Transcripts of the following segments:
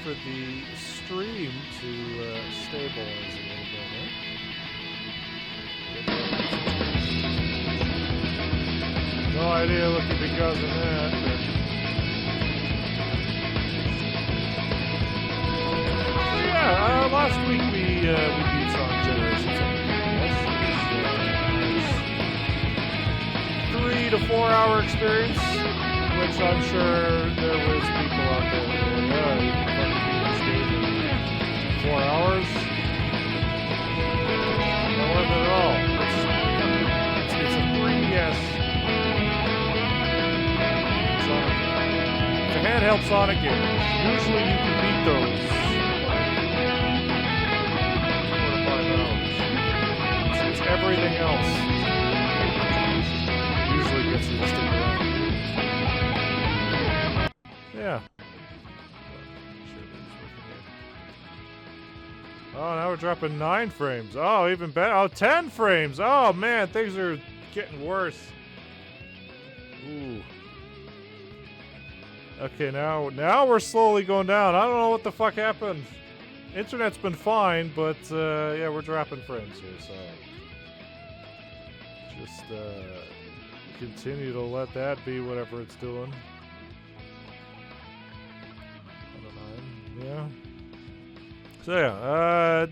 for the stream to stabilize a little bit. No idea what could be causing that. Yeah, last week we beat Sonic Generations. 3 to 4 hour experience, which I'm sure there was people out there who were like, you can fucking beat this game in 4 hours. Not worth it at all. It's a 3DS Sonic game. It's a handheld Sonic game. Usually you can beat those in 4 to 5 hours. It's everything else. Usually gets you to stick around. Yeah. Oh, now we're dropping 9 frames. Oh, even better. Oh, 10 frames. Oh, man, things are getting worse. Ooh. Okay, now we're slowly going down. I don't know what the fuck happened. Internet's been fine, but yeah, we're dropping frames here, so just continue to let that be whatever it's doing. Yeah. So yeah,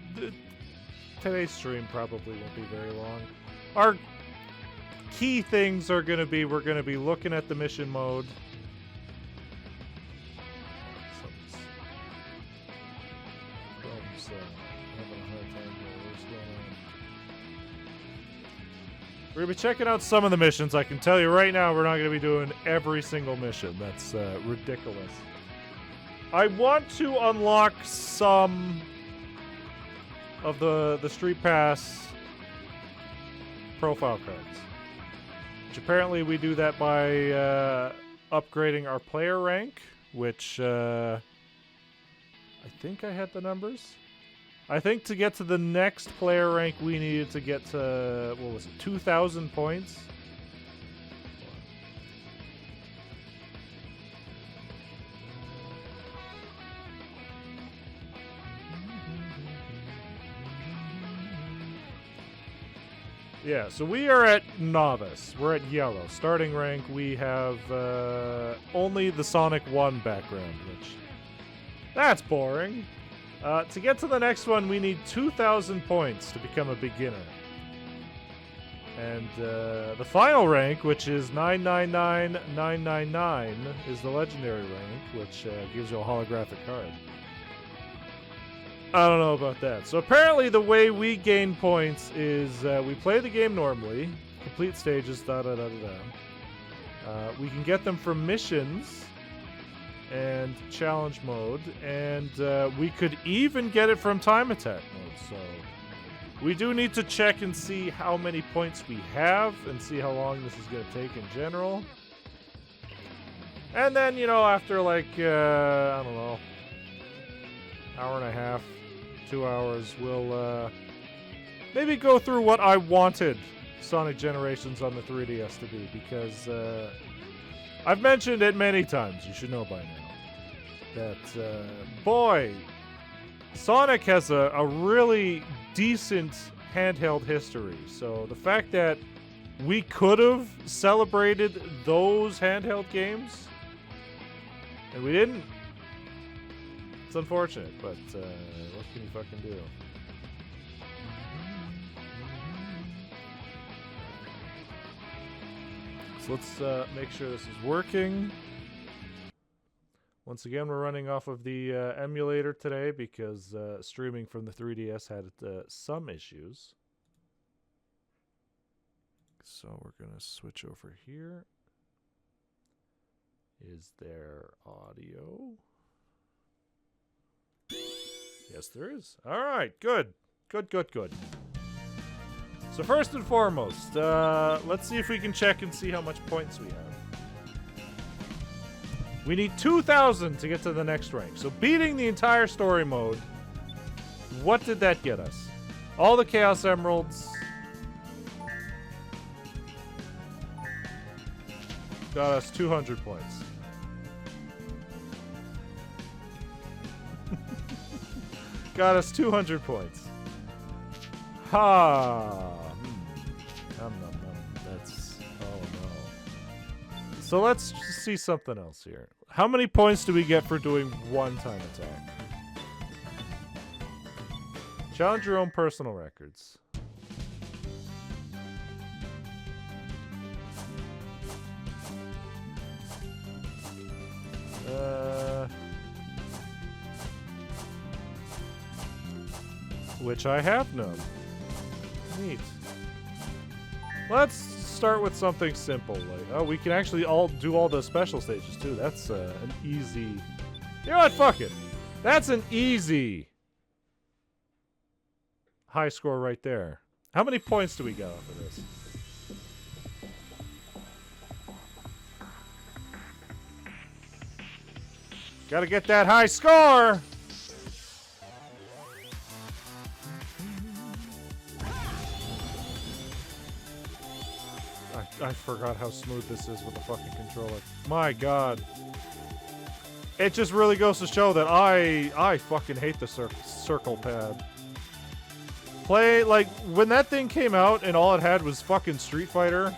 today's stream probably won't be very long. Our key things are going to be, we're going to be looking at the mission mode. We're going to be checking out some of the missions. I can tell you right now, we're not going to be doing every single mission. That's ridiculous. I want to unlock some of the Street Pass profile cards. Which apparently we do that by upgrading our player rank, which I think I had the numbers. I think to get to the next player rank, we needed to get to, what was it, 2,000 points? Yeah, so we are at Novice. We're at Yellow. Starting rank, we have only the Sonic 1 background, which... that's boring. To get to the next one, we need 2,000 points to become a beginner. And the final rank, which is 999999, is the legendary rank, which gives you a holographic card. I don't know about that. So apparently the way we gain points is we play the game normally, complete stages, we can get them from missions and challenge mode, and we could even get it from time attack mode. So we do need to check and see how many points we have and see how long this is going to take in general. And then, you know, after like, I don't know, hour and a half, 2 hours, we'll maybe go through what I wanted Sonic Generations on the 3DS to be, because I've mentioned it many times, you should know by now, that, boy, Sonic has a really decent handheld history. So the fact that we could have celebrated those handheld games, and we didn't, it's unfortunate, but what can you fucking do? So let's make sure this is working. Once again, we're running off of the emulator today because streaming from the 3DS had some issues. So we're going to switch over here. Is there audio? Yes, there is. All right, good. Good. So first and foremost, let's see if we can check and see how much points we have. We need 2,000 to get to the next rank. So beating the entire story mode, what did that get us? All the Chaos Emeralds. Got us 200 points. got us 200 points. Ha! That's... Oh, no. So let's see something else here. How many points do we get for doing one time attack? Challenge your own personal records. Which I have none. Neat. Let's start with something simple. Like, oh, we can actually do all the special stages too. That's an easy... You know what? Fuck it. That's an easy high score right there. How many points do we get off of this? Gotta get that high score! I forgot how smooth this is with the fucking controller. My god. It just really goes to show that I fucking hate the circle pad. Play, like, when that thing came out and all it had was fucking Street Fighter,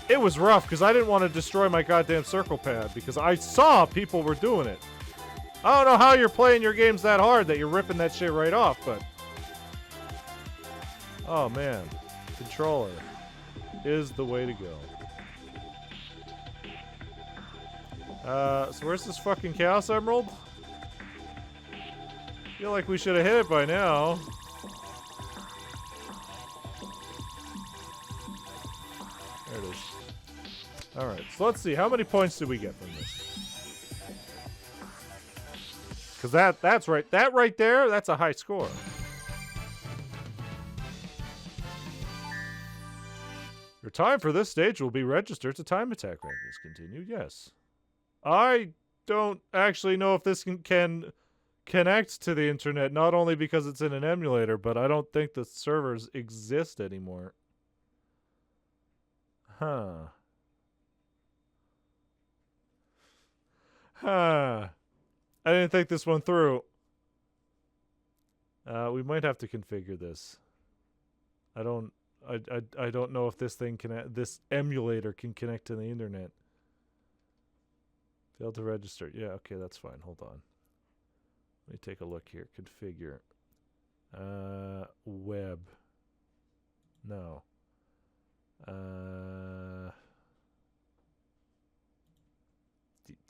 it was rough because I didn't want to destroy my goddamn circle pad because I saw people were doing it. I don't know how you're playing your games that hard that you're ripping that shit right off, but... Oh, man. Controller is the way to go. So where's this fucking Chaos Emerald? Feel like we should have hit it by now. There it is. Alright, so let's see. How many points did we get from this? Because that's right. That right there, that's a high score. Your time for this stage will be registered to time attack rankings. Continue, yes. I don't actually know if this can connect to the internet, not only because it's in an emulator, but I don't think the servers exist anymore. Huh. Huh. I didn't think this one through. We might have to configure this. I don't know if this thing this emulator can connect to the internet. Failed to register. Yeah, okay, that's fine. Hold on. Let me take a look here. Configure. Web. No.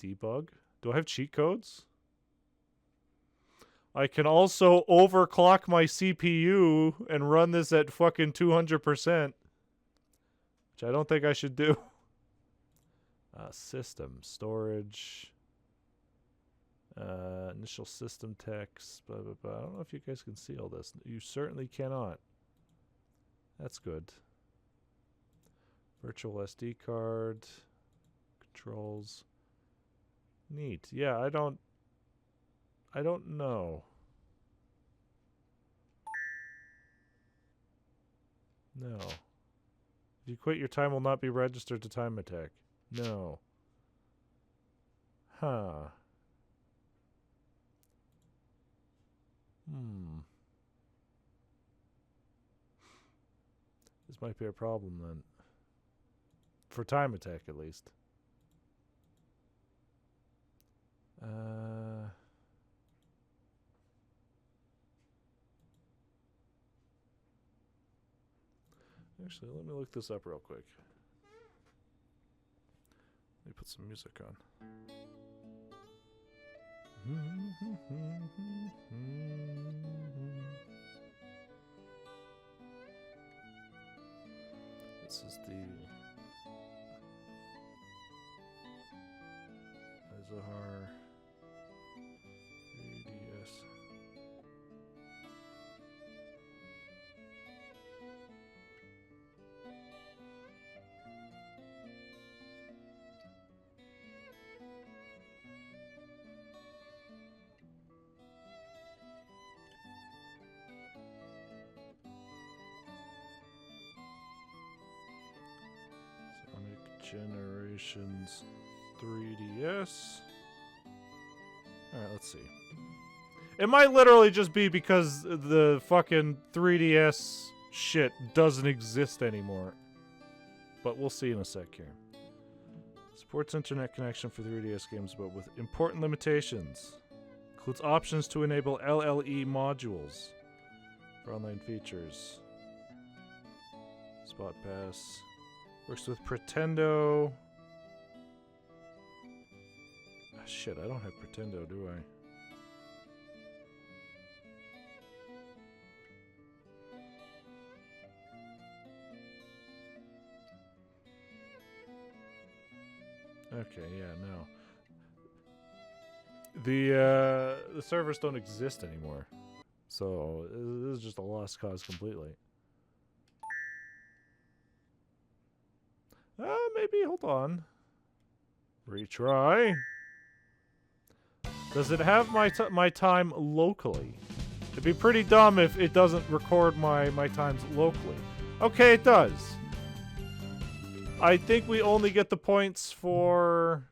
Debug? Do I have cheat codes? I can also overclock my CPU and run this at fucking 200%. Which I don't think I should do. System. Storage. Initial system text. Blah, blah, blah. I don't know if you guys can see all this. You certainly cannot. That's good. Virtual SD card. Controls. Neat. Yeah, I don't know. No. If you quit, your time will not be registered to time attack. No. Huh. This might be a problem then. For time attack, at least. Actually, let me look this up real quick. Let me put some music on. This is the Azahar 3DS. Generations 3DS. Alright, let's see. It might literally just be because the fucking 3DS shit doesn't exist anymore. But we'll see in a sec here. Supports internet connection for 3DS games, but with important limitations. Includes options to enable LLE modules for online features. Spot Pass. Works with Pretendo. Ah, shit, I don't have Pretendo, do I? Okay, yeah, no. The servers don't exist anymore. So, this is just a lost cause completely. Maybe, hold on. Retry. Does it have my time locally? It'd be pretty dumb if it doesn't record my times locally. Okay, it does. I think we only get the points for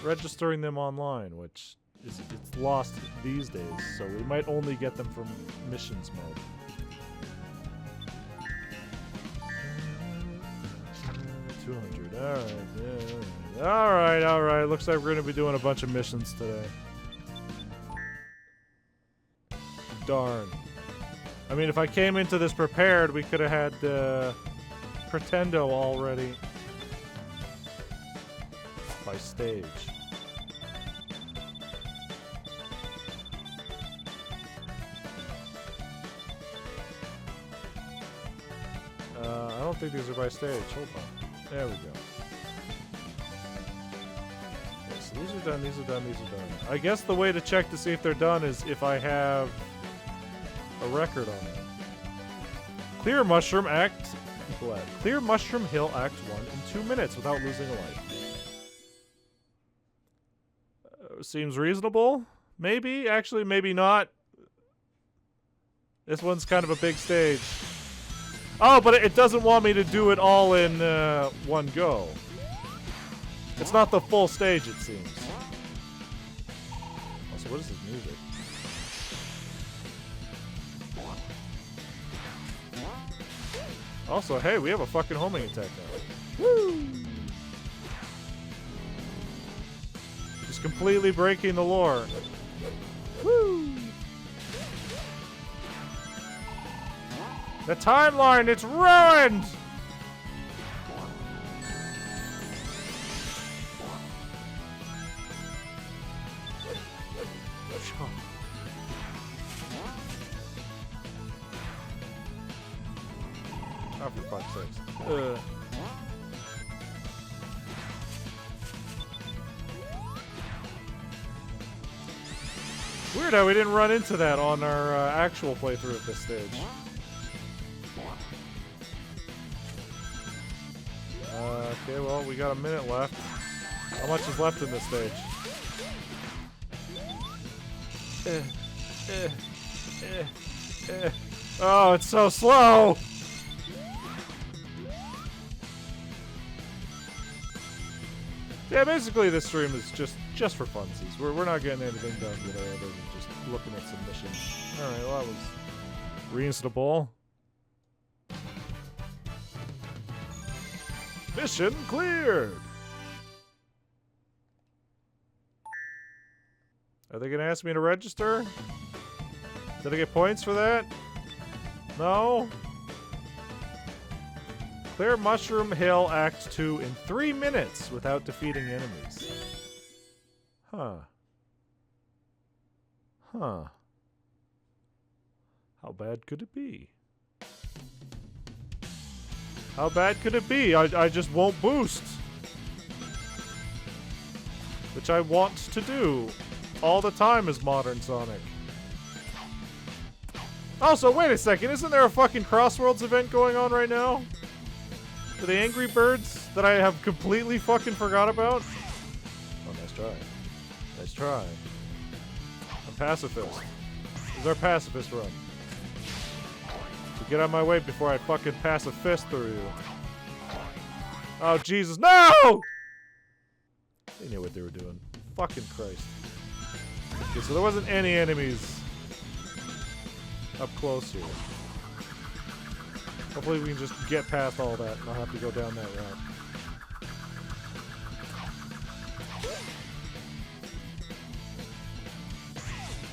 registering them online, which it's lost these days, so we might only get them from missions mode. Alright, yeah. Alright. Looks like we're gonna be doing a bunch of missions today. Darn. I mean, if I came into this prepared, we could have had Pretendo already. By stage. I don't think these are by stage. Hold on. There we go. Okay, so these are done, these are done, these are done. I guess the way to check to see if they're done is if I have a record on it. Clear Mushroom Hill Act 1 in 2 minutes without losing a life. Seems reasonable. Maybe. Actually, maybe not. This one's kind of a big stage. Oh, but it doesn't want me to do it all in one go. It's not the full stage, it seems. Also, what is this music? Also, hey, we have a fucking homing attack now. Woo! Just completely breaking the lore. Woo! The timeline, it's ruined! Oh, for fuck's sakes. Weird how we didn't run into that on our actual playthrough at this stage. Okay, well, we got a minute left. How much is left in this stage? Oh, it's so slow! Yeah, basically this stream is just for funsies. We're not getting anything done today other than just looking at some missions. Alright, well, that was reasonable. Mission cleared! Are they gonna ask me to register? Did I get points for that? No? Clear Mushroom Hill Act 2 in 3 minutes without defeating enemies. Huh. Huh. How bad could it be? How bad could it be? I just won't boost. Which I want to do all the time as Modern Sonic. Also, wait a second. Isn't there a fucking Crossworlds event going on right now? For the Angry Birds that I have completely fucking forgot about? Oh, nice try. Nice try. I'm pacifist. This is our pacifist run. So get out of my way before I fucking pass a fist through you. Oh, Jesus. No! They knew what they were doing. Fucking Christ. Okay, so there wasn't any enemies up close here. Hopefully we can just get past all that and I'll have to go down that route.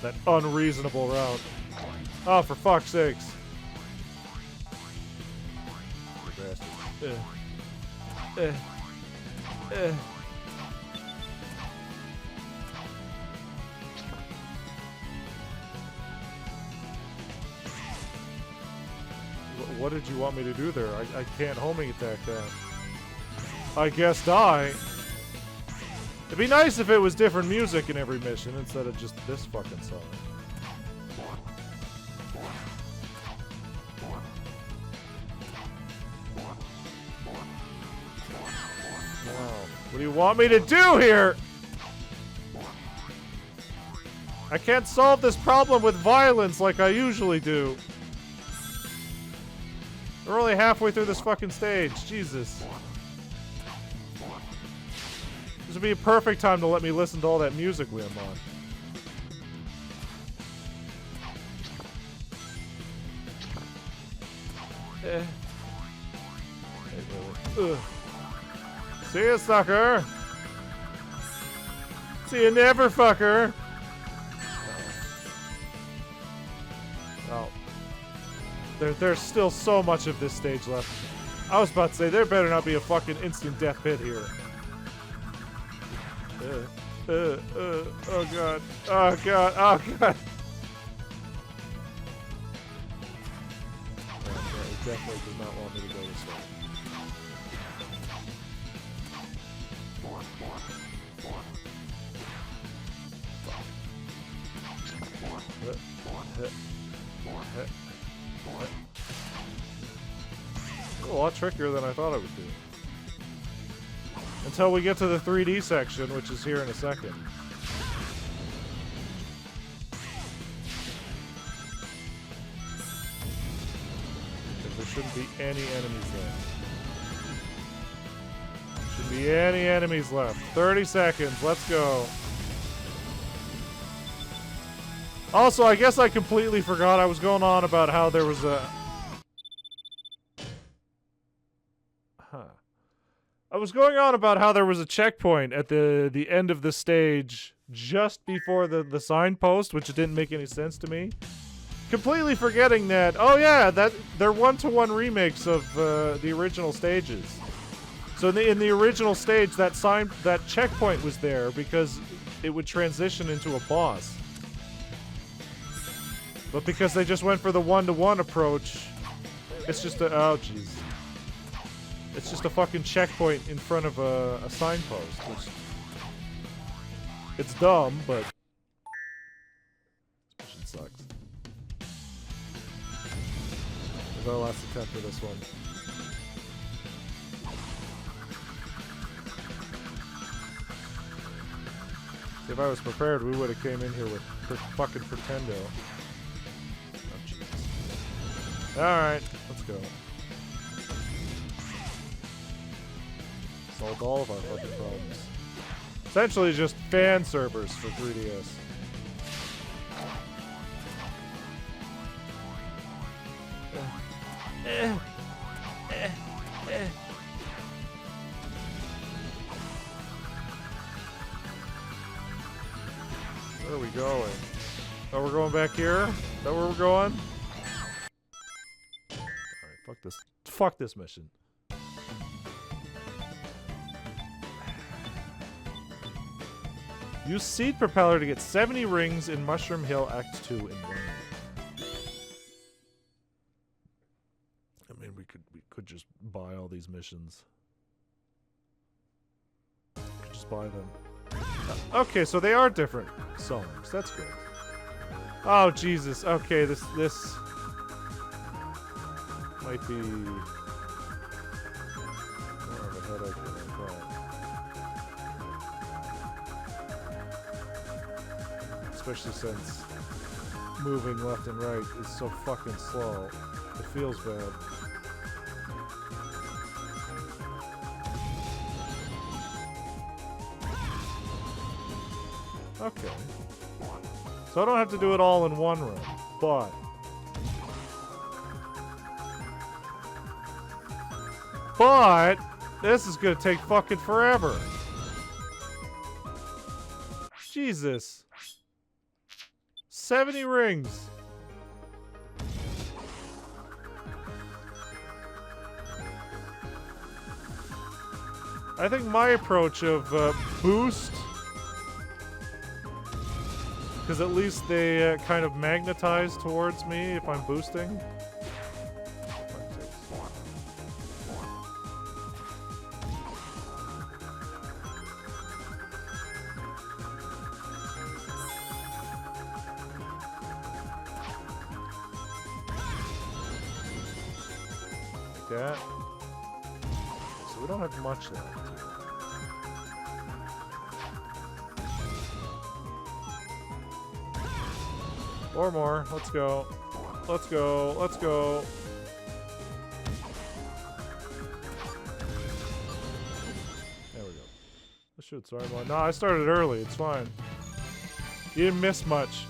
That unreasonable route. Oh, for fuck's sakes. What did you want me to do there? I can't homing attack that. I guess die. It'd be nice if it was different music in every mission instead of just this fucking song. Wow. What do you want me to do here? I can't solve this problem with violence like I usually do. We're only halfway through this fucking stage. Jesus. This would be a perfect time to let me listen to all that music we unlocked. See ya, sucker. See ya, never, fucker. Oh. There's still so much of this stage left. I was about to say, there better not be a fucking instant death pit here. Oh god. Oh god. Oh god. It definitely does not want me to go this way. A lot trickier than I thought it would be. Until we get to the 3D section, which is here in a second. There shouldn't be any enemies left. Shouldn't be any enemies left. 30 seconds, let's go. Also, I guess I completely forgot I was going on about how there was a... I was going on about how there was a checkpoint at the end of the stage just before the signpost, which it didn't make any sense to me. Completely forgetting that, oh yeah, that they're one-to-one remakes of the original stages. So in the original stage, that checkpoint was there because it would transition into a boss. But because they just went for the one-to-one approach, it's just a, oh jeez. It's just a fucking checkpoint in front of a signpost. It's dumb, but this mission sucks. There's our last attempt for this one. If I was prepared, we would have came in here with fucking Pretendo. Oh, Jesus. Alright, let's go. Solved all of our fucking problems. Essentially just fan servers for 3DS. Where are we going? Oh, we're going back here? Is that where we're going? Alright, fuck this. Fuck this mission. Use Seed Propeller to get 70 rings in Mushroom Hill Act 2 in 1 minute. I mean, we could just buy all these missions. Just buy them. Okay, so they are different songs. That's good. Oh, Jesus. Okay, this might be more of a headache than I thought. Especially since moving left and right is so fucking slow. It feels bad. Okay. So I don't have to do it all in one run, but... But this is gonna take fucking forever. Jesus. 70 rings. I think my approach of boost, because at least they kind of magnetize towards me if I'm boosting. That. So we don't have much left. Or more. Let's go. Let's go. Let's go. There we go. Oh, shoot, sorry. No, I started early. It's fine. You didn't miss much.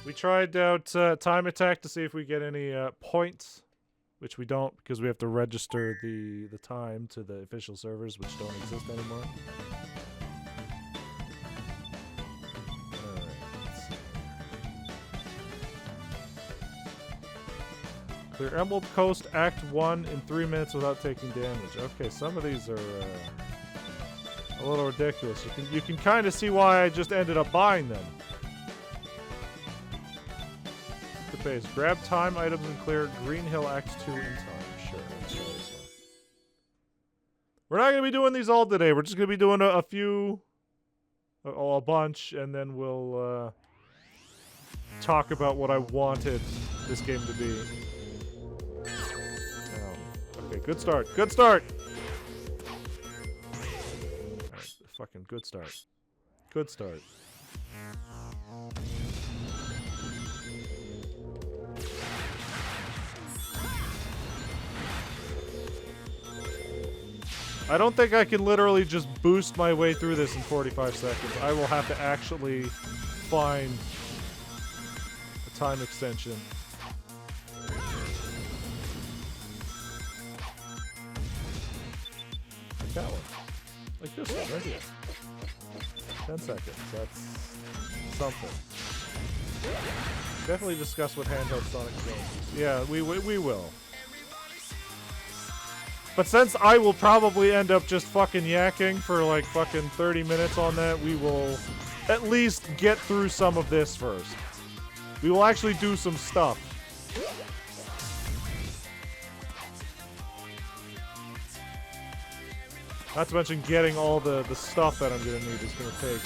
We tried out time attack to see if we get any points. Which we don't, because we have to register the time to the official servers, which don't exist anymore. Alright, let's see. Clear Emerald Coast Act 1 in 3 minutes without taking damage. Okay, some of these are a little ridiculous. You can kind of see why I just ended up buying them. Base. Grab time items and clear Green Hill Act 2 in time. Sure. Let's try this one. We're not going to be doing these all today. We're just going to be doing a few, a bunch, and then we'll talk about what I wanted this game to be. Okay, good start. Good start! Alright, fucking good start. Good start. I don't think I can literally just boost my way through this in 45 seconds. I will have to actually find a time extension. Like that one. Like this one right here. 10 seconds. That's something. Definitely discuss what handheld Sonic games. Yeah, we will. But since I will probably end up just fucking yakking for like fucking 30 minutes on that, we will at least get through some of this first. We will actually do some stuff. Not to mention getting all the stuff that I'm gonna need is gonna take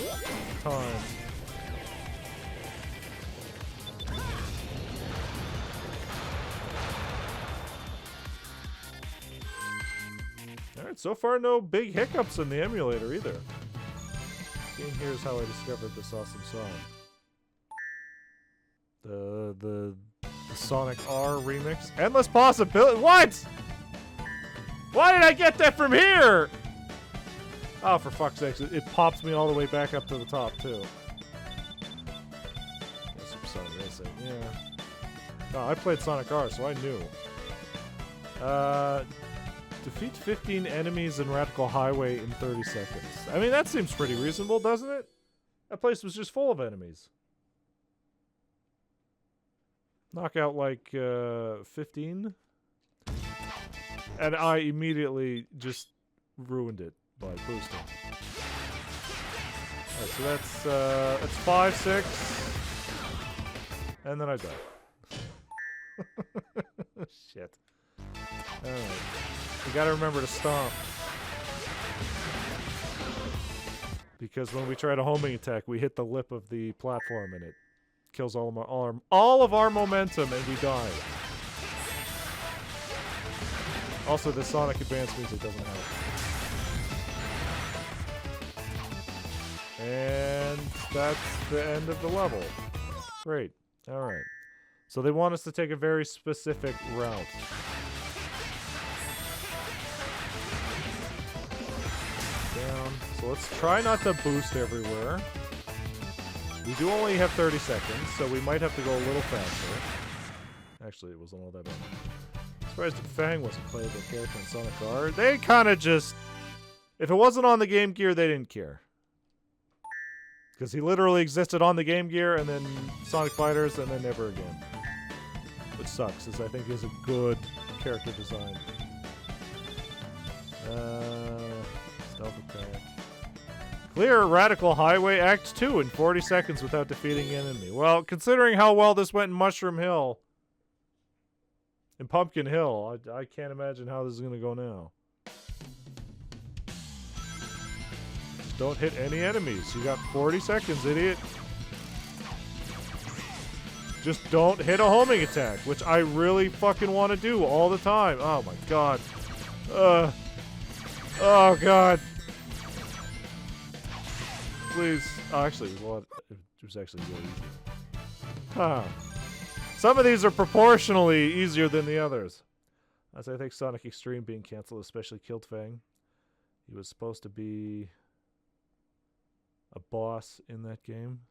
time. Alright, so far no big hiccups in the emulator either. And here's how I discovered this awesome song. The Sonic R remix. Endless Possibility. What? Why did I get that from here? Oh, for fuck's sake. It pops me all the way back up to the top, too. Yeah, Super Sonic Racing, yeah. Oh, I played Sonic R, so I knew. Defeat 15 enemies in Radical Highway in 30 seconds. I mean, that seems pretty reasonable, doesn't it? That place was just full of enemies. Knock out, like, 15? And I immediately just ruined it by boosting. Alright, so that's 5, 6. And then I die. Shit. Alright. We gotta remember to stomp. Because when we try to homing attack, we hit the lip of the platform and it kills all of our momentum and we die. Also, the Sonic Advance music doesn't help. And that's the end of the level. Great. Alright. So they want us to take a very specific route. Down. So let's try not to boost everywhere. We do only have 30 seconds, so we might have to go a little faster. Actually, it wasn't all that bad. I'm surprised that Fang wasn't playable character in Sonic R. They kind of just... If it wasn't on the Game Gear, they didn't care. Because he literally existed on the Game Gear, and then Sonic Fighters, and then never again. Which sucks, as I think he has a good character design. Stealth attack. Clear Radical Highway Act 2 in 40 seconds without defeating an enemy. Well, considering how well this went in Mushroom Hill, in Pumpkin Hill, I can't imagine how this is going to go now. Just don't hit any enemies. You got 40 seconds, idiot. Just don't hit a homing attack, which I really fucking want to do all the time. Oh my god. Oh god. Please. Oh, actually, well, it was actually really easy. Huh. Some of these are proportionally easier than the others. As I think Sonic Extreme being cancelled especially killed Fang. He was supposed to be a boss in that game.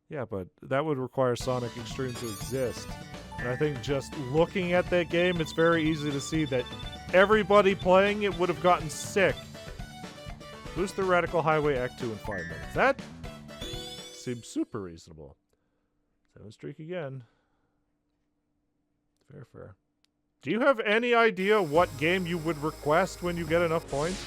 Yeah, but that would require Sonic Extreme to exist. And I think just looking at that game, it's very easy to see that everybody playing it would have gotten sick. Boost the Radical Highway Act 2 in 5 minutes. That seems super reasonable. 7 streak again. Fair, fair. Do you have any idea what game you would request when you get enough points?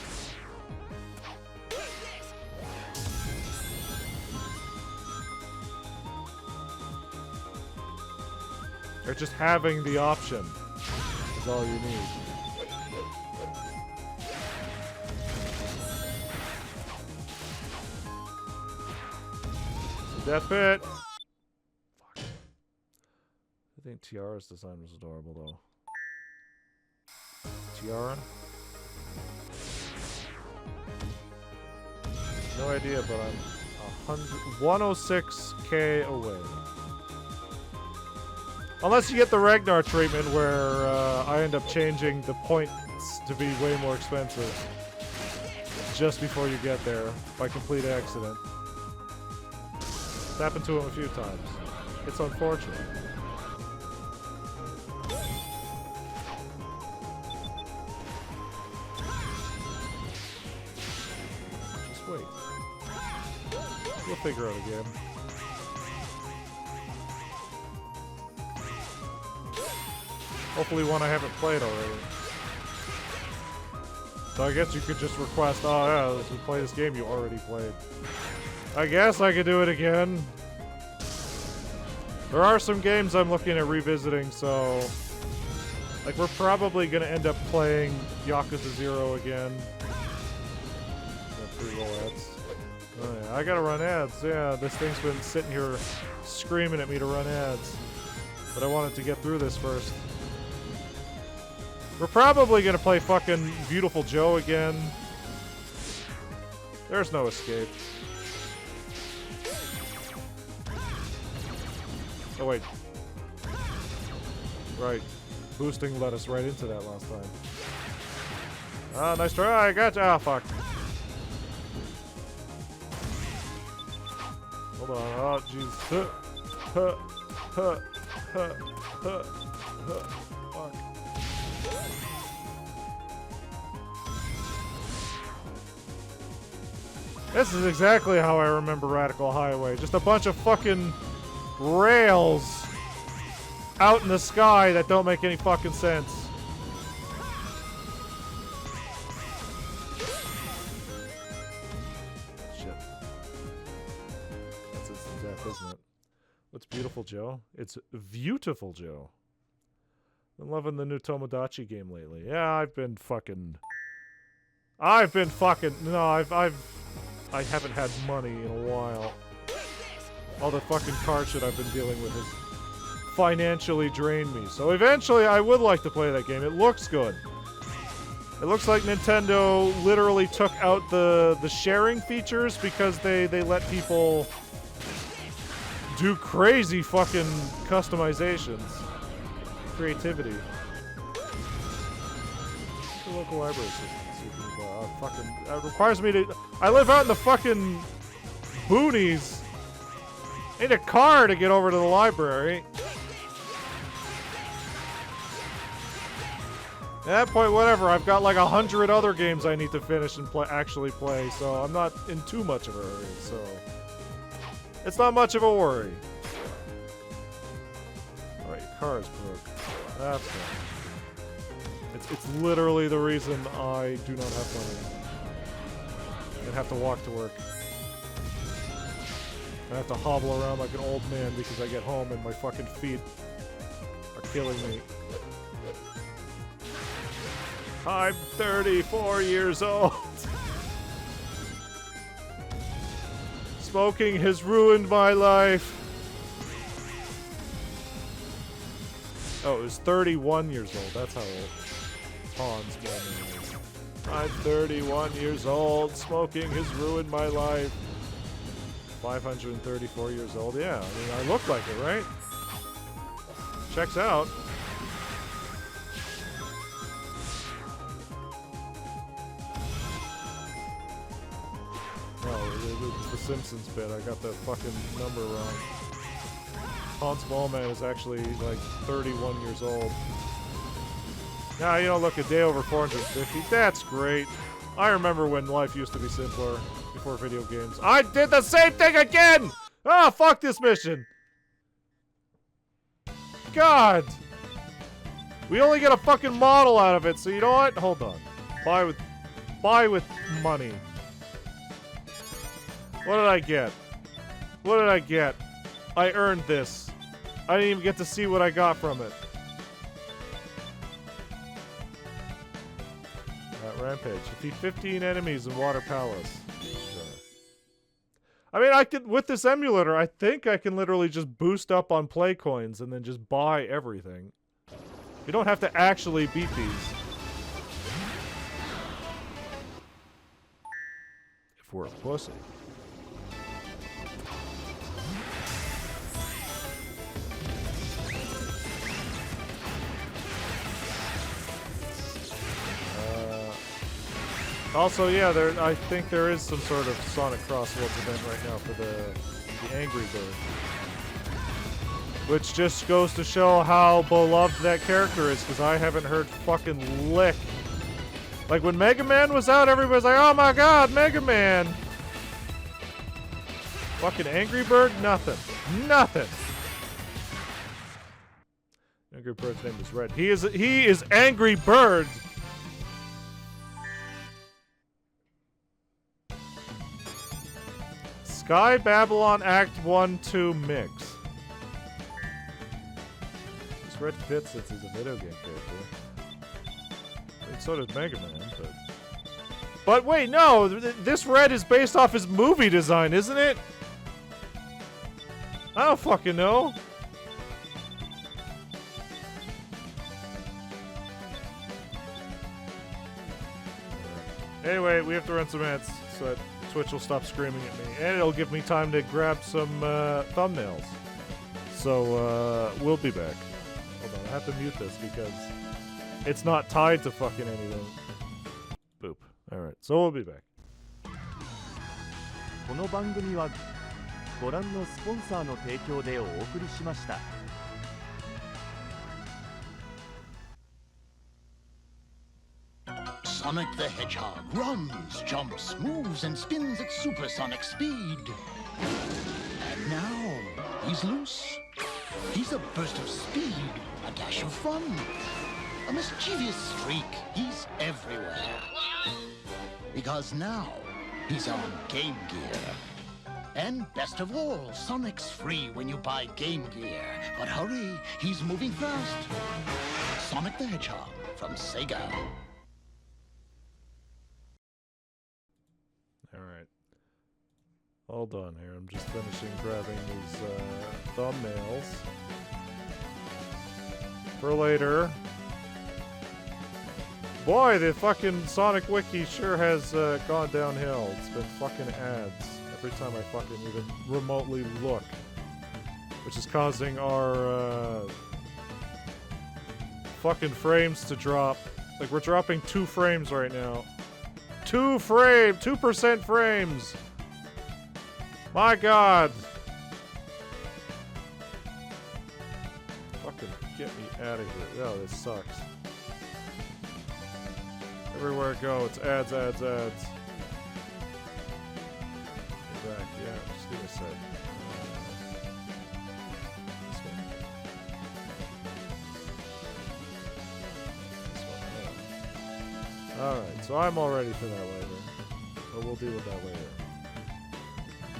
Or just having the option is all you need. Death pit! Fuck. I think Tiara's design was adorable, though. Tiara? No idea, but I'm 106k away. Unless you get the Ragnar treatment where I end up changing the points to be way more expensive just before you get there by complete accident. It's happened to him a few times. It's unfortunate. Just wait. You'll figure out again. Hopefully one I haven't played already. So I guess you could just request, oh yeah, let's play this game you already played. I guess I could do it again. There are some games I'm looking at revisiting, so... Like, we're probably gonna end up playing Yakuza 0 again. Got 3 roll ads. Oh yeah, I gotta run ads. Yeah, this thing's been sitting here screaming at me to run ads. But I wanted to get through this first. We're probably gonna play fucking Beautiful Joe again. There's no escape. Oh wait. Right. Boosting led us right into that last time. Ah, nice try, I gotcha. Ah, fuck. Hold on. Oh, jeez. Fuck. This is exactly how I remember Radical Highway. Just a bunch of fucking rails out in the sky that don't make any fucking sense. Shit. That's instant death, isn't it? What's Beautiful Joe? It's Beautiful Joe. Been loving the new Tomodachi game lately. Yeah, I've been fucking... No, I haven't had money in a while. All the fucking card shit I've been dealing with has financially drained me. So eventually I would like to play that game. It looks good. It looks like Nintendo literally took out the sharing features because they let people do crazy fucking customizations. Creativity. The local library system. Fucking requires me to... I live out in the fucking boonies. I need a car to get over to the library. At that point, whatever. I've got like 100 other games I need to finish and actually play, so I'm not in too much of a hurry, so... It's not much of a worry. Alright, your car is broke. That's right. It's literally the reason I do not have money. I have to walk to work. I have to hobble around like an old man because I get home and my fucking feet are killing me. I'm 34 years old. Smoking has ruined my life. Oh, it was 31 years old. That's how old Hans Bowman is. I'm 31 years old. Smoking has ruined my life. 534 years old. Yeah, I mean, I look like it, right? Checks out. Oh, it's the Simpsons bit. I got the fucking number wrong. Hans Bowman is actually like 31 years old. Nah, you don't look a day over 450. That's great. I remember when life used to be simpler before video games. I did the same thing again! Ah, fuck this mission! God! We only get a fucking model out of it, so you know what? Hold on. Buy with money. What did I get? What did I get? I earned this. I didn't even get to see what I got from it. Rampage. Defeat 15 enemies in Water Palace. Sure. I mean, I could, with this emulator, I think I can literally just boost up on play coins and then just buy everything. You don't have to actually beat these. If we're a pussy. Also, yeah, I think there is some sort of Sonic Crossworlds event right now for the Angry Bird. Which just goes to show how beloved that character is, because I haven't heard fucking lick. Like, when Mega Man was out, everybody's like, oh my god, Mega Man! Fucking Angry Bird? Nothing. Nothing! Angry Bird's name is Red. He is Angry Bird! Sky Babylon Act 1-2 mix. This Red fits since he's a video game character. I mean, so does Mega Man, but... But wait, no! This Red is based off his movie design, isn't it? I don't fucking know. Anyway, we have to run some ads, so that Twitch will stop screaming at me, and it'll give me time to grab some thumbnails. So, we'll be back. Hold on, I have to mute this because it's not tied to fucking anything. Boop. Alright, so we'll be back. この番組はご覧のスポンサーの提供でお送りしました。Sonic the Hedgehog runs, jumps, moves, and spins at supersonic speed. And now, he's loose. He's a burst of speed, a dash of fun, a mischievous streak. He's everywhere. Because now, he's on Game Gear. And best of all, Sonic's free when you buy Game Gear. But hurry, he's moving fast. Sonic the Hedgehog from Sega. Alright. Hold on here, I'm just finishing grabbing these thumbnails. For later. Boy, the fucking Sonic Wiki sure has gone downhill. It's been fucking ads every time I fucking even remotely look. Which is causing our fucking frames to drop. Like, we're dropping 2 frames right now. 2% frames! My god! out of here. Oh, this sucks. Everywhere I go, it's ads, ads, ads. Get back, yeah, just give me a sec. This one. This one, yeah. Alright, so I'm all ready for that later. But we'll deal with that later.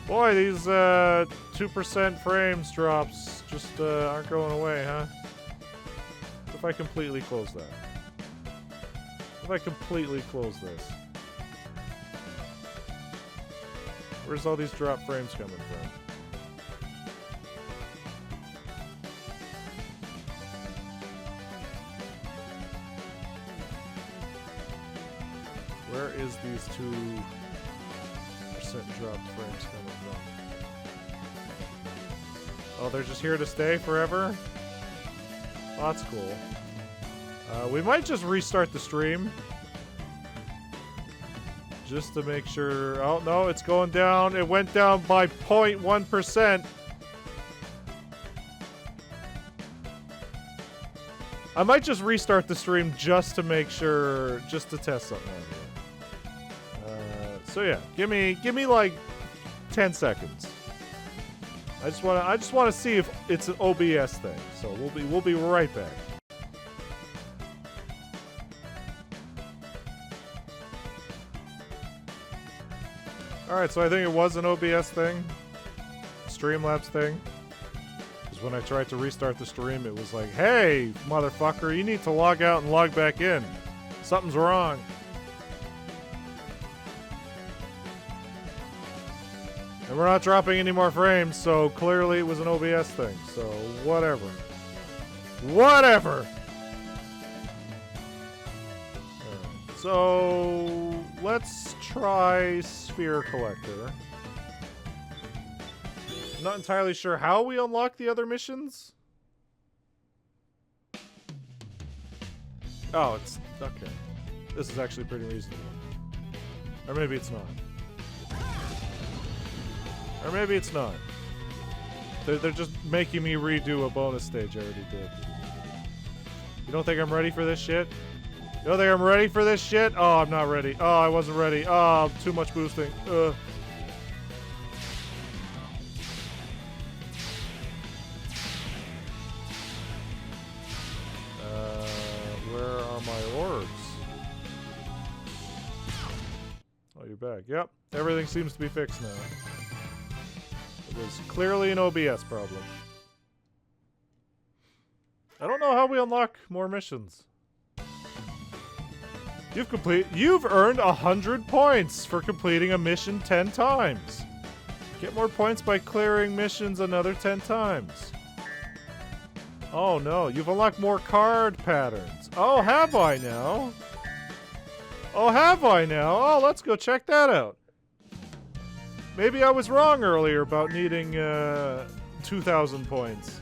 Boy, these 2% frames drops just aren't going away, huh? What if I completely close that? If I completely close this? Where's all these drop frames coming from? Where is these 2% dropped frames coming from? Oh, they're just here to stay forever? Oh, that's cool. We might just restart the stream. Just to make sure. Oh, no, it's going down. It went down by 0.1%. I might just restart the stream just to make sure, just to test something out here. So yeah, give me like 10 seconds. I just want to see if it's an OBS thing. So we'll be right back. Alright, so I think it was an OBS thing. Streamlabs thing. Because when I tried to restart the stream, it was like, hey, motherfucker, you need to log out and log back in. Something's wrong. And we're not dropping any more frames, so clearly it was an OBS thing. So, whatever. Whatever! Alright, so let's try Sphere Collector. I'm not entirely sure how we unlock the other missions. Oh, it's... okay. This is actually pretty reasonable. Or maybe it's not. Or maybe it's not. They're just making me redo a bonus stage I already did. You don't think I'm ready for this shit? You don't think I'm ready for this shit? Oh, I'm not ready. Oh, I wasn't ready. Oh, too much boosting. Where are my orbs? Oh, you're back. Yep. Everything seems to be fixed now. It was clearly an OBS problem. I don't know how we unlock more missions. You've earned 100 points for completing a mission 10 times. Get more points by clearing missions another 10 times. Oh no, you've unlocked more card patterns. Oh, have I now? Oh, have I now? Oh, let's go check that out. Maybe I was wrong earlier about needing 2,000 points.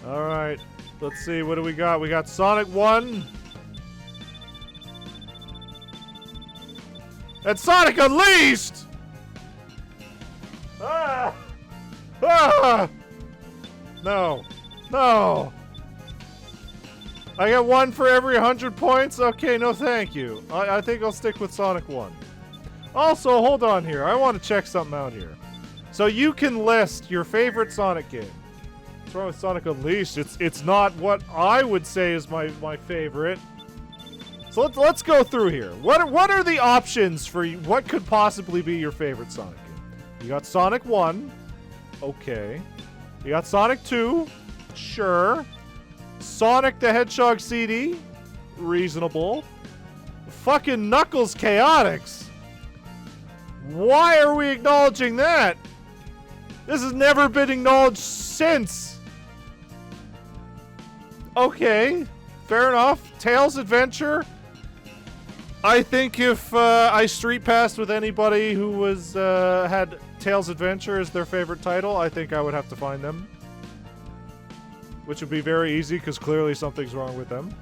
Alright, let's see, what do we got? We got Sonic 1. And Sonic Unleashed! Ah! Ah! No. No! I get 1 for every 100 points? Okay, no thank you. I think I'll stick with Sonic 1. Also, hold on here. I want to check something out here. So you can list your favorite Sonic game. What's wrong with Sonic Unleashed? It's not what I would say is my favorite. So let's go through here. What are the options for you? What could possibly be your favorite Sonic game? You got Sonic 1. Okay. You got Sonic 2. Sure. Sonic the Hedgehog CD. Reasonable. Fucking Knuckles Chaotix. Why are we acknowledging that? This has never been acknowledged since. Okay. Fair enough. Tails Adventure. I think if I street passed with anybody who was had Tails Adventure as their favorite title, I think I would have to find them. Which would be very easy, because clearly something's wrong with them.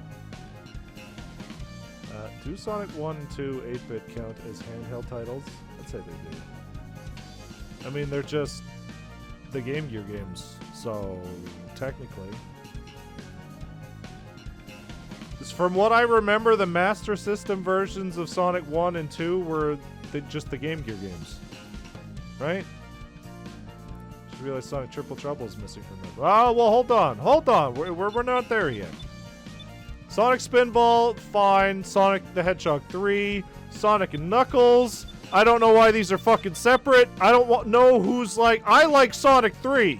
Do Sonic 1 and 2 8-bit count as handheld titles? I'd say they do. I mean, they're just the Game Gear games, so technically. From what I remember, the Master System versions of Sonic 1 and 2 were just the Game Gear games. Right? Just realized Sonic Triple Trouble is missing from them. Oh, well, hold on. Hold on. We're not there yet. Sonic Spinball, fine. Sonic the Hedgehog 3. Sonic and Knuckles. I don't know why these are fucking separate. I don't know who's like... I like Sonic 3,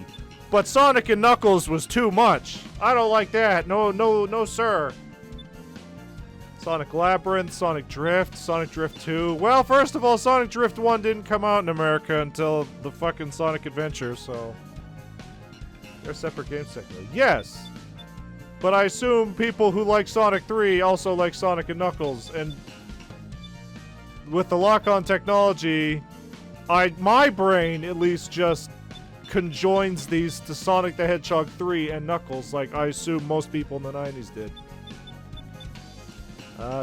but Sonic and Knuckles was too much. I don't like that. No, sir. Sonic Labyrinth, Sonic Drift, Sonic Drift 2. Well, first of all, Sonic Drift 1 didn't come out in America until the fucking Sonic Adventure, so... They're separate games technically. Yes! But I assume people who like Sonic 3 also like Sonic and Knuckles, and... with the lock-on technology, my brain at least just conjoins these to Sonic the Hedgehog 3 and Knuckles, like I assume most people in the 90s did.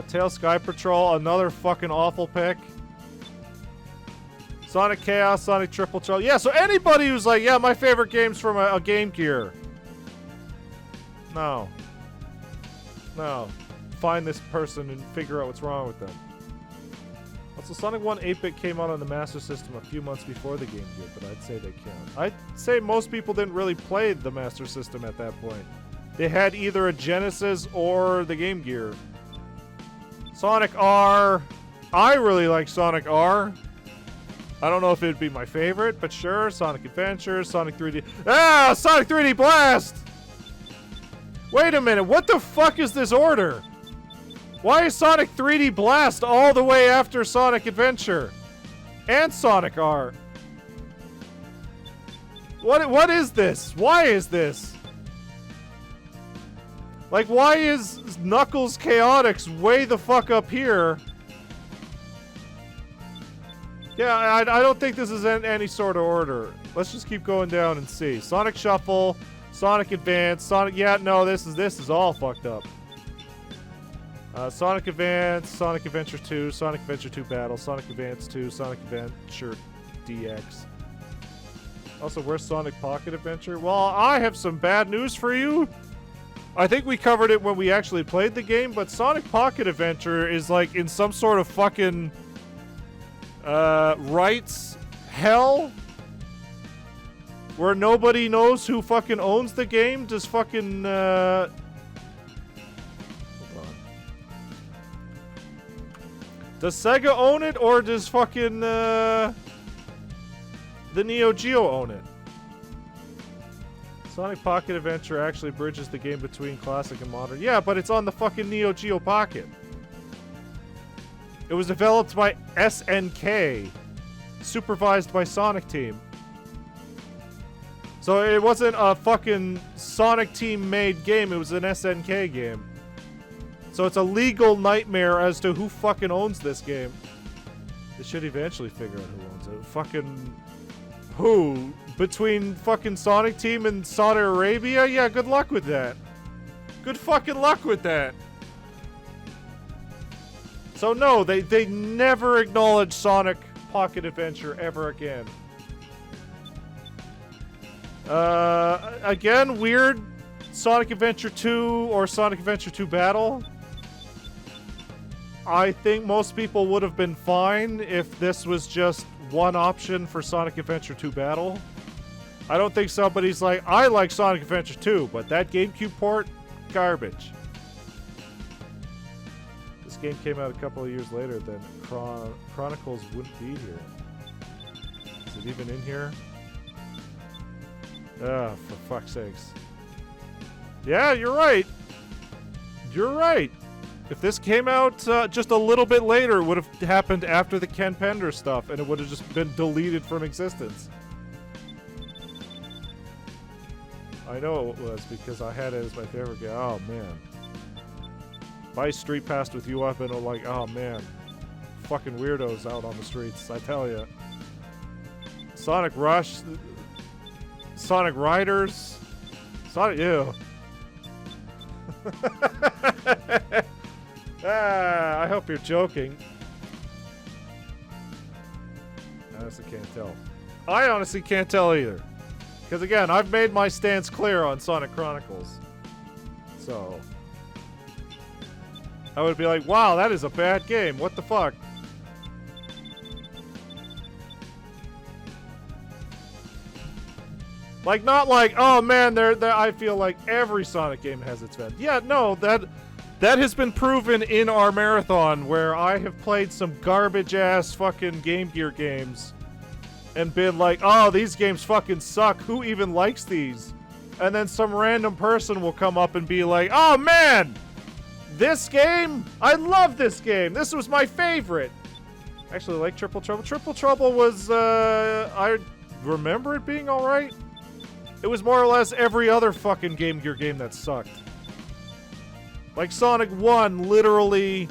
Tail Sky Patrol, another fucking awful pick. Sonic Chaos, Sonic Triple Trouble. Yeah, so anybody who's like, yeah, my favorite game's from a Game Gear. No. Find this person and figure out what's wrong with them. Also, Sonic 1 8-bit came out on the Master System a few months before the Game Gear, but I'd say they count. I'd say most people didn't really play the Master System at that point. They had either a Genesis or the Game Gear. Sonic R. I really like Sonic R. I don't know if it'd be my favorite, but sure. Sonic Adventure, Sonic 3D... Ah! Sonic 3D Blast! Wait a minute, what the fuck is this order? Why is Sonic 3D Blast all the way after Sonic Adventure? And Sonic R? What is this? Why is this? Like, why is Knuckles Chaotix way the fuck up here? Yeah, I don't think this is in any sort of order. Let's just keep going down and see. Sonic Shuffle, Sonic Advance, Sonic... Yeah, no, this is all fucked up. Sonic Advance, Sonic Adventure 2, Sonic Adventure 2 Battle, Sonic Advance 2, Sonic Adventure DX. Also, where's Sonic Pocket Adventure? Well, I have some bad news for you. I think we covered it when we actually played the game, but Sonic Pocket Adventure is like in some sort of fucking rights hell where nobody knows who fucking owns the game. Does fucking hold on. Does Sega own it, or does fucking the Neo Geo own it? Sonic Pocket Adventure actually bridges the game between classic and modern. Yeah, but it's on the fucking Neo Geo Pocket. It was developed by SNK, supervised by Sonic Team. So it wasn't a fucking Sonic Team made game, it was an SNK game. So it's a legal nightmare as to who fucking owns this game. They should eventually figure out who owns it. Fucking... who? Between fucking Sonic Team and Saudi Arabia? Yeah, good luck with that. Good fucking luck with that. So no, they never acknowledged Sonic Pocket Adventure ever again. Again, weird. Sonic Adventure 2 or Sonic Adventure 2 Battle. I think most people would have been fine if this was just one option for Sonic Adventure 2 Battle. I don't think somebody's like, I like Sonic Adventure 2, but that GameCube port, garbage. This game came out a couple of years later, then Chronicles wouldn't be here. Is it even in here? Ah, for fuck's sakes. Yeah, you're right. You're right. If this came out just a little bit later, it would have happened after the Ken Pender stuff, and it would have just been deleted from existence. I know it was, because I had it as my favorite game. Oh, man. If I street passed with you, I've been like, oh, man. Fucking weirdos out on the streets, I tell ya. Sonic Rush. Sonic Riders. Sonic... Ew. I hope you're joking. I honestly can't tell. I honestly can't tell either. Because again, I've made my stance clear on Sonic Chronicles. So I would be like, wow, that is a bad game. What the fuck? Like, not like, oh man, I feel like every Sonic game has its fans. Yeah, no, that has been proven in our marathon, where I have played some garbage-ass fucking Game Gear games and been like, oh, these games fucking suck. Who even likes these? And then some random person will come up and be like, oh man, this game? I love this game. This was my favorite. Actually, I like Triple Trouble. Triple Trouble was, I remember it being alright. It was more or less every other fucking Game Gear game that sucked. Like Sonic 1, literally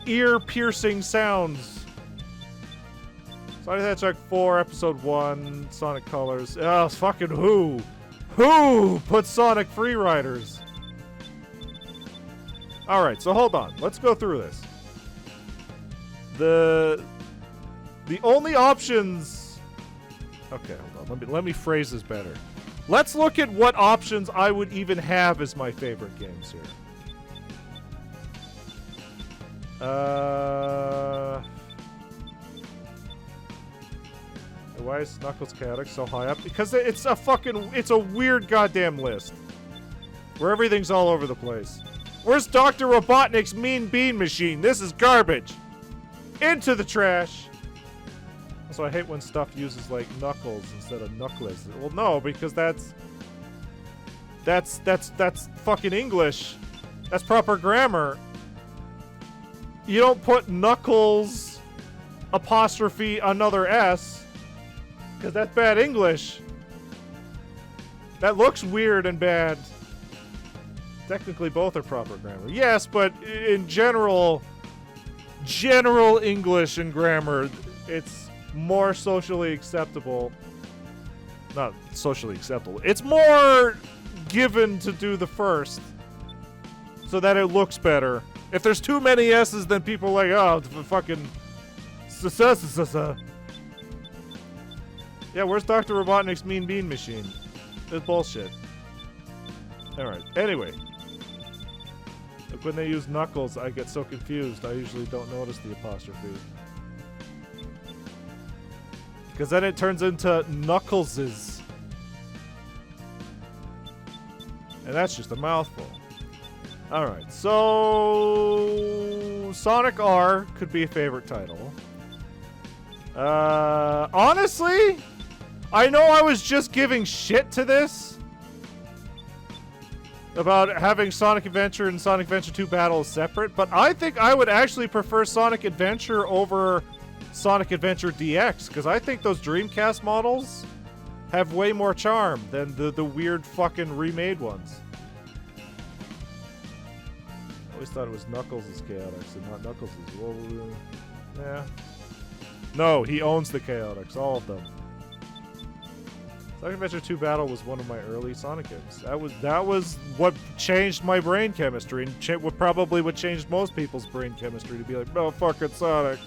ear-piercing sounds. Sonic the Hedgehog 4, Episode 1, Sonic Colors. Oh, fucking who? Who put Sonic Free Riders? Alright, so hold on. Let's go through this. The only options... Okay, hold on. Let me phrase this better. Let's look at what options I would even have as my favorite games here. Why is Knuckles Chaotic so high up? Because it's a weird goddamn list. Where everything's all over the place. Where's Dr. Robotnik's Mean Bean Machine? This is garbage. Into the trash. So I hate when stuff uses like knuckles instead of knuckles. Well, no, because that's fucking English. That's proper grammar. You don't put knuckles apostrophe another S, because that's bad English. That looks weird and bad. Technically, both are proper grammar. Yes, but in general English and grammar, it's more socially acceptable. Not socially acceptable. It's more given to do the first so that it looks better. If there's too many S's, then people are like, oh, fucking... Yeah, where's Dr. Robotnik's Mean Bean Machine? It's bullshit. Alright, anyway. Look, when they use knuckles, I get so confused. I usually don't notice the apostrophe. Because then it turns into Knuckleses. And that's just a mouthful. Alright, so... Sonic R could be a favorite title. Honestly, I know I was just giving shit to this about having Sonic Adventure and Sonic Adventure 2 Battle separate, but I think I would actually prefer Sonic Adventure over Sonic Adventure DX, because I think those Dreamcast models have way more charm than the weird fucking remade ones. I always thought it was Knuckles' Chaotix and not Knuckles'. Well, yeah. No, he owns the Chaotix, all of them. Sonic Adventure 2 Battle was one of my early Sonic games. That was what changed my brain chemistry, and probably what changed most people's brain chemistry to be like, no, fucking Sonic.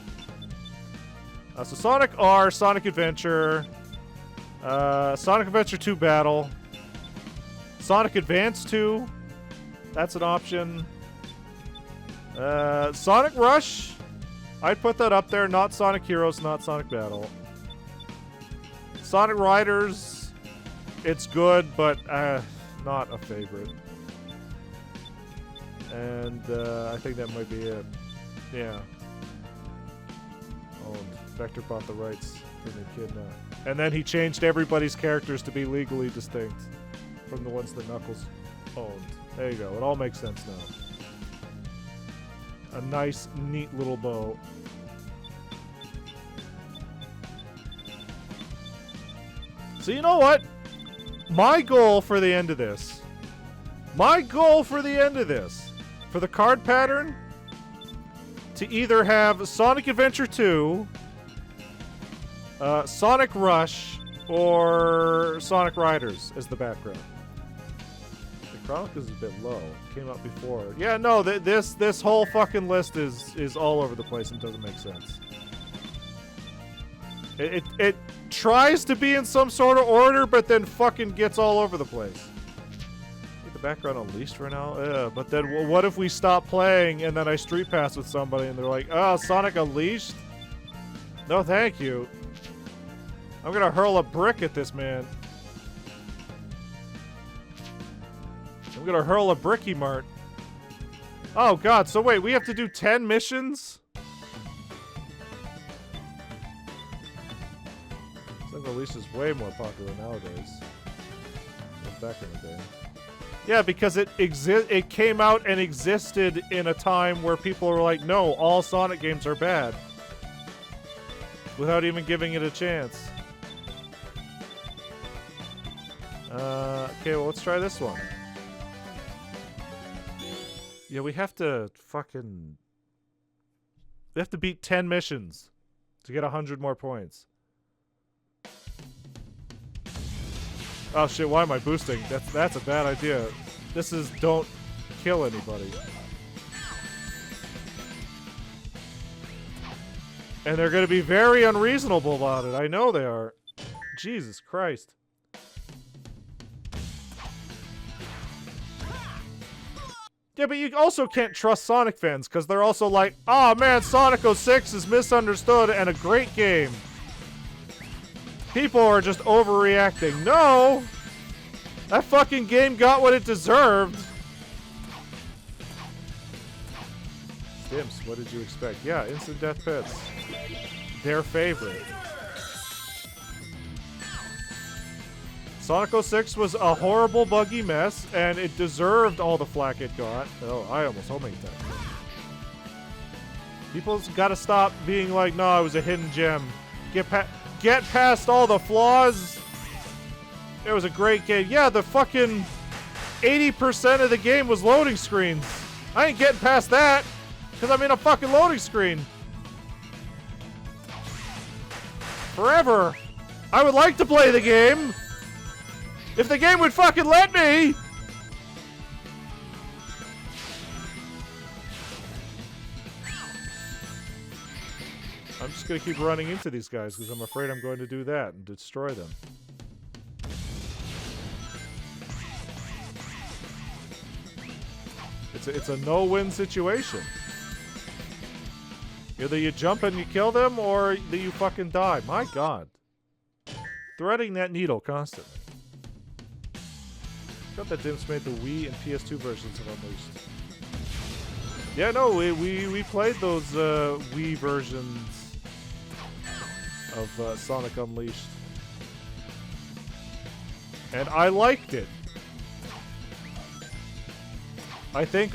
So Sonic R, Sonic Adventure, Sonic Adventure 2 Battle, Sonic Advance 2, that's an option. Sonic Rush, I'd put that up there, not Sonic Heroes, not Sonic Battle. Sonic Riders, it's good, but not a favorite. And I think that might be it. Yeah. Oh, Vector bought the rights from the Echidna. And then he changed everybody's characters to be legally distinct from the ones that Knuckles owned. There you go. It all makes sense now. A nice, neat little bow. So you know what? My goal for the end of this, for the card pattern, to either have Sonic Adventure 2, Sonic Rush, or Sonic Riders as the background. The Chronicles is a bit low. It came out before. Yeah, no, this whole fucking list is all over the place and doesn't make sense. It tries to be in some sort of order, but then fucking gets all over the place. Get the background unleashed for now? Yeah, but then what if we stop playing and then I street pass with somebody and they're like, oh, Sonic Unleashed? No, thank you. I'm gonna hurl a brick at this man. I'm gonna hurl a bricky mart. Oh god, so wait, we have to do 10 missions? Sonic Unleashed is way more popular nowadays than back in the day. Yeah, because it came out and existed in a time where people were like, no, all Sonic games are bad. Without even giving it a chance. Okay, well, let's try this one. Yeah, we have to fucking... We have to beat 10 missions to get 100 more points. Oh shit, why am I boosting? That's a bad idea. This is don't kill anybody. And they're gonna be very unreasonable about it. I know they are. Jesus Christ. Yeah, but you also can't trust Sonic fans, because they're also like, oh man, Sonic 06 is misunderstood and a great game. People are just overreacting. No! That fucking game got what it deserved. Dimps, what did you expect? Yeah, instant death pits. Their favorite. Sonic 06 was a horrible, buggy mess, and it deserved all the flack it got. Oh, I almost homemade that. People's gotta stop being like, no, it was a hidden gem. Get past all the flaws. It was a great game. Yeah, the fucking 80% of the game was loading screens. I ain't getting past that, because I'm in a fucking loading screen. Forever. I would like to play the game. If the game would fucking let me! I'm just gonna keep running into these guys because I'm afraid I'm going to do that and destroy them. It's a no-win situation. Either you jump and you kill them, or you fucking die. My god. Threading that needle constantly. I thought that Dimps made the Wii and PS2 versions of Unleashed. Yeah, no, we played those Wii versions of Sonic Unleashed. And I liked it. I think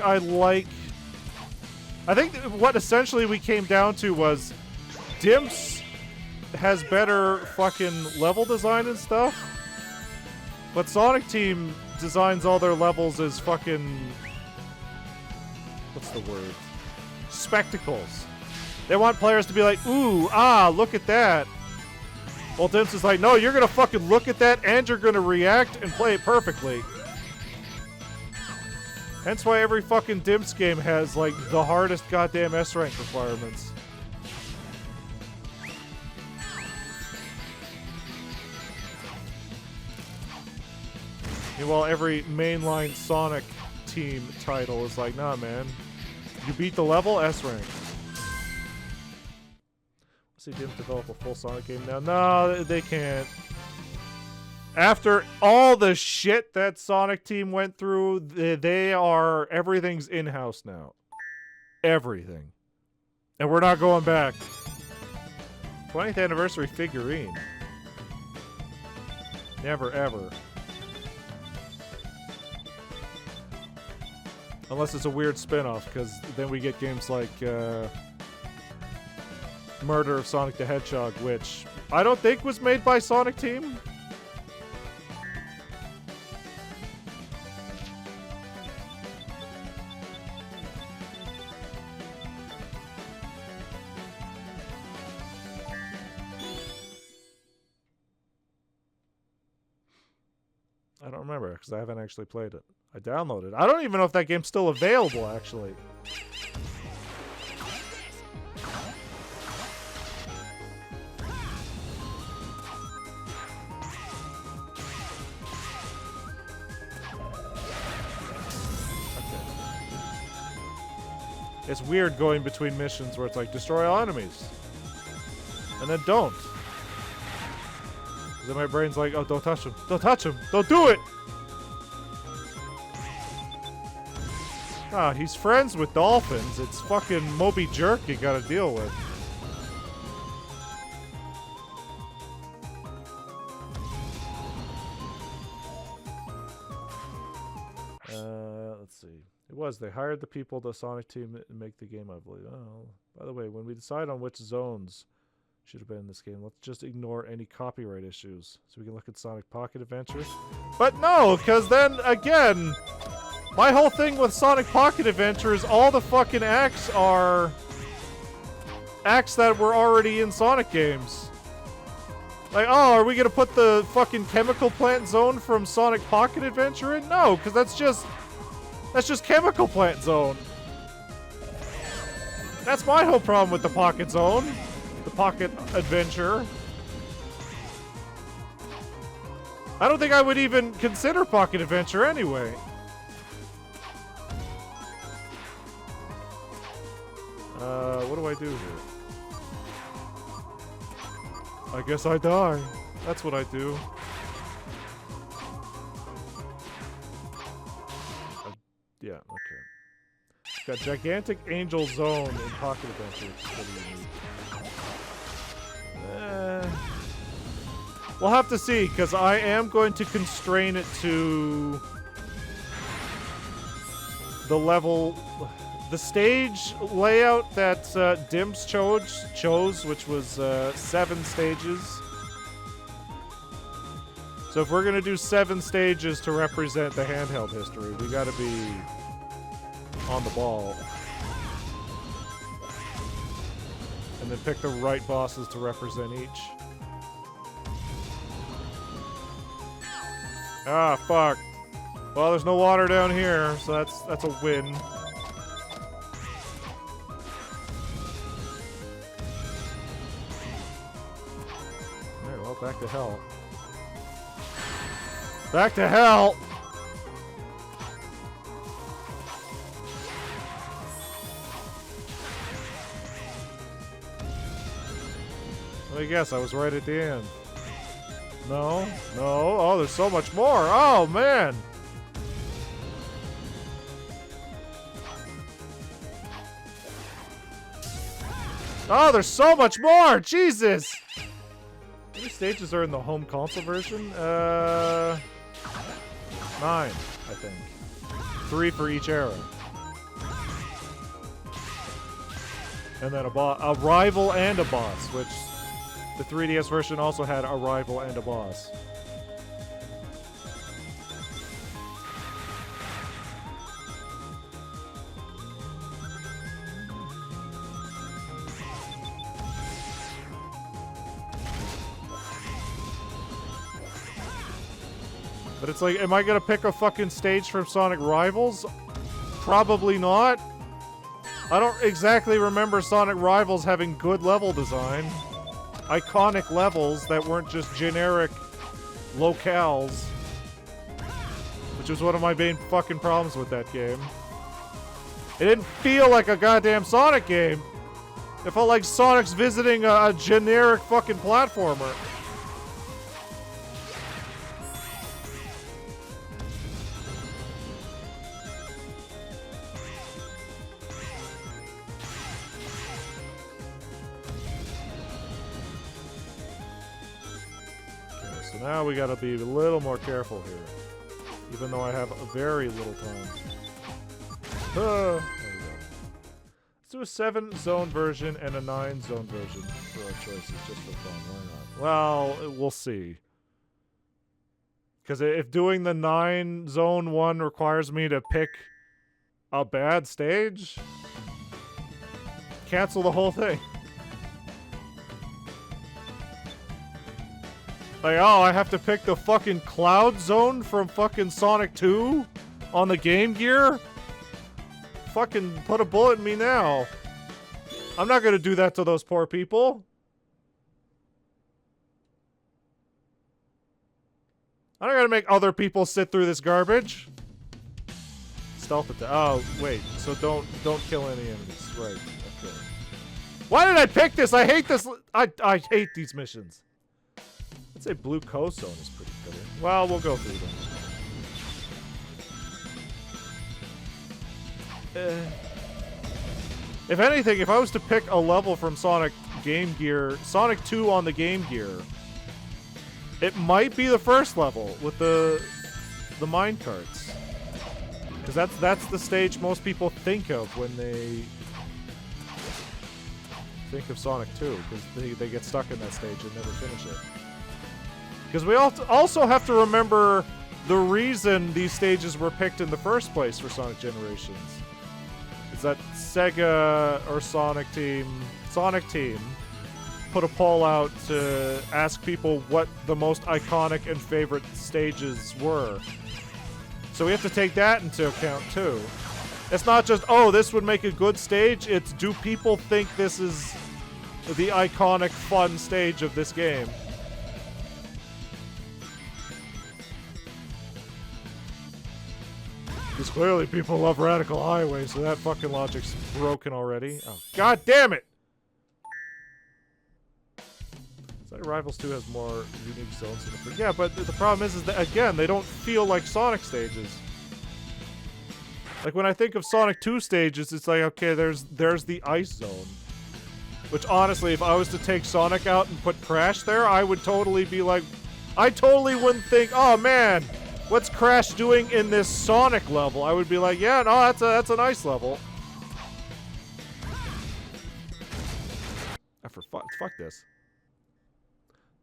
what essentially we came down to was Dimps has better fucking level design and stuff. But Sonic Team designs all their levels as fucking... What's the word? Spectacles. They want players to be like, ooh, ah, look at that. Well, Dimps is like, no, you're gonna fucking look at that and you're gonna react and play it perfectly. Hence why every fucking Dimps game has, like, the hardest goddamn S-rank requirements. Meanwhile, every mainline Sonic Team title is like, nah, man. You beat the level, S-rank. Let's see Dimps develop a full Sonic game now. No, they can't. After all the shit that Sonic Team went through, everything's in-house now. Everything. And we're not going back. 20th anniversary figurine. Never, ever. Unless it's a weird spin-off, because then we get games like Murder of Sonic the Hedgehog, which I don't think was made by Sonic Team. I don't remember, because I haven't actually played it. I downloaded it. I don't even know if that game's still available, actually. It's weird going between missions where it's like, destroy all enemies. And then don't. Because then my brain's like, oh, don't touch him. Don't touch him. Don't do it. Ah, he's friends with dolphins. It's fucking Moby Jerk you gotta deal with. Let's see. It was. They hired the people, the Sonic team, to make the game, I believe. Oh, by the way, when we decide on which zones should have been in this game, let's just ignore any copyright issues. So we can look at Sonic Pocket Adventure. But no, because then, again, my whole thing with Sonic Pocket Adventure is all the fucking acts are acts that were already in Sonic games. Like, oh, are we going to put the fucking chemical plant zone from Sonic Pocket Adventure in? No, because that's just chemical plant zone. That's my whole problem with the Pocket Zone. The Pocket Adventure. I don't think I would even consider Pocket Adventure anyway. What do I do here? I guess I die. That's what I do. Yeah, okay. It's got Gigantic Angel Zone in Pocket Adventure, which is pretty unique. We'll have to see, because I am going to constrain it to the level, the stage layout that Dimps chose, which was 7 stages. So if we're going to do 7 stages to represent the handheld history, we got to be on the ball. And then pick the right bosses to represent each. Ah, fuck. Well, there's no water down here, so that's a win. Alright, well, back to hell. Back to hell! Let me guess, I was right at the end. No? No? Oh, there's so much more! Oh, man! Oh, there's so much more! Jesus! How many stages are in the home console version? 9, I think. 3 for each era. And then a rival and a boss, which the 3DS version also had a rival and a boss. But it's like, am I gonna pick a fucking stage from Sonic Rivals? Probably not. I don't exactly remember Sonic Rivals having good level design. Iconic levels that weren't just generic locales. Which was one of my main fucking problems with that game. It didn't feel like a goddamn Sonic game. It felt like Sonic's visiting a generic fucking platformer. Now we gotta be a little more careful here. Even though I have a very little time. There we go. Let's do a 7-zone version and a 9-zone version for our choices, just for fun. Why not? Well, we'll see. Because if doing the 9-zone one requires me to pick a bad stage, cancel the whole thing. Like, oh, I have to pick the fucking Cloud Zone from fucking Sonic 2 on the Game Gear? Fucking put a bullet in me now. I'm not gonna do that to those poor people. I'm not gonna make other people sit through this garbage. stealth attack. Oh, wait. So don't kill any enemies. Right. Okay. Why did I pick this? I hate this. I hate these missions. I'd say Blue Coast Zone is pretty good. Well, we'll go through them. If anything, if I was to pick a level from Sonic Game Gear, Sonic 2 on the Game Gear, it might be the first level with the mine carts. Because that's the stage most people think of when they think of Sonic 2, because they get stuck in that stage and never finish it. Because we also have to remember the reason these stages were picked in the first place for Sonic Generations. Is that Sega or Sonic Team put a poll out to ask people what the most iconic and favorite stages were. So we have to take that into account too. It's not just, oh, this would make a good stage, it's do people think this is the iconic, fun stage of this game? Because clearly people love Radical Highway, so that fucking logic's broken already. Oh, god damn it! Sonic Rivals 2 has more unique zones than the first. Yeah, but the problem is that, again, they don't feel like Sonic stages. Like, when I think of Sonic 2 stages, it's like, okay, there's the ice zone. Which, honestly, if I was to take Sonic out and put Crash there, I would totally be like... I totally wouldn't think, oh, man, what's Crash doing in this Sonic level? I would be like, yeah, no, that's a nice level. Fuck this.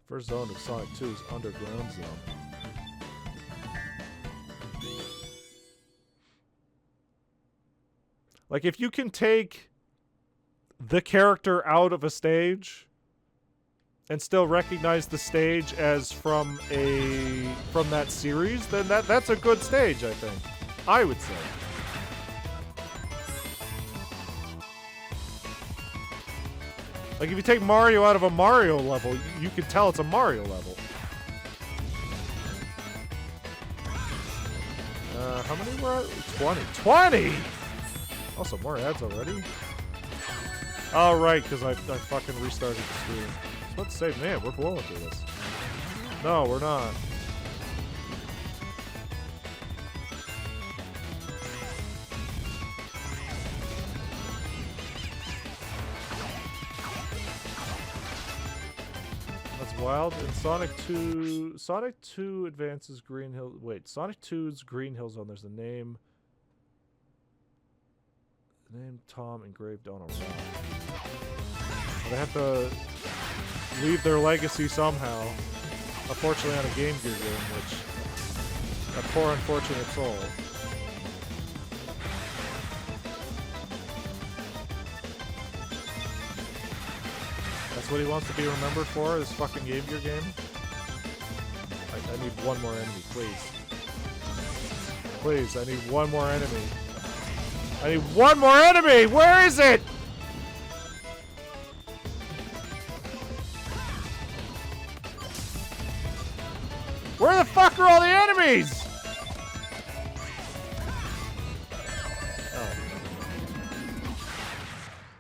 First zone of Sonic 2's Underground Zone. Like, if you can take the character out of a stage and still recognize the stage as from that series, then that's a good stage, I think. I would say. Like, if you take Mario out of a Mario level, you can tell it's a Mario level. How many were 20? 20! Also, more ads already? Oh, right, because I fucking restarted the stream. I was about to say, man, we're blowing through this. No, we're not. That's wild. In Sonic 2 advances Green Hill. Wait, Sonic 2's Green Hill Zone, there's a name. Name Tom engraved on a rock. They have to leave their legacy somehow. Unfortunately, on a Game Gear game, which a poor unfortunate soul. That's what he wants to be remembered for. This fucking Game Gear game. I need one more enemy, please. Please, I need one more enemy. I need one more enemy! Where is it? Where the fuck are all the enemies? Oh.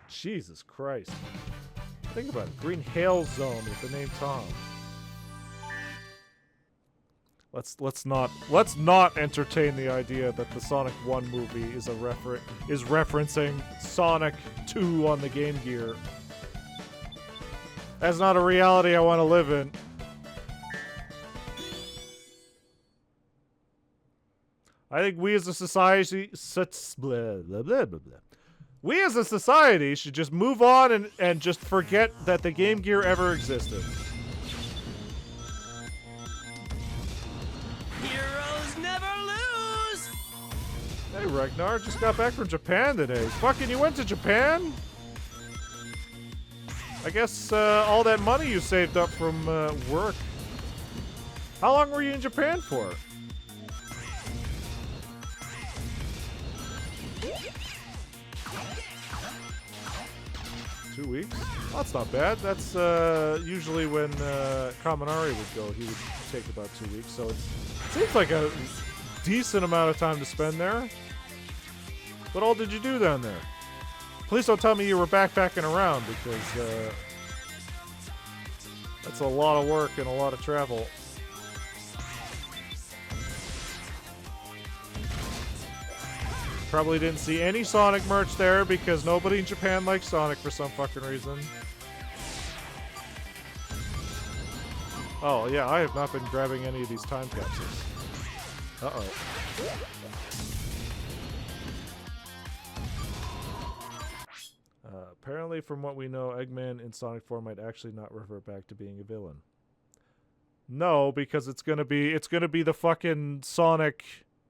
Jesus Christ. Think about it. Green Hill Zone with the name Tom. Let's not entertain the idea that the Sonic 1 movie is referencing Sonic 2 on the Game Gear. That's not a reality I want to live in. I think we as a society we as a society should just move on and just forget that the Game Gear ever existed. Hey Ragnar, just got back from Japan today. Fucking, you went to Japan? I guess all that money you saved up from work. How long were you in Japan for? Two weeks? Well, that's not bad. That's usually when Kaminari would go. He would take about 2 weeks. So it seems like a decent amount of time to spend there. What all did you do down there? Please don't tell me you were backpacking around, because that's a lot of work and a lot of travel. Probably didn't see any Sonic merch there because nobody in Japan likes Sonic for some fucking reason. Oh, yeah, I have not been grabbing any of these time capsules. Uh-oh. Apparently, from what we know, Eggman in Sonic form might actually not revert back to being a villain. No, because it's gonna be the fucking Sonic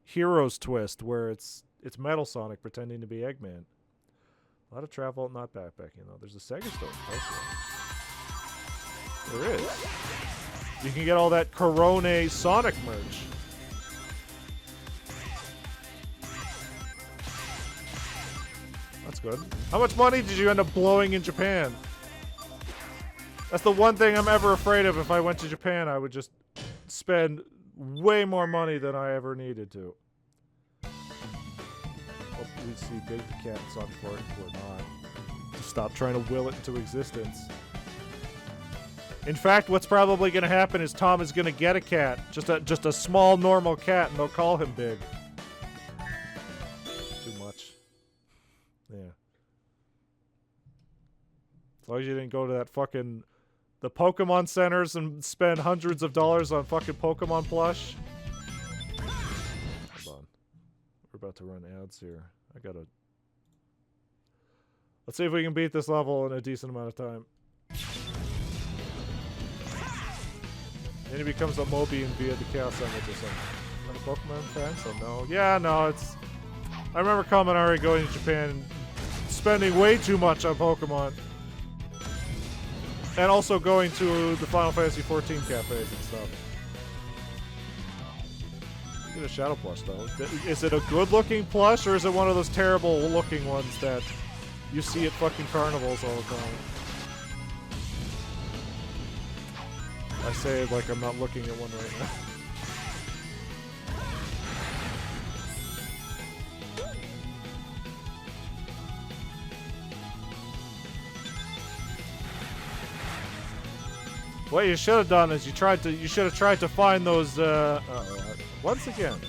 Heroes twist where it's Metal Sonic pretending to be Eggman. A lot of travel, not backpacking though. There's a Sega store. There is. You can get all that Corone Sonic merch. That's good. How much money did you end up blowing in Japan? That's the one thing I'm ever afraid of. If I went to Japan, I would just spend way more money than I ever needed to. We see Big the Cat in Sonic 4 or not. Just stop trying to will it into existence. In fact, what's probably going to happen is Tom is going to get a cat. Just a small, normal cat, and they'll call him Big. Too much. Yeah. As long as you didn't go to that fucking... the Pokemon centers and spend hundreds of dollars on fucking Pokemon plush. Hold on. We're about to run ads here. I gotta... Let's see if we can beat this level in a decent amount of time. Then he becomes a Mobian via the Chaos Summit or something. I'm a Pokemon fan, so no. Yeah, no, it's... I remember Kaminari going to Japan and spending way too much on Pokemon. And also going to the Final Fantasy XIV cafes and stuff. Get a Shadow plush, though. Is it a good-looking plush, or is it one of those terrible-looking ones that you see at fucking carnivals all the time? I say it like I'm not looking at one right now. What you should have done is you should have tried to find those, once again.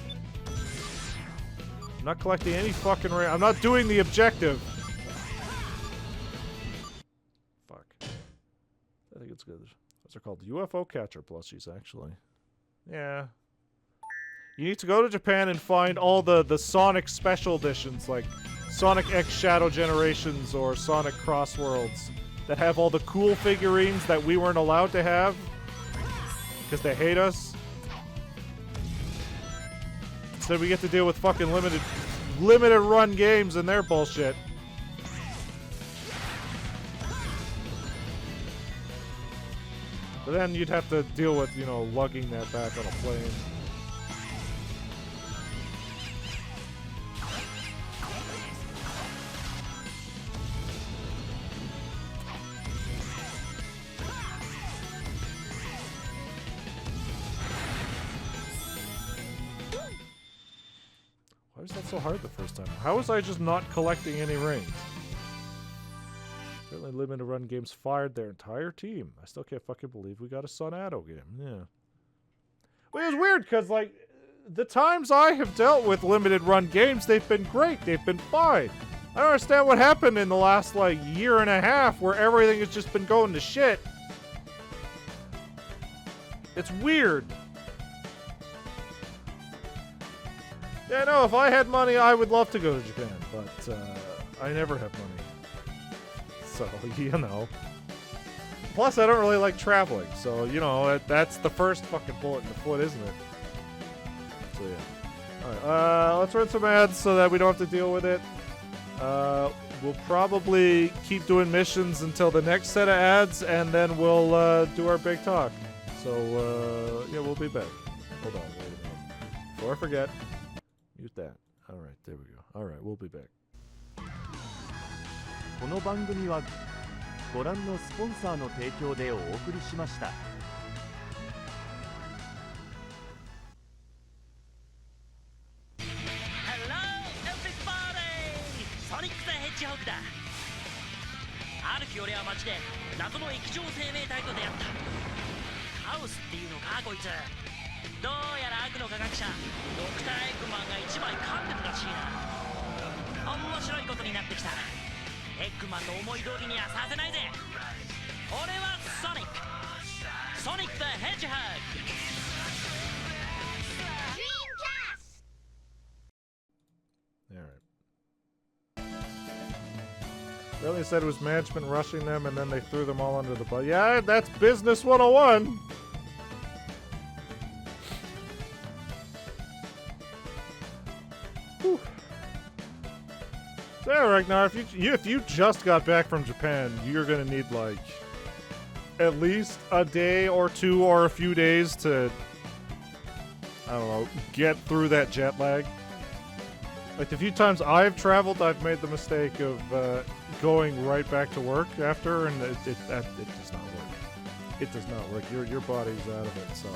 I'm not collecting any fucking I'm not doing the objective. Fuck. I think it's good. Those are called UFO catcher plushies, actually. Yeah. You need to go to Japan and find all the Sonic special editions, like Sonic X Shadow Generations or Sonic Cross Worlds, that have all the cool figurines that we weren't allowed to have because they hate us. So we get to deal with fucking limited run games and their bullshit. But then you'd have to deal with, you know, lugging that back on a plane. Why was that so hard the first time? How was I just not collecting any rings? Apparently limited run games fired their entire team. I still can't fucking believe we got a Sonado game. Yeah. Well, it was weird because, like, the times I have dealt with limited run games, they've been great. They've been fine. I don't understand what happened in the last, like, year and a half where everything has just been going to shit. It's weird. Yeah, no, if I had money, I would love to go to Japan, but I never have money. So, you know. Plus, I don't really like traveling, so, you know, that's the first fucking bullet in the foot, isn't it? So, yeah. Alright, let's run some ads so that we don't have to deal with it. We'll probably keep doing missions until the next set of ads, and then we'll do our big talk. So, yeah, we'll be back. Hold on, wait a minute. Before I forget, mute that. Alright, there we go. Alright, we'll be back. この番組はご覧のスポンサーの提供でお送りしました。Hello, everybody! ッジホグだ。ある日俺は街で謎の液状生命体と出会った。カオスっていうのかこいつ。どうやら悪の科学者ドクターエッグマンが一枚噛んでるらしいな。面白いことになってきた。エッグマンの思い通りにはさせないぜ。俺はソニック、ソニック・ザ・ヘッジホグ。They only said it was management rushing them and then they threw them all under the bus. Yeah, that's business 101. Whew. So yeah, Ragnar, if you just got back from Japan, you're gonna need like at least a day or two or a few days to, I don't know, get through that jet lag. Like the few times I've traveled, I've made the mistake of going right back to work after, and it does not work. It does not work. Your body's out of it. So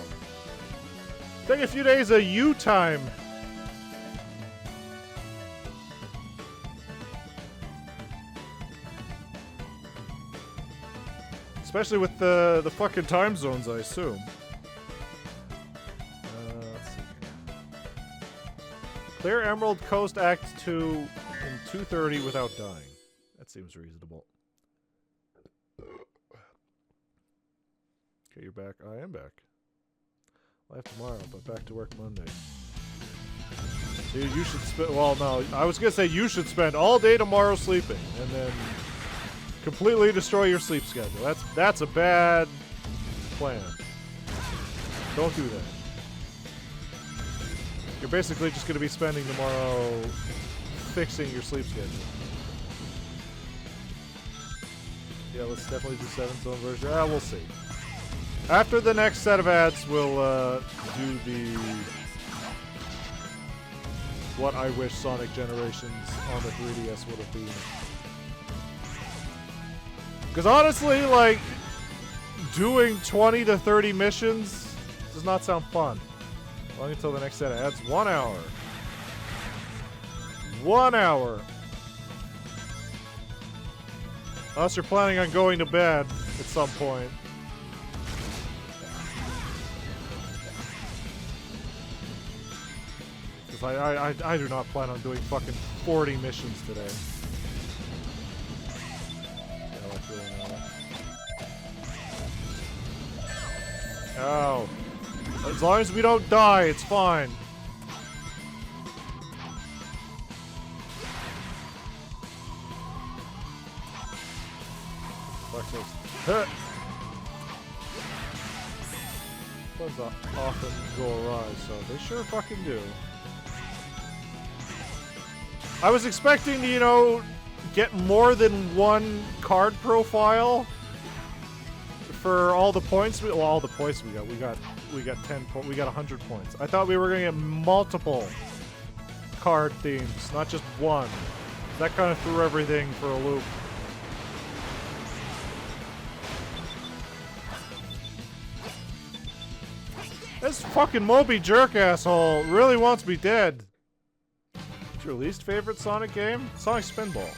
take a few days of you time. Especially with the fucking time zones, I assume. Let's see here. Clear Emerald Coast Act 2 in 2:30 without dying. That seems reasonable. Okay, you're back. I am back. Live tomorrow, but back to work Monday. Dude, you should spend... Well, no. I was going to say you should spend all day tomorrow sleeping, and then completely destroy your sleep schedule. That's a bad plan. Don't do that. You're basically just going to be spending tomorrow fixing your sleep schedule. Yeah, let's definitely do 7th zone version. We'll see. After the next set of ads, we'll do the what I wish Sonic Generations on the 3DS would have been. Because honestly, like, doing 20 to 30 missions does not sound fun. Long until the next set of ads. 1 hour. 1 hour. Unless you're planning on going to bed at some point. Because I do not plan on doing fucking 40 missions today. Oh. As long as we don't die, it's fine. Plans often go awry, so they sure fucking do. I was expecting to, you know, get more than one card profile for all the points. Well, all the points we got. We got 10 points. We got 100 points. I thought we were gonna get multiple card themes, not just one. That kind of threw everything for a loop. This fucking Moby Jerk asshole really wants me dead. What's your least favorite Sonic game? Sonic Spinball.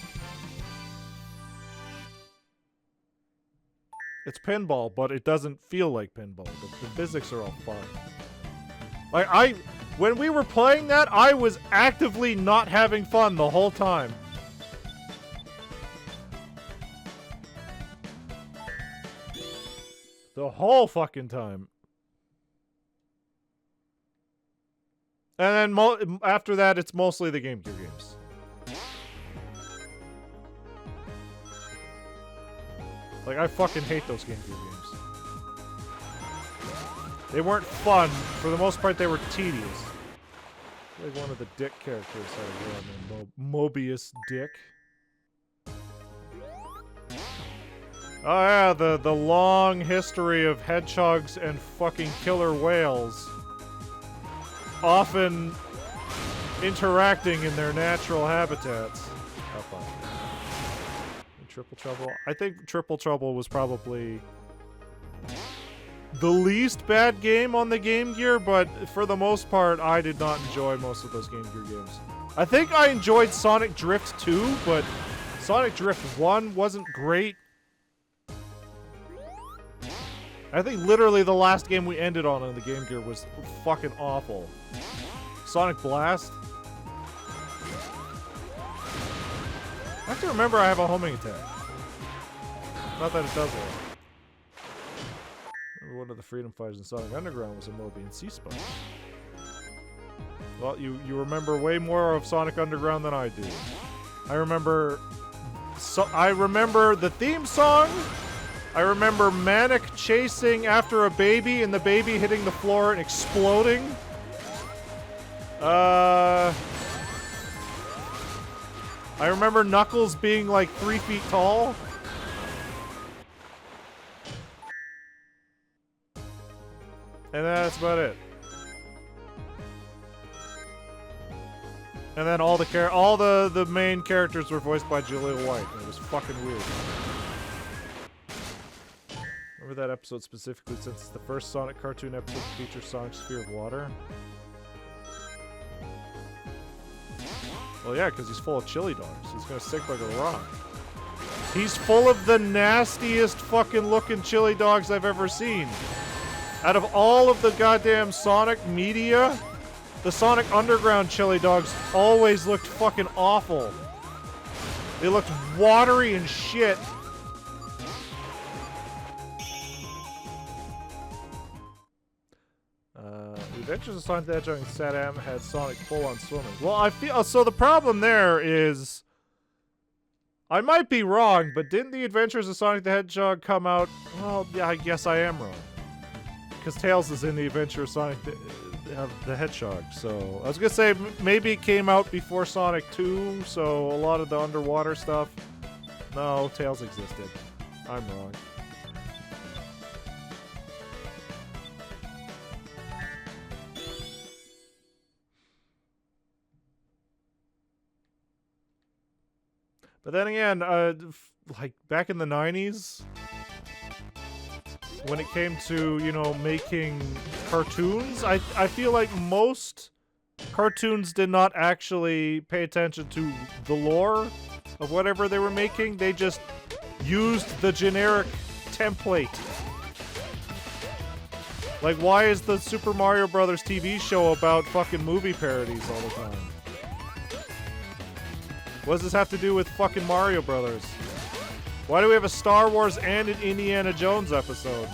It's pinball, but it doesn't feel like pinball. The physics are all fun. Like, when we were playing that, I was actively not having fun the whole time. The whole fucking time. And then after that, it's mostly the GameCube games. Like, I fucking hate those GameCube games. They weren't fun. For the most part, they were tedious. Like one of the Dick characters had a real name. Mobius Dick. Oh yeah, the long history of hedgehogs and fucking killer whales often interacting in their natural habitats. How fun. Triple Trouble. I think Triple Trouble was probably the least bad game on the Game Gear, but for the most part, I did not enjoy most of those Game Gear games. I think I enjoyed Sonic Drift 2, but Sonic Drift 1 wasn't great. I think literally the last game we ended on the Game Gear was fucking awful. Sonic Blast. I have to remember I have a homing attack. Not that it does it. One of the freedom fighters in Sonic Underground was a Mobian Sea Sponge. Well, you remember way more of Sonic Underground than I do. I remember the theme song. I remember Manic chasing after a baby and the baby hitting the floor and exploding. I remember Knuckles being like 3 feet tall. And that's about it. And then all the main characters were voiced by Julia White. And it was fucking weird. Remember that episode specifically since it's the first Sonic cartoon episode to feature Sonic's Sphere of Water? Well, yeah, because he's full of chili dogs. He's gonna sink like a rock. He's full of the nastiest fucking looking chili dogs I've ever seen. Out of all of the goddamn Sonic media, the Sonic Underground chili dogs always looked fucking awful. They looked watery and shit. The Adventures of Sonic the Hedgehog and Satam had Sonic full on swimming. Well, I feel so. The problem there is, I might be wrong, but didn't the Adventures of Sonic the Hedgehog come out? Well, yeah, I guess I am wrong. Because Tails is in the Adventure of Sonic the Hedgehog, so I was gonna say maybe it came out before Sonic 2, so a lot of the underwater stuff. No, Tails existed. I'm wrong. But then again, like back in the 90s, when it came to, you know, making cartoons, I feel like most cartoons did not actually pay attention to the lore of whatever they were making. They just used the generic template. Like, why is the Super Mario Brothers TV show about fucking movie parodies all the time? What does this have to do with fucking Mario Brothers? Why do we have a Star Wars and an Indiana Jones episode?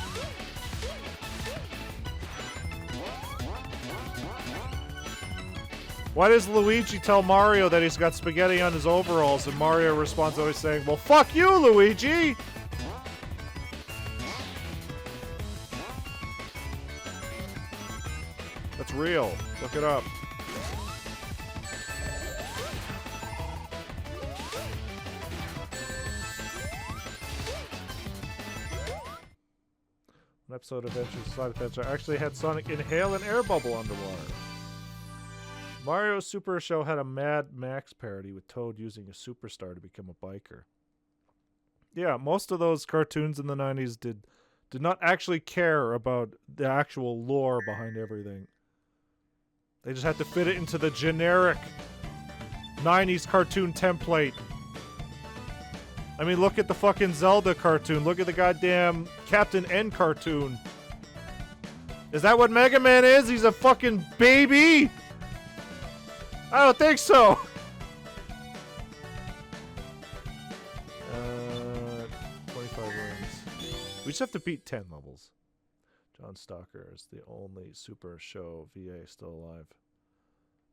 Why does Luigi tell Mario that he's got spaghetti on his overalls, and Mario responds always saying, "Well, fuck you, Luigi!" That's real. Look it up. An episode of Adventures of Sonic Adventure actually had Sonic inhale an air bubble underwater. Mario Super Show had a Mad Max parody with Toad using a superstar to become a biker. Yeah, most of those cartoons in the 90s did not actually care about the actual lore behind everything. They just had to fit it into the generic 90s cartoon template. I mean, look at the fucking Zelda cartoon. Look at the goddamn Captain N cartoon. Is that what Mega Man is? He's a fucking baby? I don't think so. 25 rooms. We just have to beat 10 levels. John Stalker is the only Super Show VA still alive.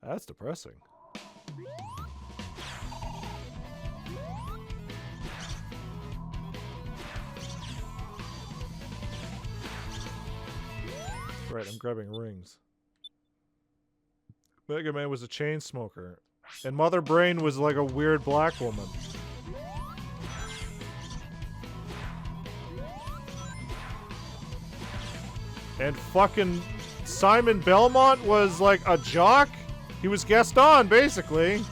That's depressing. Right, I'm grabbing rings. Mega Man was a chain smoker, and Mother Brain was like a weird black woman. And fucking Simon Belmont was like a jock? He was Gaston, basically.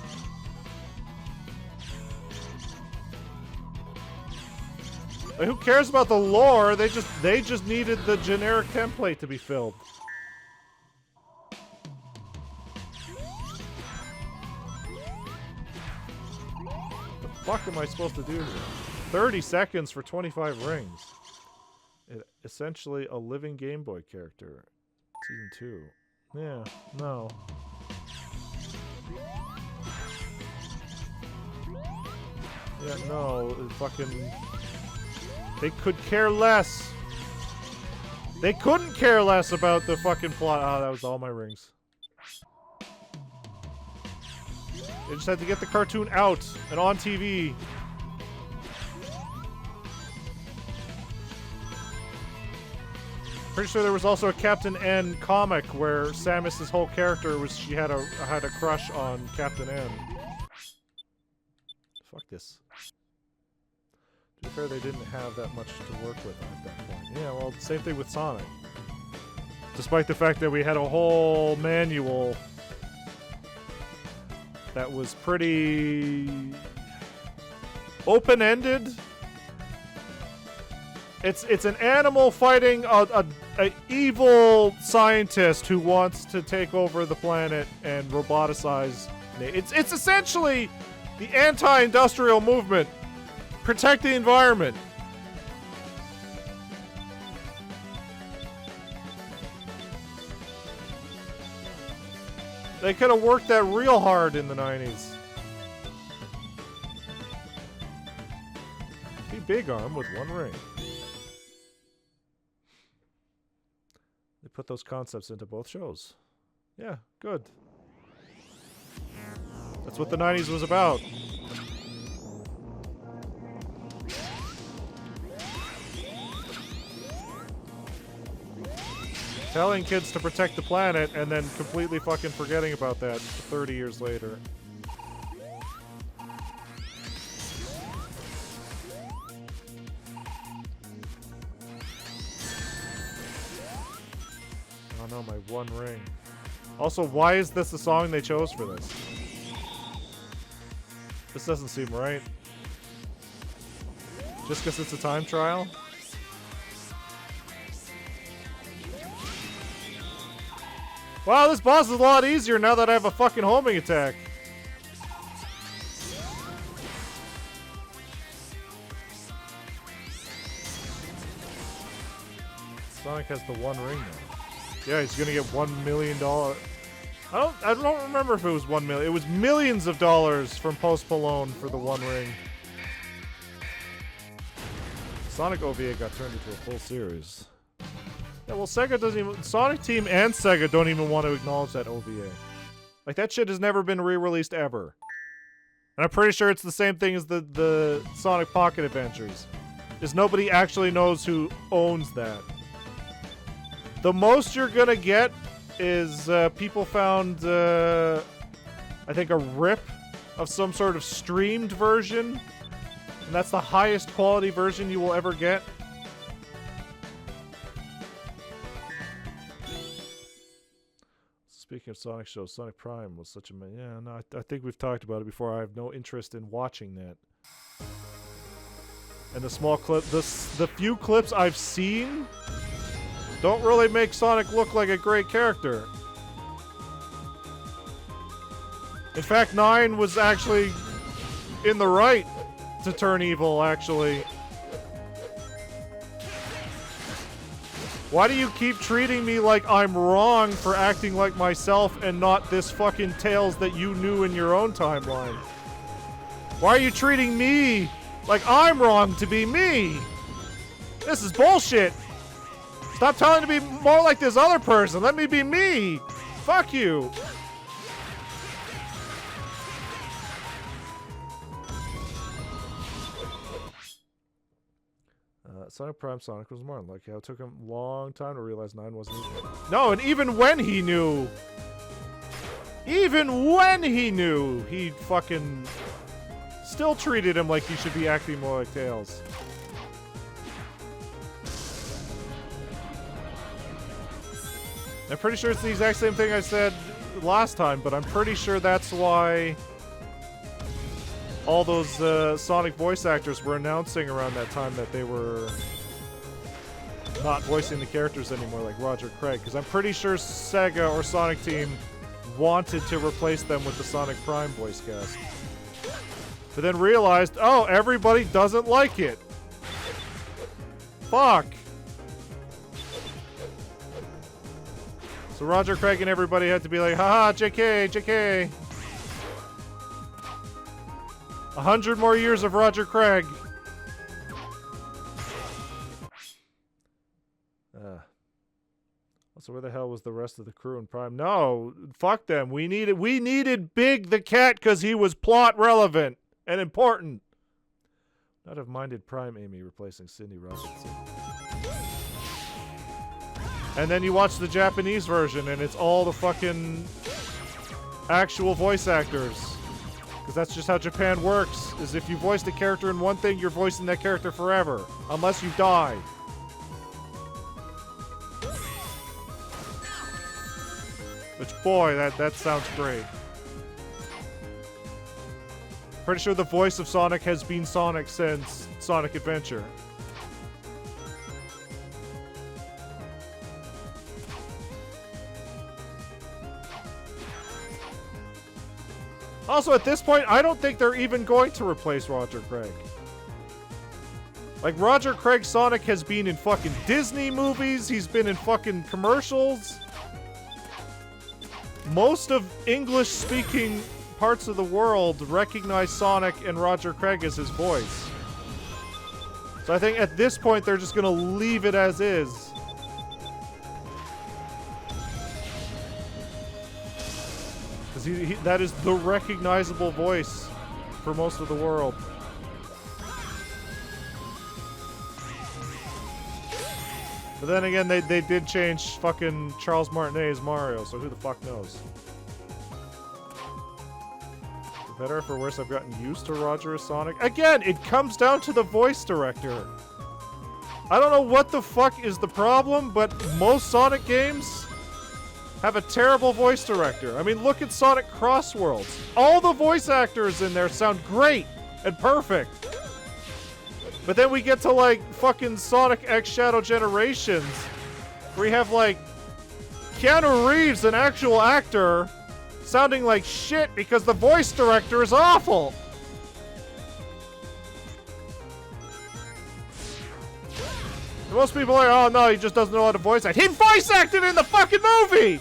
Like, who cares about the lore? They just needed the generic template to be filled. fuck am I supposed to do here? 30 seconds for 25 rings. Essentially a living Game Boy character. Season 2. Yeah, no. Yeah, no, fucking... They could care less. They couldn't care less about the fucking plot. Ah, that was all my rings. They just had to get the cartoon out and on TV. Pretty sure there was also a Captain N comic where Samus's whole character was she had a crush on Captain N. Fuck this. To be fair, they didn't have that much to work with at that point. Yeah, well, same thing with Sonic. Despite the fact that we had a whole manual that was pretty open-ended. It's an animal fighting a evil scientist who wants to take over the planet and roboticize. It's essentially the anti-industrial movement. Protect the environment. They could have worked that real hard in the 90s. Be big arm with one ring. They put those concepts into both shows. Yeah, good. That's what the 90s was about. Telling kids to protect the planet and then completely fucking forgetting about that 30 years later. Oh no, my one ring. Also, why is this the song they chose for this? This doesn't seem right. Just because it's a time trial? Wow, this boss is a lot easier now that I have a fucking homing attack. Sonic has the one ring now. Yeah, he's gonna get $1 million. I don't remember if it was 1 million. It was millions of dollars from Post Malone for the one ring. Sonic OVA got turned into a full series. Yeah, well, Sega doesn't even... Sonic Team and Sega don't even want to acknowledge that OVA. Like, that shit has never been re-released ever. And I'm pretty sure it's the same thing as the Sonic Pocket Adventures. Is nobody actually knows who owns that. The most you're gonna get is people found, I think, a rip of some sort of streamed version. And that's the highest quality version you will ever get. Speaking of Sonic shows, Sonic Prime was such a... Yeah, no, I think we've talked about it before. I have no interest in watching that. And the small clip... The few clips I've seen don't really make Sonic look like a great character. In fact, 9 was actually in the right to turn evil, actually. Why do you keep treating me like I'm wrong for acting like myself and not this fucking Tails that you knew in your own timeline? Why are you treating me like I'm wrong to be me? This is bullshit. Stop telling me to be more like this other person. Let me be me. Fuck you. Sonic Prime Sonic was more like how it took him a long time to realize 9 wasn't even... No, and even when he knew, he fucking still treated him like he should be acting more like Tails. I'm pretty sure it's the exact same thing I said last time, but I'm pretty sure that's why all those Sonic voice actors were announcing around that time that they were not voicing the characters anymore, like Roger Craig, because I'm pretty sure Sega or Sonic Team wanted to replace them with the Sonic Prime voice cast. But then realized, oh, everybody doesn't like it. Fuck. So Roger Craig and everybody had to be like, haha, JK, JK. 100 more years of Roger Craig. So where the hell was the rest of the crew in Prime? No, fuck them. We needed Big the Cat because he was plot relevant and important. Not have minded Prime Amy replacing Cindy Robinson. And then you watch the Japanese version and it's all the fucking actual voice actors. Because that's just how Japan works, is if you voiced a character in one thing, you're voicing that character forever. Unless you die. Which, boy, that sounds great. Pretty sure the voice of Sonic has been Sonic since Sonic Adventure. Also, at this point, I don't think they're even going to replace Roger Craig. Like, Roger Craig Sonic has been in fucking Disney movies. He's been in fucking commercials. Most of English-speaking parts of the world recognize Sonic and Roger Craig as his voice. So I think at this point, they're just going to leave it as is. Because that is the recognizable voice for most of the world. But then again, they did change fucking Charles Martinet's Mario, so who the fuck knows? For better or for worse, I've gotten used to Roger as Sonic. Again, it comes down to the voice director. I don't know what the fuck is the problem, but most Sonic games have a terrible voice director. I mean, look at Sonic Crossworlds. All the voice actors in there sound great and perfect. But then we get to, like, fucking Sonic X Shadow Generations, where you have, like, Keanu Reeves, an actual actor, sounding like shit because the voice director is awful. And most people are like, oh no, he just doesn't know how to voice act. He voice acted in the fucking movie!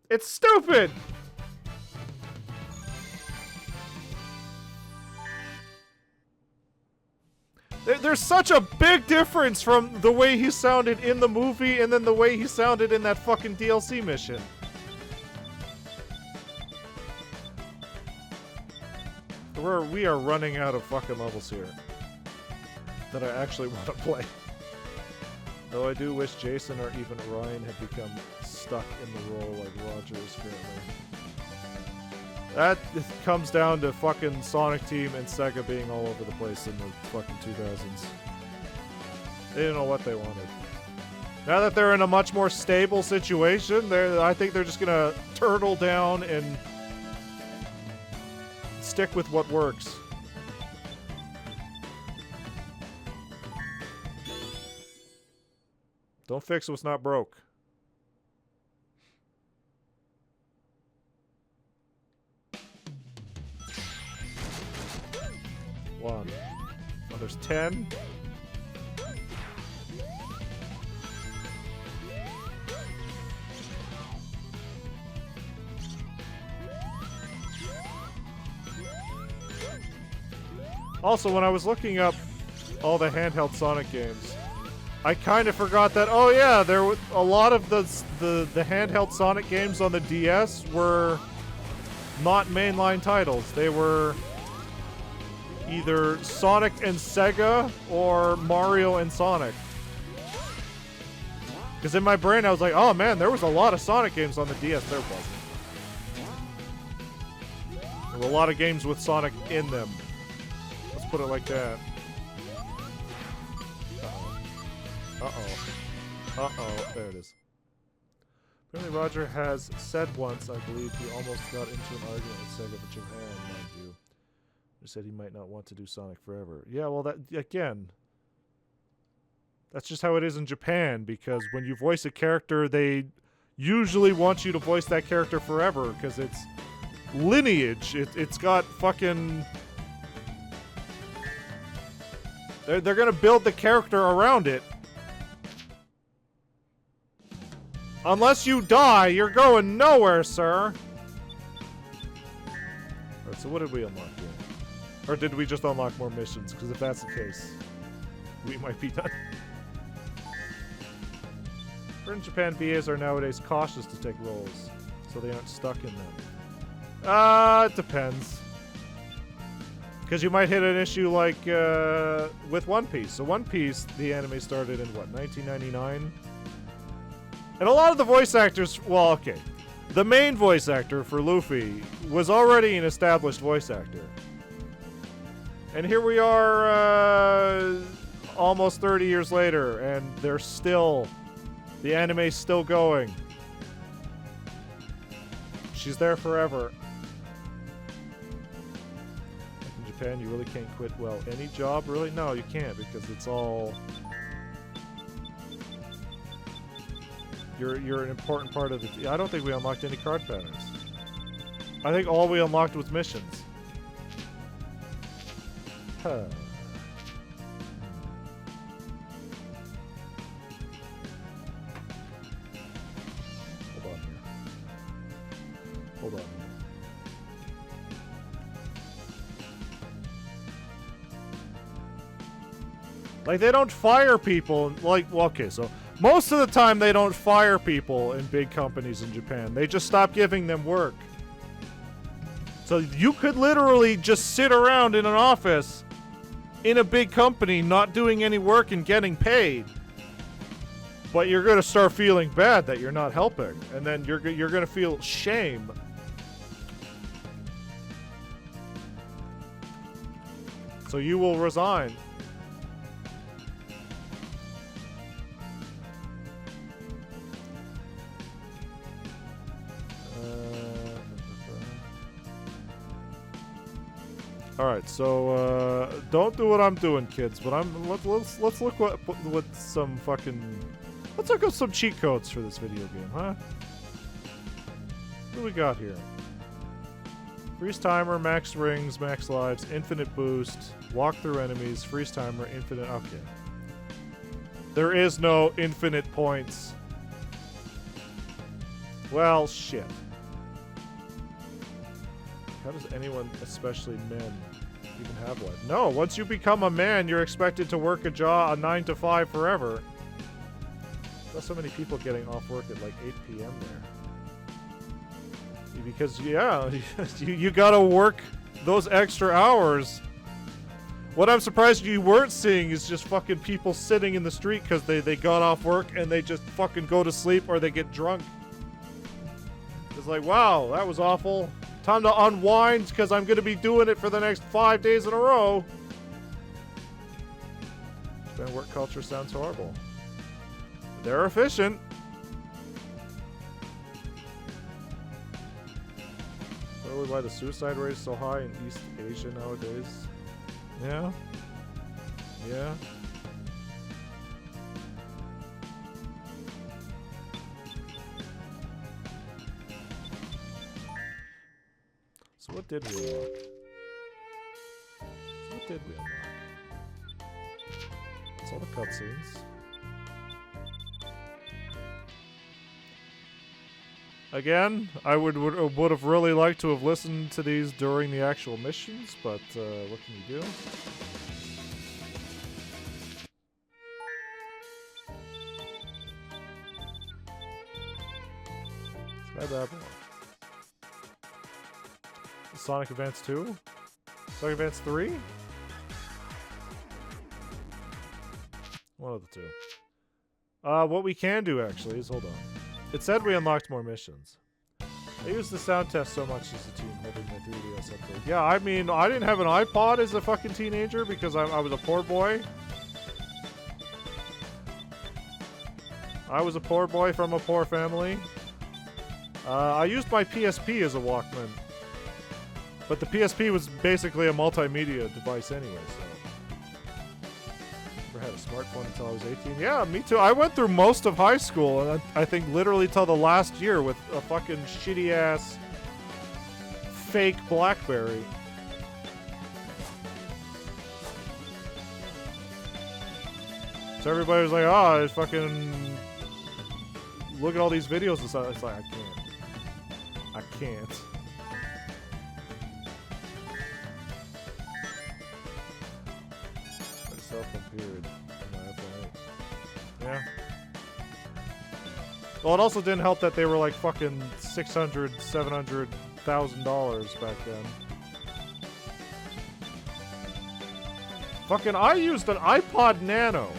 It's stupid! There's such a big difference from the way he sounded in the movie and then the way he sounded in that fucking DLC mission. We are running out of fucking levels here that I actually want to play. Though I do wish Jason or even Ryan had become stuck in the role like Roger is currently. That comes down to fucking Sonic Team and Sega being all over the place in the fucking 2000s. They didn't know what they wanted. Now that they're in a much more stable situation, I think they're just gonna turtle down and stick with what works. Don't fix what's not broke. One. Oh, there's 10. Also, when I was looking up all the handheld Sonic games, I kind of forgot that, oh yeah, there were a lot of the handheld Sonic games on the DS were not mainline titles. They were either Sonic and Sega or Mario and Sonic. Because in my brain I was like, oh man, there was a lot of Sonic games on the DS. There wasn't. There were a lot of games with Sonic in them. Let's put it like that. Uh-oh. There it is. Apparently Roger has said once, I believe, he almost got into an argument with Sega for Japan, mind you. He said he might not want to do Sonic forever. Yeah, well, that again, that's just how it is in Japan, because when you voice a character, they usually want you to voice that character forever, because it's lineage. It's got fucking... They're gonna build the character around it. Unless you die, you're going nowhere, sir. Alright, so what did we unlock here? Or did we just unlock more missions? Because if that's the case, we might be done. In Japan, VAs are nowadays cautious to take roles, so they aren't stuck in them. It depends. Because you might hit an issue like with One Piece. So One Piece, the anime started in what, 1999? And a lot of the voice actors, well, okay. The main voice actor for Luffy was already an established voice actor. And here we are almost 30 years later, and they're still... The anime's still going. She's there forever. In Japan, you really can't quit, well, any job, really? No, you can't, because it's all... You're an important part of the... I don't think we unlocked any card patterns. I think all we unlocked was missions. Huh. Hold on here. Like, they don't fire people. Like, well, okay, so most of the time they don't fire people in big companies in Japan. They just stop giving them work. So you could literally just sit around in an office in a big company not doing any work and getting paid. But you're going to start feeling bad that you're not helping. And then you're going to feel shame. So you will resign. All right, so don't do what I'm doing, kids. But let's look what some fucking let's look up some cheat codes for this video game, huh? What do we got here? Freeze timer, max rings, max lives, infinite boost, walk through enemies, freeze timer, infinite. Okay. There is no infinite points. Well, shit. How does anyone, especially men, even have life? No, once you become a man, you're expected to work a 9 to 5 forever. There's so many people getting off work at like 8 p.m. there. Because, yeah, you gotta work those extra hours. What I'm surprised you weren't seeing is just fucking people sitting in the street because they got off work and they just fucking go to sleep or they get drunk. It's like, wow, that was awful. Time to unwind because I'm going to be doing it for the next 5 days in a row. Japan work culture sounds horrible. They're efficient. Probably why the suicide rate is so high in East Asia nowadays. Yeah. Yeah. So what did we unlock? It's all the cutscenes. Again, I would have really liked to have listened to these during the actual missions, but what can you do? Sky Babylon. Sonic Advance 2? Sonic Advance 3? One of the two. What we can do actually is, hold on. It said we unlocked more missions. I used the sound test so much as a teen, holding my 3DS up there. Yeah, I mean, I didn't have an iPod as a fucking teenager because I was a poor boy. I was a poor boy from a poor family. I used my PSP as a Walkman. But the PSP was basically a multimedia device anyway, so... Never had a smartphone until I was 18. Yeah, me too. I went through most of high school, and I think literally till the last year with a fucking shitty-ass fake BlackBerry. So everybody was like, oh, it's fucking... Look at all these videos and stuff. It's like, I can't. Self-appeared. Yeah. Well, it also didn't help that they were like fucking $600,000, $700,000 back then. Fucking, I used an iPod Nano,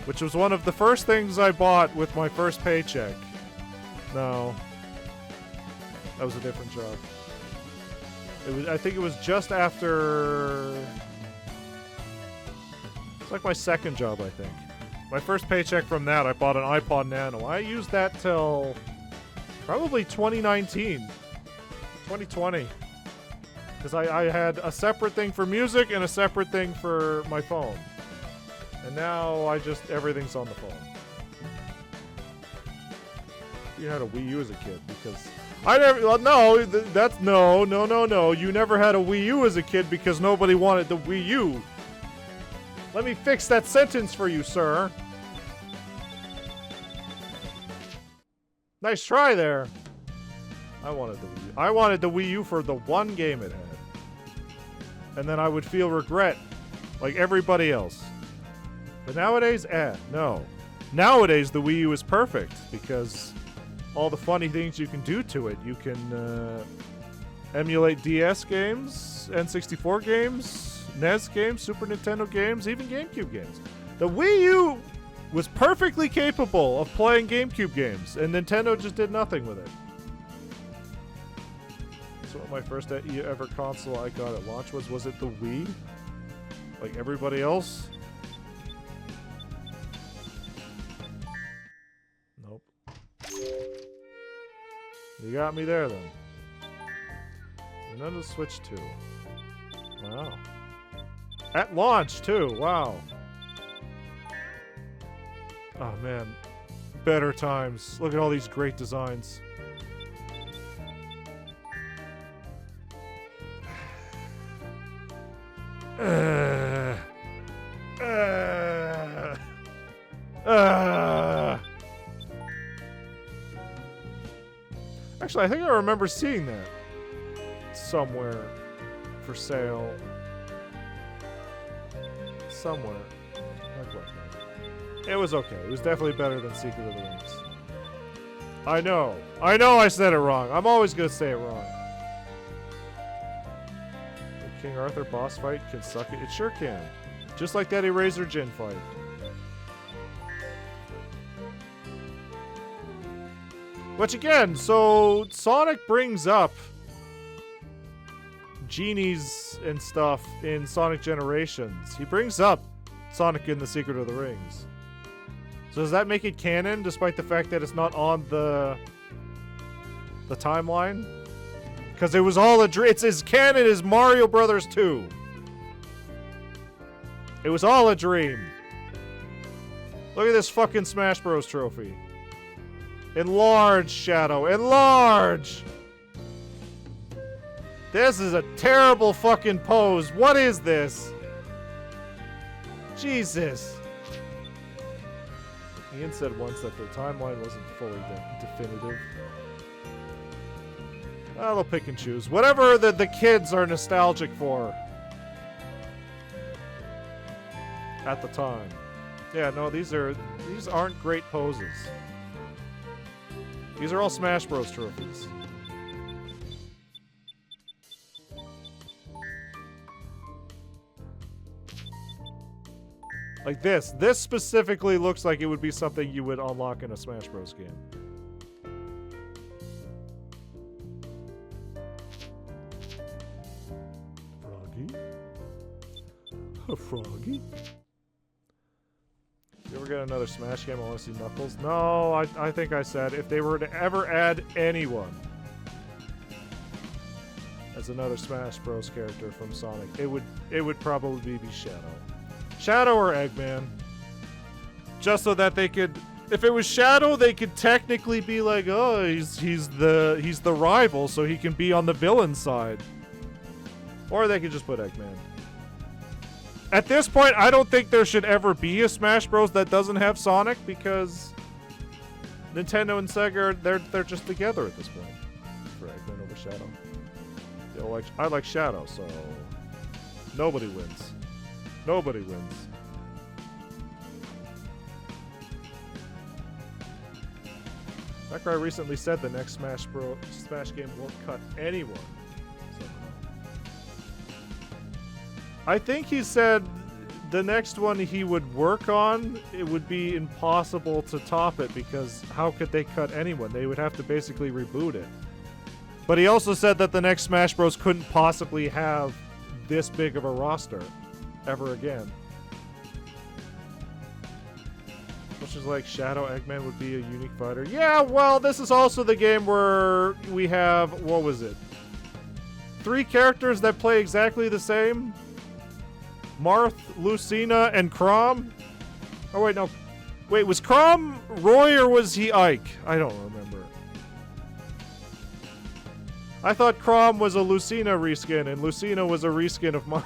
which was one of the first things I bought with my first paycheck. No. That was a different job. It was, I think it was just after... It's like my second job, I think. My first paycheck from that, I bought an iPod Nano. I used that till probably 2019. 2020. Because I had a separate thing for music and a separate thing for my phone. And now I just, everything's on the phone. You had a Wii U as a kid because... I never, no, that's, no. You never had a Wii U as a kid because nobody wanted the Wii U. Let me fix that sentence for you, sir. Nice try there. I wanted the Wii U. I wanted the Wii U for the one game it had. And then I would feel regret, like everybody else. But nowadays, no. Nowadays, the Wii U is perfect because all the funny things you can do to it. You can emulate DS games, N64 games, NES games, Super Nintendo games, even GameCube games. The Wii U was perfectly capable of playing GameCube games, and Nintendo just did nothing with it. So my first ever console I got at launch was it the Wii? Like everybody else? Nope. You got me there then. Nintendo Switch 2. Wow. At launch, too. Wow. Oh, man. Better times. Look at all these great designs. Actually, I think I remember seeing that somewhere for sale. Somewhere. It was okay. It was definitely better than Secret of the Rings. I know I said it wrong. I'm always going to say it wrong. The King Arthur boss fight can suck it. It sure can. Just like that Eraser Jin fight. Which again, so Sonic brings up genies and stuff in Sonic Generations. He brings up Sonic in the Secret of the Rings. So does that make it canon, despite the fact that it's not on the timeline? Because it was all a dream. It's as canon as Mario Brothers 2. It was all a dream. Look at this fucking Smash Bros. Trophy. Enlarge, Shadow. Enlarge! This is a terrible fucking pose. What is this? Jesus. Ian said once that the timeline wasn't fully definitive. Well, they'll pick and choose. Whatever the kids are nostalgic for. At the time. Yeah, no, these aren't great poses. These are all Smash Bros. Trophies. Like this. This specifically looks like it would be something you would unlock in a Smash Bros. Game. Froggy? A Froggy? You ever get another Smash game? I want to see Knuckles. No, I think I said if they were to ever add anyone as another Smash Bros. Character from Sonic, it would probably be Shadow. Shadow or Eggman. Just so that they could If it was Shadow, they could technically be like, oh, he's the rival, so he can be on the villain side. Or they could just put Eggman. At this point, I don't think there should ever be a Smash Bros. That doesn't have Sonic, because Nintendo and Sega, they're just together at this point. For Eggman over Shadow. You know, I like Shadow, so nobody wins. Nobody wins. That guy recently said the next Smash game won't cut anyone. So, I think he said the next one he would work on, it would be impossible to top it, because how could they cut anyone? They would have to basically reboot it. But he also said that the next Smash Bros. Couldn't possibly have this big of a roster ever again. Which is like Shadow Eggman would be a unique fighter. Yeah, well, this is also the game where we have, what was it? 3 characters that play exactly the same? Marth, Lucina, and Chrom? Oh, wait, no. Wait, was Chrom Roy or was he Ike? I don't remember. I thought Chrom was a Lucina reskin and Lucina was a reskin of Marth.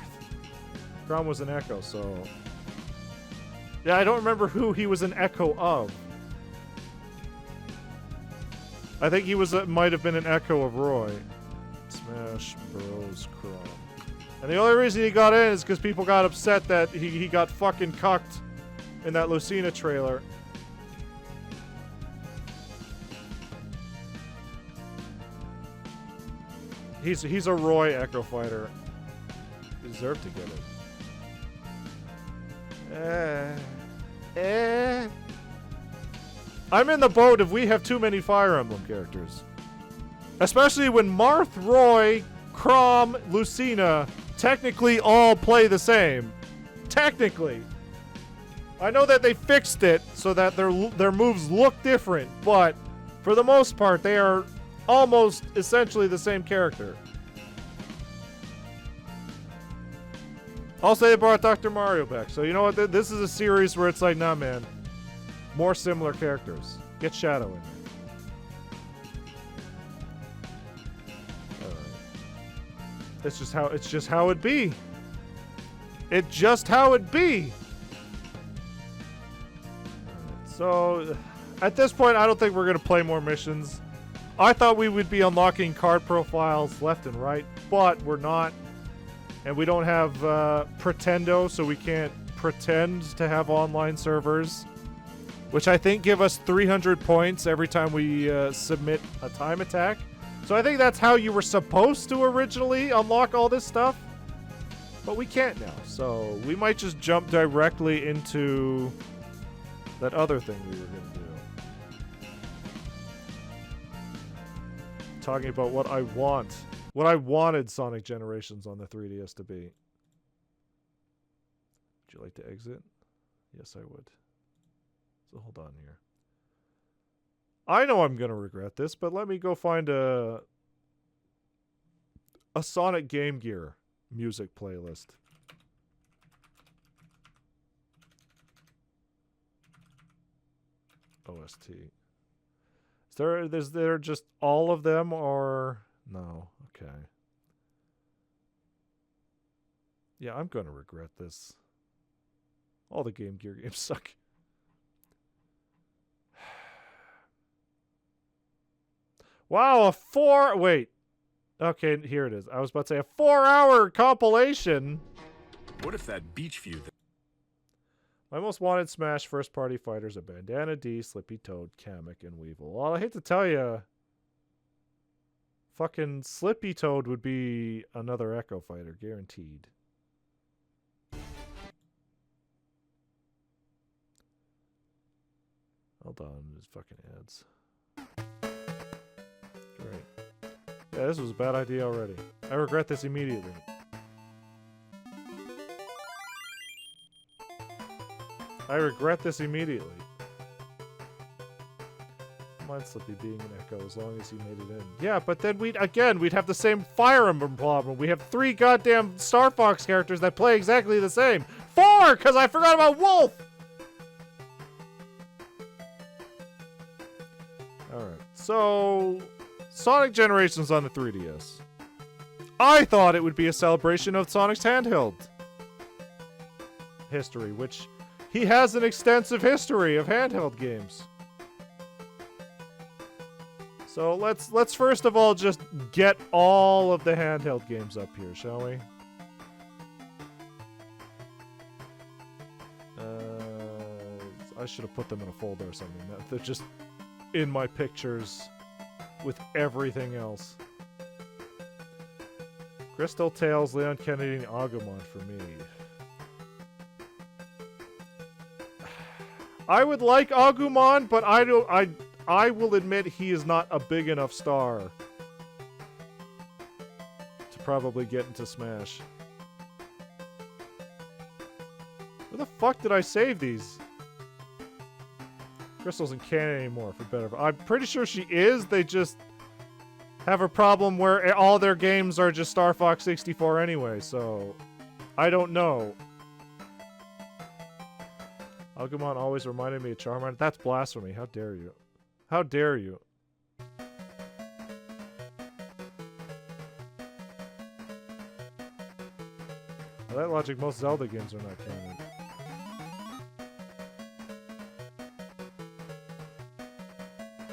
Chrom was an Echo, so... Yeah, I don't remember who he was an echo of. I think he was might have been an echo of Roy. Smash Bros. Chrom. And the only reason he got in is because people got upset that he got fucking cucked in that Lucina trailer. He's a Roy Echo fighter. He deserved to get it. I'm in the boat if we have too many Fire Emblem characters. Especially when Marth, Roy, Chrom, Lucina technically all play the same. Technically. I know that they fixed it so that their moves look different, but for the most part they are almost essentially the same character. Also, they brought Dr. Mario back. So, you know what? This is a series where it's like, nah, man. More similar characters. Get Shadow in here. Alright. It's just how it be. It's just how it be. Alright, so, at this point, I don't think we're going to play more missions. I thought we would be unlocking card profiles left and right, but we're not. And we don't have Pretendo, so we can't pretend to have online servers, which I think give us 300 points every time we submit a time attack. So I think that's how you were supposed to originally unlock all this stuff, but we can't now. So we might just jump directly into that other thing we were going to do. Talking about what I want. What I wanted Sonic Generations on the 3DS to be. Would you like to exit? Yes, I would. So hold on here. I know I'm going to regret this, but let me go find a Sonic Game Gear music playlist. OST. Is there just all of them or no? Okay. Yeah, I'm going to regret this. All the Game Gear games suck. Wow, wait. Okay, here it is. I was about to say a 4-hour compilation. What if that beach view? My most wanted Smash first-party fighters are Bandana D, Slippy Toad, Kamek, and Weevil. Well, I hate to tell you, fucking Slippy Toad would be another Echo fighter, guaranteed. Hold on, there's fucking ads. Great. Yeah, this was a bad idea already. I regret this immediately. I regret this immediately. Mind Slippy being an Echo as long as he made it in. Yeah, but then we'd have the same Fire Emblem problem. We have 3 goddamn Star Fox characters that play exactly the same. 4, because I forgot about Wolf! Alright, so Sonic Generations on the 3DS. I thought it would be a celebration of Sonic's handheld history, which he has an extensive history of handheld games. So let's first of all just get all of the handheld games up here, shall we? I should have put them in a folder or something. They're just in my pictures with everything else. Crystal, Tails, Leon Kennedy, and Agumon for me. I would like Agumon, but I will admit he is not a big enough star to probably get into Smash. Where the fuck did I save these? Crystal isn't canon anymore, for better. I'm pretty sure she is. They just have a problem where all their games are just Star Fox 64 anyway, so I don't know. Agumon always reminded me of Charmander. That's blasphemy. How dare you? How dare you? By that logic, most Zelda games are not canon.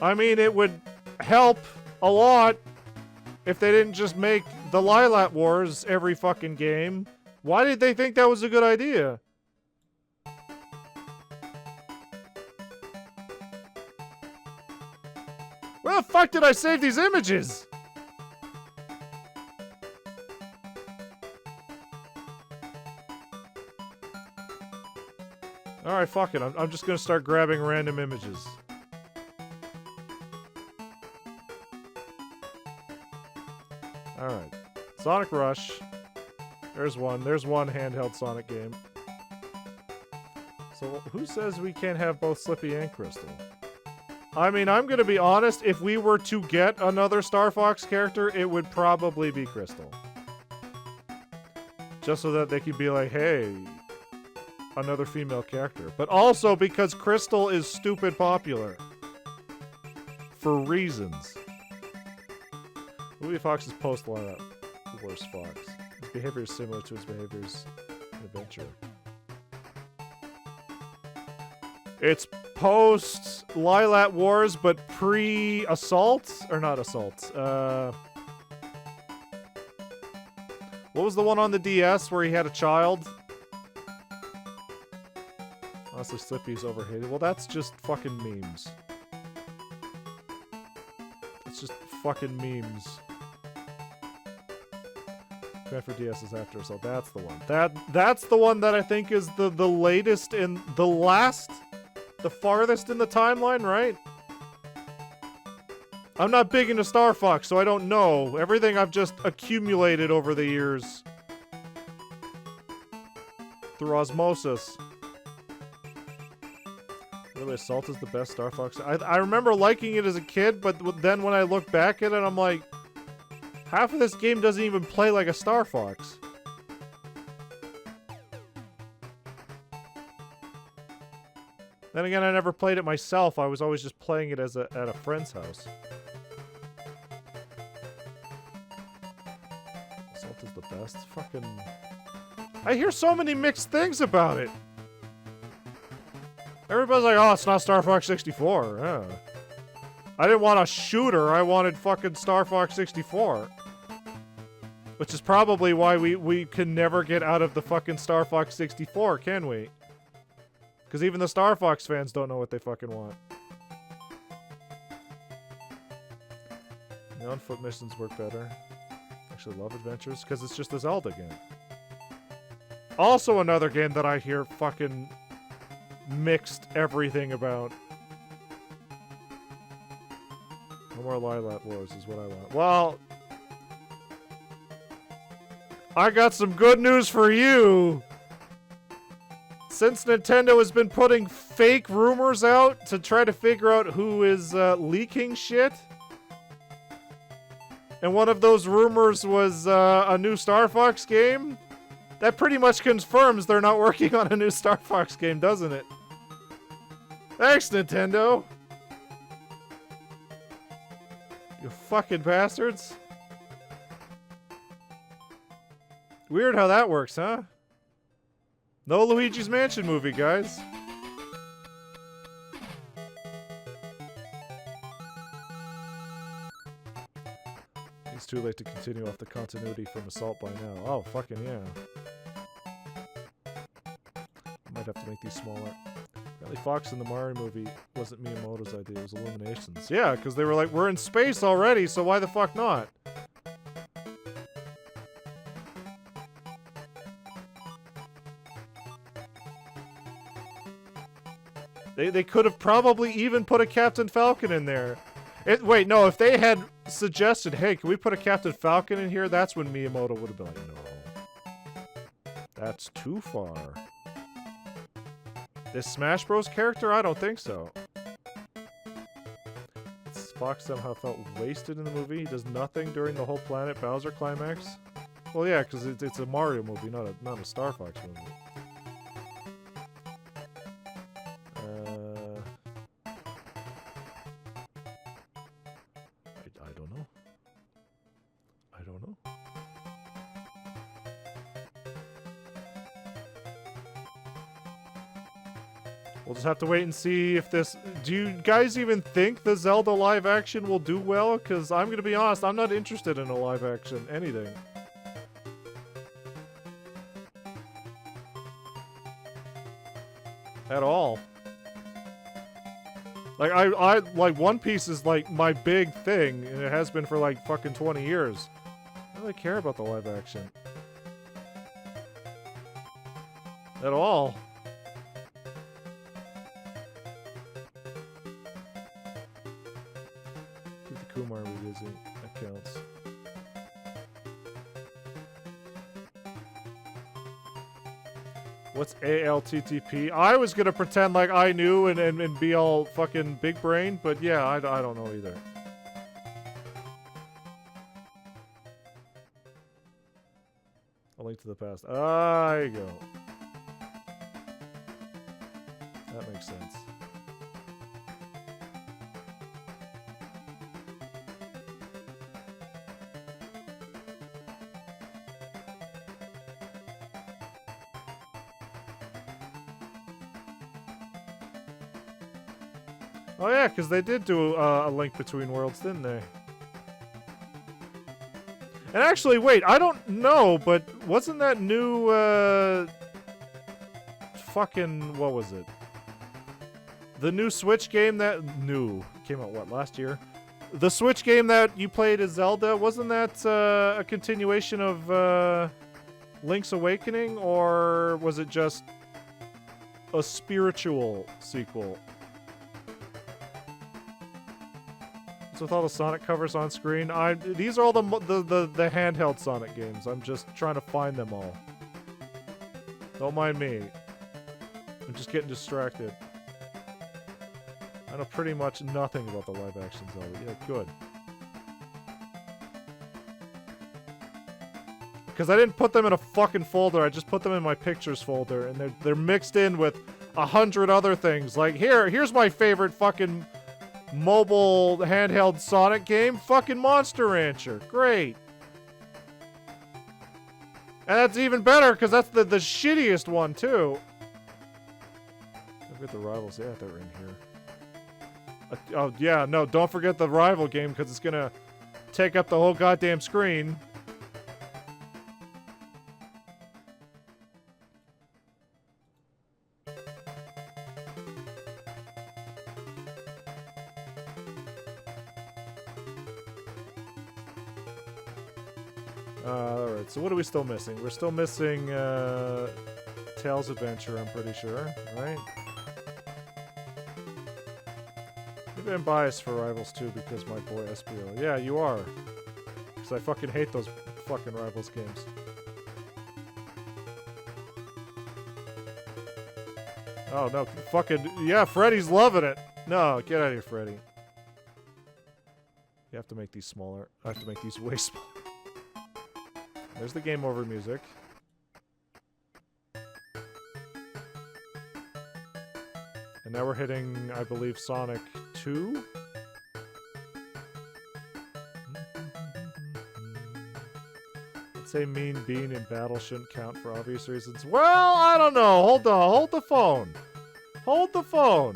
I mean, it would help a lot if they didn't just make the Lilat Wars every fucking game. Why did they think that was a good idea? Where the fuck did I save these images? Alright, fuck it. I'm just gonna start grabbing random images. Alright. Sonic Rush. There's one. There's one handheld Sonic game. So, who says we can't have both Slippy and Crystal? I mean, I'm gonna be honest, if we were to get another Star Fox character, it would probably be Crystal. Just so that they could be like, hey, another female character. But also because Crystal is stupid popular. For reasons. Louis Fox's post-lineup. The worst Fox. His behavior is similar to his behaviors in Adventure. It's post-Lilat Wars, but pre-Assault? Or not Assault. What was the one on the DS where he had a child? Honestly, Slippy's overhated. Well, that's just fucking memes. It's just fucking memes. Grand for DS is after Assault. That's the one. That's the one that I think is the latest in the last... The farthest in the timeline, right? I'm not big into Star Fox, so I don't know. Everything I've just accumulated over the years. Through osmosis. Really, Assault is the best Star Fox. I remember liking it as a kid, but then when I look back at it, I'm like... Half of this game doesn't even play like a Star Fox. Then again, I never played it myself. I was always just playing it as at a friend's house. Assault is the best. Fucking... I hear so many mixed things about it. Everybody's like, oh, it's not Star Fox 64. Yeah. I didn't want a shooter. I wanted fucking Star Fox 64. Which is probably why we can never get out of the fucking Star Fox 64, can we? Because even the Star Fox fans don't know what they fucking want. The on-foot missions work better. Actually love Adventures, because it's just a Zelda game. Also another game that I hear fucking mixed everything about. No more Lilat Wars is what I want. Well... I got some good news for you! Since Nintendo has been putting fake rumors out to try to figure out who is leaking shit. And one of those rumors was a new Star Fox game. That pretty much confirms they're not working on a new Star Fox game, doesn't it? Thanks, Nintendo! You fucking bastards. Weird how that works, huh? No Luigi's Mansion movie, guys. It's too late to continue off the continuity from Assault by now. Oh, fucking yeah. I might have to make these smaller. Apparently Fox in the Mario movie wasn't Miyamoto's idea, it was Illumination's. Yeah, because they were like, we're in space already, so why the fuck not? They could have probably even put a Captain Falcon in there. Wait, no, if they had suggested, hey, can we put a Captain Falcon in here? That's when Miyamoto would have been like, no. That's too far. This Smash Bros. Character? I don't think so. Fox somehow felt wasted in the movie. He does nothing during the whole Planet Bowser climax. Well, yeah, because it's a Mario movie, not a Star Fox movie. I don't know. I don't know. We'll just have to wait and see if this... Do you guys even think the Zelda live action will do well? Because I'm going to be honest, I'm not interested in a live action anything. At all. Like, I like, One Piece is, like, my big thing, and it has been for, like, fucking 20 years. I don't really care about the live action. At all. Keep the Kumar revisit. That counts. What's ALTTP? I was gonna pretend like I knew and be all fucking big brain, but yeah, I don't know either. A Link to the Past. Ah, there you go. That makes sense. Oh yeah, because they did do a Link Between Worlds, didn't they? And actually, wait, I don't know, but wasn't that new, fucking, what was it? The new Switch game that, came out, what, last year? The Switch game that you played as Zelda, wasn't that, a continuation of, Link's Awakening, or was it just a spiritual sequel? With all the Sonic covers on screen, these are all the handheld Sonic games. I'm just trying to find them all. Don't mind me. I'm just getting distracted. I know pretty much nothing about the live action Zelda. Yeah, good. Because I didn't put them in a fucking folder. I just put them in my pictures folder, and they're mixed in with 100 other things. Like here's my favorite fucking mobile handheld Sonic game, fucking Monster Rancher. Great. And that's even better because that's the shittiest one too. Don't forget the rivals. Yeah, they're in here. Oh yeah, no, don't forget the rival game because it's gonna take up the whole goddamn screen. Alright, so what are we still missing? We're still missing, Tails Adventure, I'm pretty sure, right? Maybe I'm biased for Rivals too because my boy SPO. Yeah, you are. Because I fucking hate those fucking Rivals games. Oh no, fucking, yeah, Freddy's loving it! No, get out of here, Freddy. You have to make these smaller. I have to make these way smaller. There's the game over music. And now we're hitting, I believe, Sonic 2? Say mean bean in battle shouldn't count for obvious reasons. Well, I don't know. Hold on. Hold the phone. Hold the phone.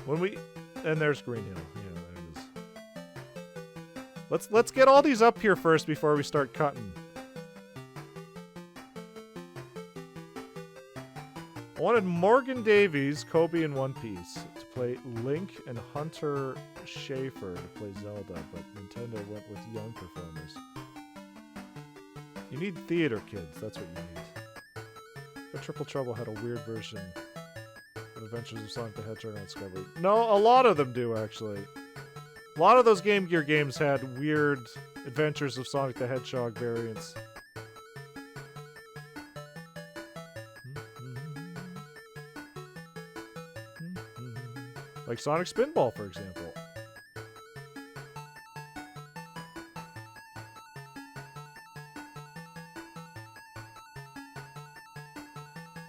When we... And there's Green Hill. Yeah, there it is. Let's get all these up here first before we start cutting. I wanted Morgan Davies, Kobe in One Piece, to play Link, and Hunter Schafer to play Zelda, but Nintendo went with young performers. You need theater kids, that's what you need. But Triple Trouble had a weird version of Adventures of Sonic the Hedgehog on Discovery. No, a lot of them do, actually. A lot of those Game Gear games had weird Adventures of Sonic the Hedgehog variants. Like Sonic Spinball, for example.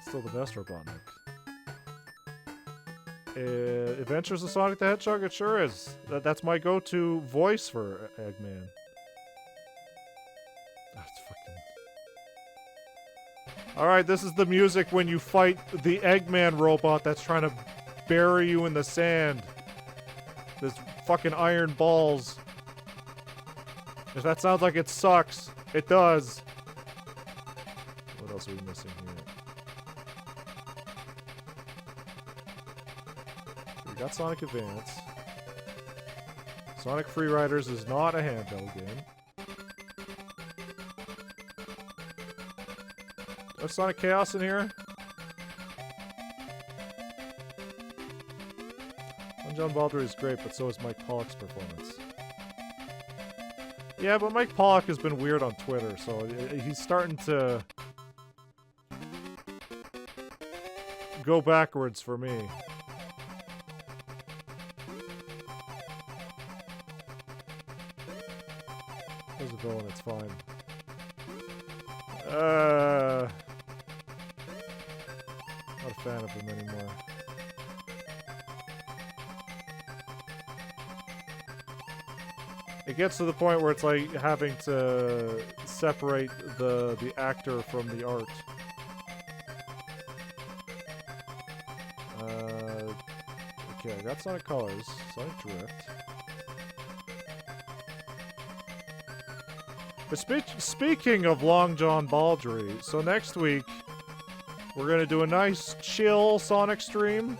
Still the best Robotnik. Adventures of Sonic the Hedgehog, it sure is. That's my go-to voice for Eggman. That's fucking... Alright, this is the music when you fight the Eggman robot that's trying to bury you in the sand. This fucking iron balls. If that sounds like it sucks, it does. What else are we missing here? We got Sonic Advance. Sonic Freeriders is not a handheld game. There's Sonic Chaos in here. John Baldry is great, but so is Mike Pollock's performance. Yeah, but Mike Pollock has been weird on Twitter, so he's starting to go backwards for me. There's a villain, it's fine. Not a fan of him anymore. It gets to the point where it's like having to separate the actor from the art. Okay, I got Sonic Colors, Sonic Drift. But speaking of Long John Baldry, so next week we're gonna do a nice chill Sonic stream.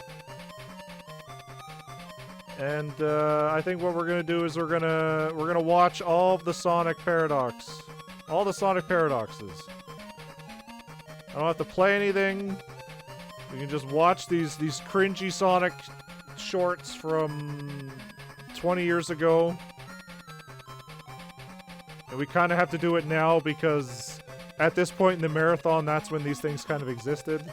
And I think what we're gonna do is we're gonna watch all of the Sonic Paradox, all the Sonic Paradoxes. I don't have to play anything. We can just watch these cringy Sonic shorts from 20 years ago. And we kind of have to do it now because at this point in the marathon, that's when these things kind of existed.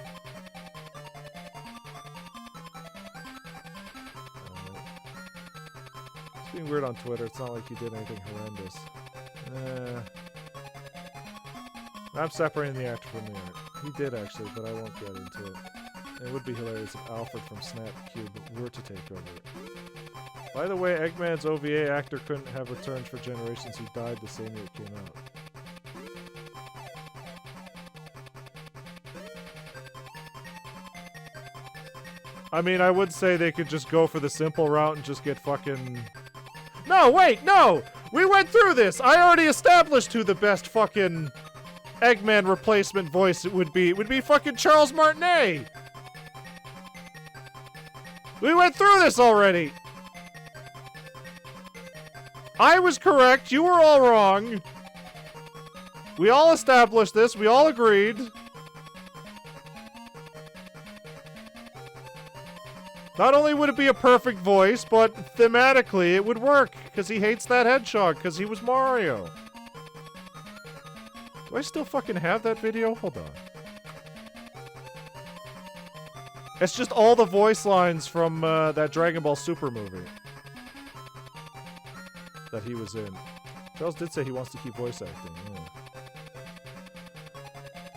Being weird on Twitter, it's not like he did anything horrendous. I'm separating the actor from the art. He did actually, but I won't get into it. It would be hilarious if Alfred from Snap Cube were to take over. By the way, Eggman's OVA actor couldn't have returned for Generations. He died the same year it came out. I mean, I would say they could just go for the simple route and just get fucking... No, wait, no! We went through this! I already established who the best fucking Eggman replacement voice it would be. It would be fucking Charles Martinet! We went through this already! I was correct, you were all wrong. We all established this, we all agreed. Not only would it be a perfect voice, but thematically it would work, because he hates that hedgehog, because he was Mario. Do I still fucking have that video? Hold on. It's just all the voice lines from that Dragon Ball Super movie that he was in. Charles did say he wants to keep voice acting. Yeah.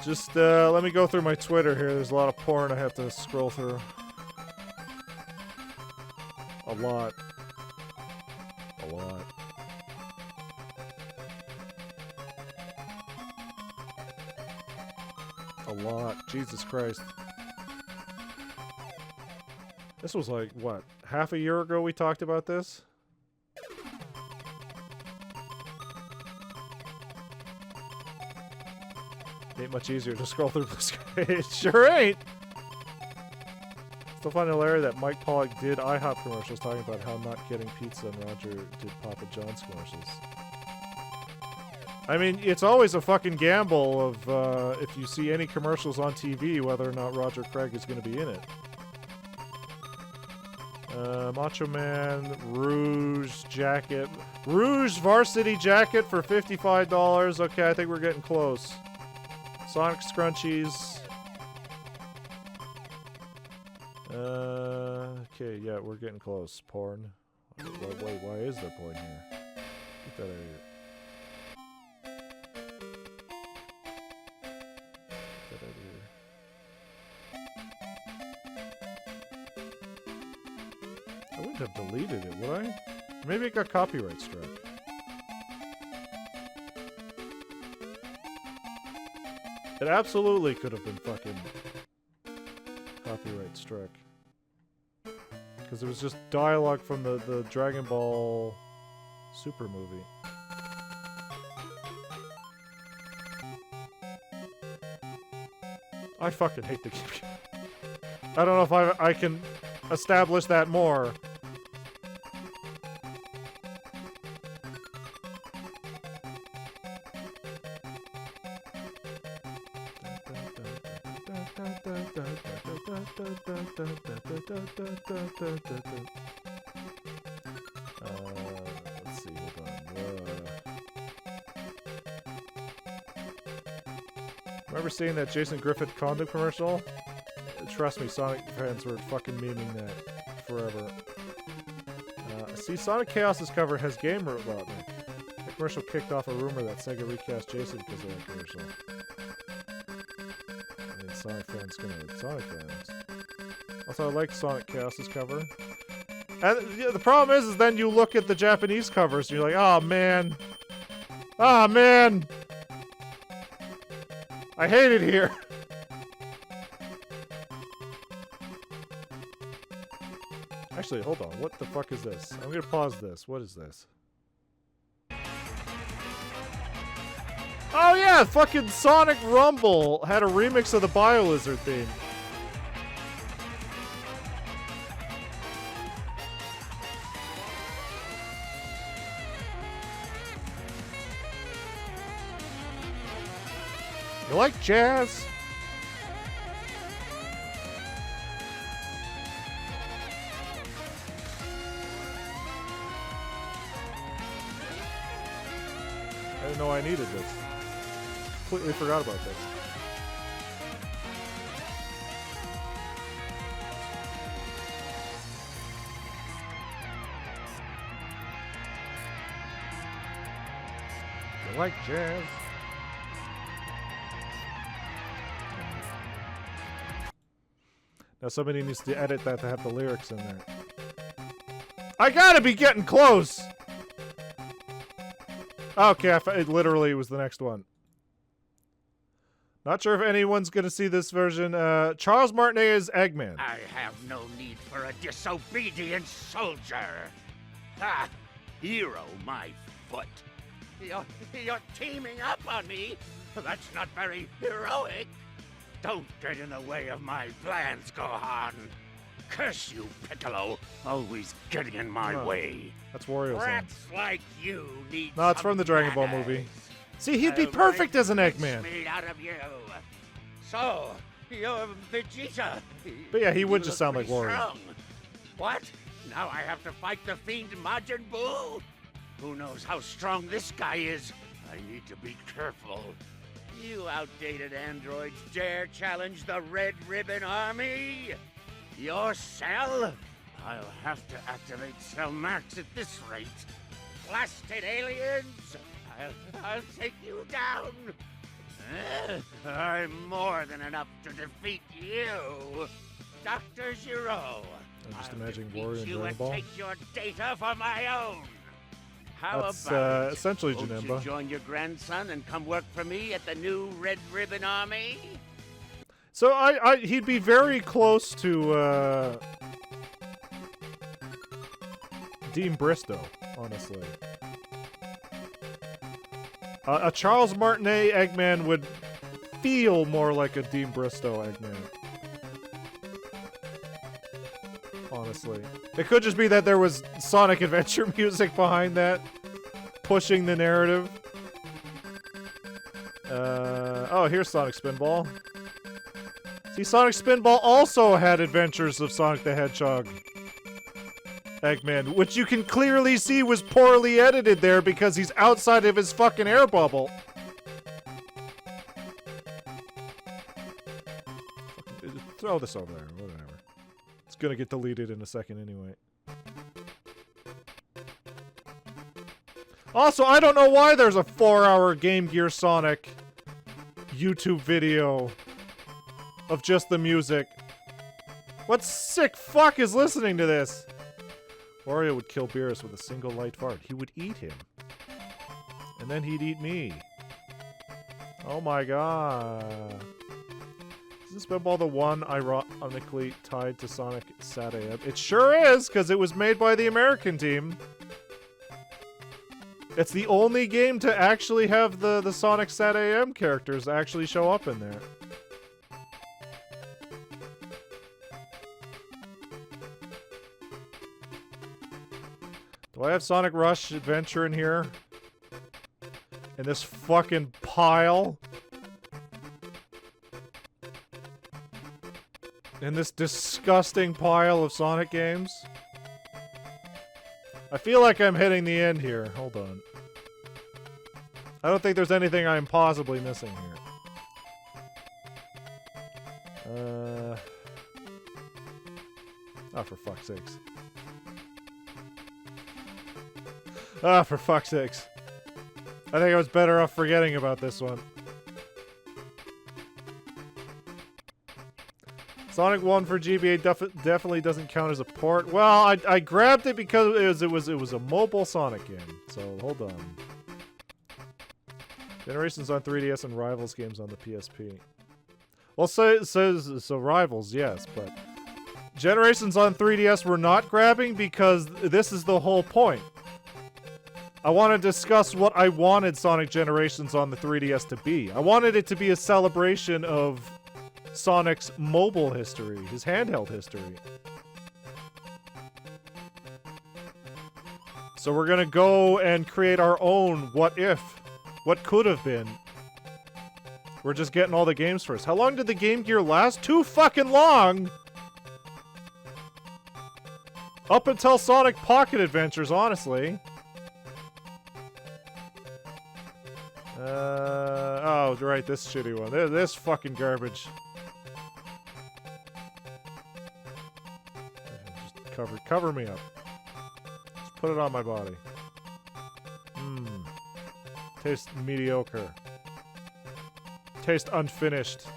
Just let me go through my Twitter here. There's a lot of porn I have to scroll through. A lot. A lot. A lot. Jesus Christ. This was like, what, half a year ago we talked about this? Ain't much easier to scroll through this. It sure ain't! Still find it hilarious that Mike Pollock did IHOP commercials talking about how not getting pizza and Roger did Papa John's commercials. I mean, it's always a fucking gamble of if you see any commercials on TV, whether or not Roger Craig is going to be in it. Macho Man, Rouge jacket. Rouge varsity jacket for $55. Okay, I think we're getting close. Sonic scrunchies. Okay, yeah, we're getting close. Porn. Wait, why is there porn here? Get that out of here. Get that out of here. I wouldn't have deleted it, would I? Maybe it got copyright struck. It absolutely could have been fucking copyright struck. Because it was just dialogue from the Dragon Ball Super movie. I fucking hate the game. I don't know if I can establish that more. Let's see, hold on. Remember seeing that Jason Griffith condom commercial? Trust me, Sonic fans were fucking memeing that forever. See, Sonic Chaos's cover has game robot. The commercial kicked off a rumor that Sega recast Jason because of that commercial. I mean, Sonic fans gonna be Sonic fans. Also, I like Sonic Chaos's cover. And the problem is then you look at the Japanese covers and you're like, oh man. Ah, man. I hate it here. Actually, hold on. What the fuck is this? I'm gonna pause this. What is this? Oh yeah, fucking Sonic Rumble had a remix of the BioLizard theme. You like jazz? I didn't know I needed this. Completely forgot about this. You like jazz? Now somebody needs to edit that to have the lyrics in there. I gotta be getting close! Okay, it literally was the next one. Not sure if anyone's gonna see this version. Charles Martinet is Eggman. I have no need for a disobedient soldier. Ah, hero, my foot. You're teaming up on me. That's not very heroic. Don't get in the way of my plans, Gohan. Curse you, Piccolo. Always getting in my way. That's Wario's song. Rats like you need No, it's from the Dragon Ball movie. See, he'd be perfect as an Eggman. Made out of you. So, you're Vegeta. But yeah, he would You just look sound like pretty Wario. strong. What? Now I have to fight the fiend Majin Buu? Who knows how strong this guy is? I need to be careful. You outdated androids dare challenge the Red Ribbon Army? Your Cell? I'll have to activate Cell Max at this rate. Blasted aliens! I'll take you down! I'm more than enough to defeat you! Dr. Zero! I'm just I'll imagining defeat Wario and you Dragon and Ball. take your data for my own. How That's about it? essentially Won't you Janemba. join your grandson and come work for me at the new Red Ribbon Army? So he'd be very close to Dean Bristow, honestly. A Charles Martinet Eggman would feel more like a Dean Bristow Eggman. Honestly. It could just be that there was Sonic Adventure music behind that, pushing the narrative. Oh, here's Sonic Spinball. See, Sonic Spinball also had adventures of Sonic the Hedgehog Eggman, which you can clearly see was poorly edited there because he's outside of his fucking air bubble. Throw this over there, whatever. It's gonna get deleted in a second anyway. Also, I don't know why there's a 4-hour Game Gear Sonic YouTube video of just the music. What sick fuck is listening to this? Wario would kill Beerus with a single light fart. He would eat him. And then he'd eat me. Oh my god. Isn't Spinball the one ironically tied to Sonic Sat AM? It sure is, because it was made by the American team. It's the only game to actually have the Sonic Sat AM characters actually show up in there. Do I have Sonic Rush Adventure in here? In this fucking pile? In this disgusting pile of Sonic games? I feel like I'm hitting the end here. Hold on. I don't think there's anything I'm possibly missing here. Oh, for fuck's sakes. Ah, for fuck's sakes. I think I was better off forgetting about this one. Sonic 1 for GBA definitely doesn't count as a port. Well, I grabbed it because it was a mobile Sonic game. So hold on. Generations on 3DS and Rivals games on the PSP. Well, so Rivals, yes, but Generations on 3DS we're not grabbing because this is the whole point. I want to discuss what I wanted Sonic Generations on the 3DS to be. I wanted it to be a celebration of Sonic's mobile history, his handheld history. So we're gonna go and create our own what if, what could have been. We're just getting all the games first. How long did the Game Gear last? Too fucking long! Up until Sonic Pocket Adventures, honestly. Oh, right, this shitty one. This fucking garbage. Just cover me up. Just put it on my body. Tastes mediocre. Taste unfinished.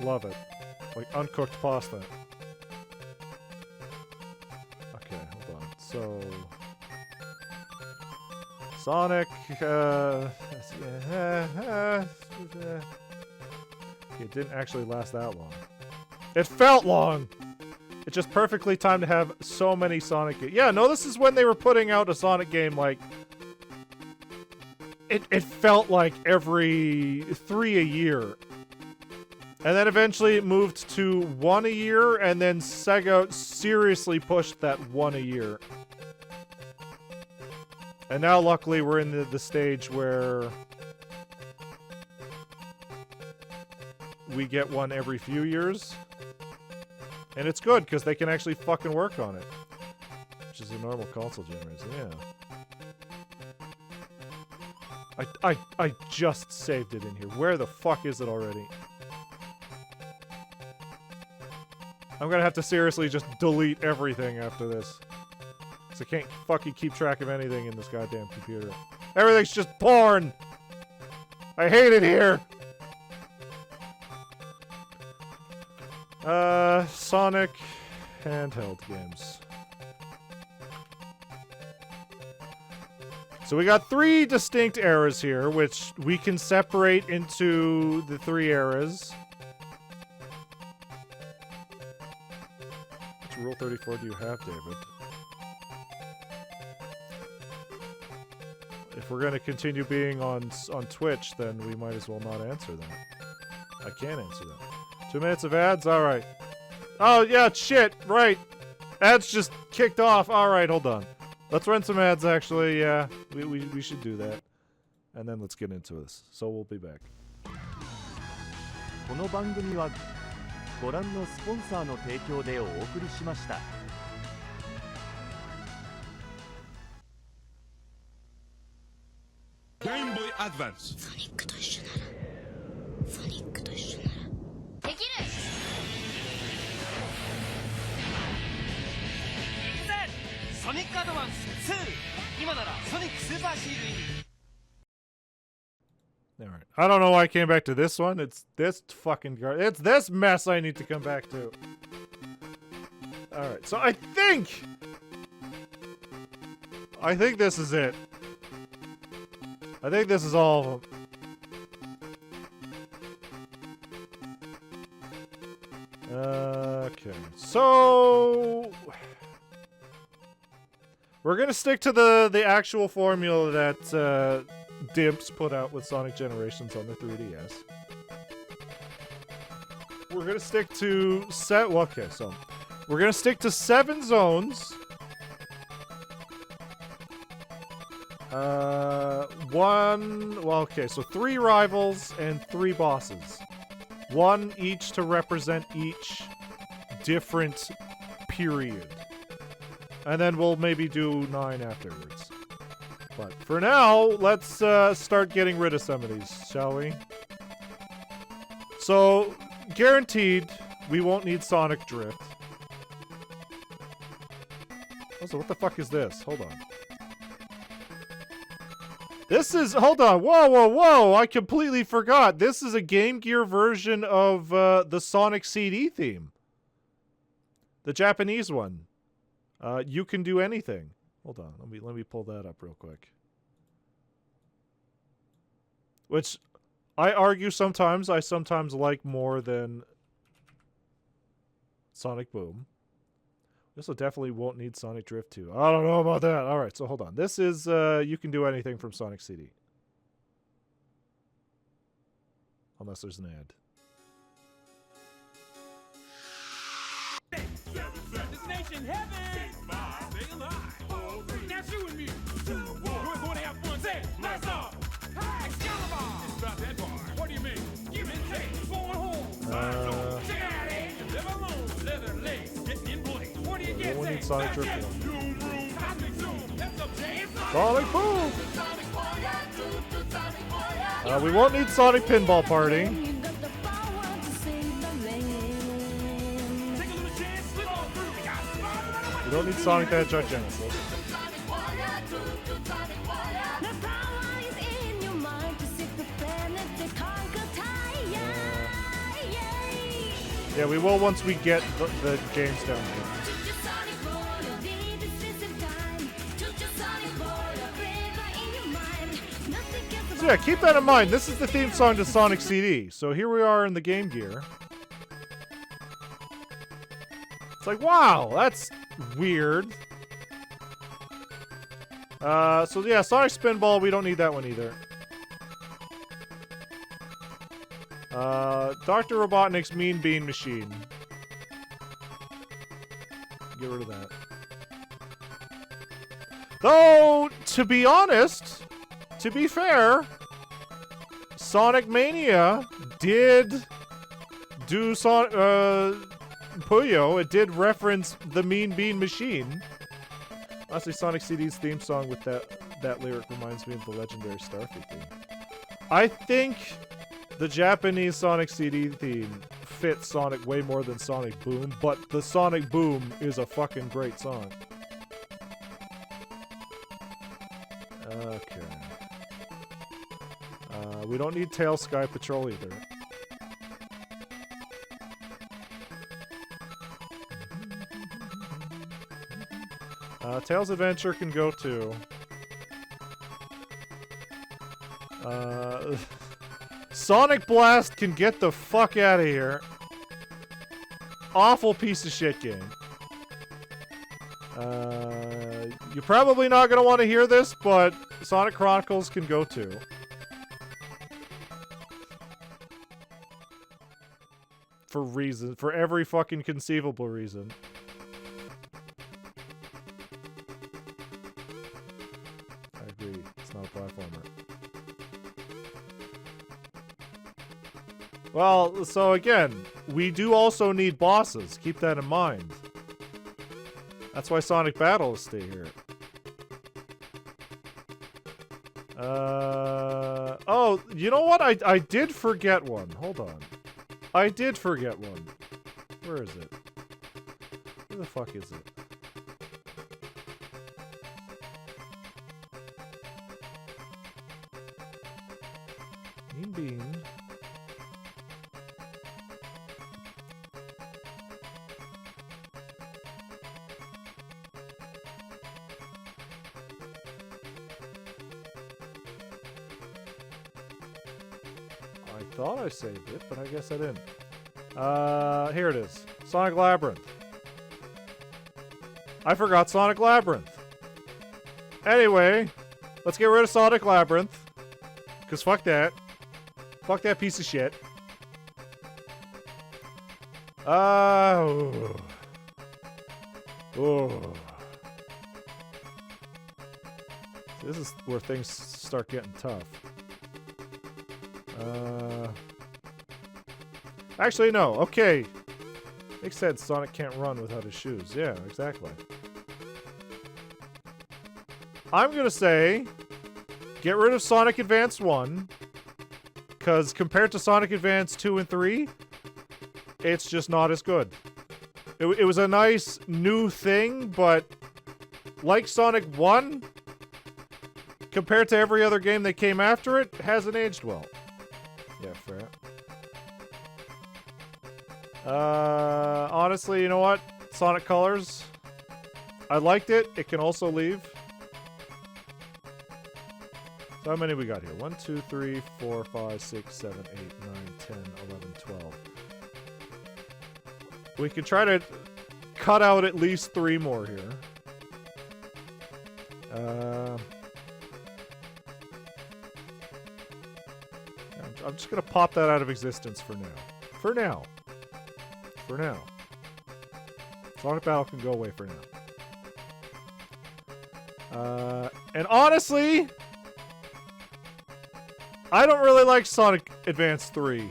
Love it. Like uncooked pasta. Okay, hold on. So Sonic, it didn't actually last that long. It felt long! It's just perfectly timed to have so many Sonic games. Yeah, no, this is when they were putting out a Sonic game, like... It felt like every 3 a year. And then eventually it moved to 1 a year, and then Sega seriously pushed that 1 a year. And now, luckily, we're in the stage where we get one every few years. And it's good, because they can actually fucking work on it. Which is a normal console generation, yeah. I just saved it in here. Where the fuck is it already? I'm gonna have to seriously just delete everything after this. I can't fucking keep track of anything in this goddamn computer. Everything's just porn! I hate it here! Sonic handheld games. So we got 3 distinct eras here, which we can separate into the 3 eras. Which Rule 34 do you have, David? If we're going to continue being on Twitch, then we might as well not answer that. I can't answer that. 2 minutes of ads? Alright. Oh, yeah, shit, right. Ads just kicked off. Alright, hold on. Let's run some ads, actually. Yeah, we should do that. And then let's get into this. So we'll be back. この番組はご覧のスポンサーの提供でお送りしました。Game Boy Advance. ソニックと一緒ならソニックと一緒ならできる。ソニックアドバンス2今ならソニックスーパーシールイン Alright. I don't know why I came back to this one. It's this fucking it's this mess I need to come back to. Alright, so I think this is it. I think this is all of them. Okay, so we're gonna stick to the actual formula that Dimps put out with Sonic Generations on the 3DS. We're gonna stick to we're gonna stick to 7 zones. So 3 rivals and 3 bosses. 1 each to represent each different period. And then we'll maybe do 9 afterwards. But for now, let's start getting rid of some of these, shall we? So, guaranteed, we won't need Sonic Drift. Also, what the fuck is this? Hold on. This is... Hold on. Whoa, whoa, whoa! I completely forgot. This is a Game Gear version of the Sonic CD theme. The Japanese one. You Can Do Anything. Hold on. Let me pull that up real quick. Which I argue sometimes I sometimes like more than Sonic Boom. This will definitely won't need Sonic Drift 2. I don't know about that. Alright, so hold on. This is You Can Do Anything from Sonic CD. Unless there's an ad. Destination heaven! Stay alive! Now shoot me! We're going to have fun. Say, let's go! Excalibur! It's about that bar. What do you mean? Give it taste. Going home. Check it out, eh? Live alone. Leather legs. Getting in place. What do you get? We need Sonic Drift 1. Cosmic Zoom. That's up, James. Sonic Boom! We won't need Sonic Pinball Party. We don't need Sonic the Hedgehog Genesis. Yeah, we will once we get the games down here. So yeah, keep that in mind. This is the theme song to Sonic CD. So here we are in the Game Gear. It's like, wow, that's weird. So yeah, Sonic Spinball, we don't need that one either. Dr. Robotnik's Mean Bean Machine. Get rid of that. Though, to be honest, to be fair, Sonic Mania did do Puyo. It did reference the Mean Bean Machine. Honestly, Sonic CD's theme song with that lyric reminds me of the legendary Starfy theme. I think the Japanese Sonic CD theme fits Sonic way more than Sonic Boom, but the Sonic Boom is a fucking great song. Okay. We don't need Tail Sky Patrol either. Tails Adventure can go too. Sonic Blast can get the fuck out of here. Awful piece of shit game. You're probably not gonna want to hear this, but Sonic Chronicles can go too. For every fucking conceivable reason. I agree. It's not a platformer. Well, so again, we do also need bosses. Keep that in mind. That's why Sonic Battles stay here. Oh, you know what? I did forget one. Hold on. I did forget one. Where is it? Where the fuck is it? Mean Bean. I thought I saved it, but I guess I didn't. Here it is. Sonic Labyrinth. I forgot Sonic Labyrinth. Anyway, let's get rid of Sonic Labyrinth. Because fuck that. Fuck that piece of shit. Oh. This is where things start getting tough. Actually, no. Okay. Makes sense. Sonic can't run without his shoes. Yeah, exactly. I'm gonna say, get rid of Sonic Advance 1. Because compared to Sonic Advance 2 and 3, it's just not as good. It was a nice new thing, but like Sonic 1, compared to every other game that came after it, hasn't aged well. Yeah, fair. Honestly, you know what? Sonic Colors. I liked it. It can also leave. So how many we got here? 1, 2, 3, 4, 5, 6, 7, 8, 9, 10, 11, 12. We can try to cut out at least 3 more here. I'm just gonna pop that out of existence for now. For now. For now. Sonic Battle can go away for now. And honestly, I don't really like Sonic Advance 3.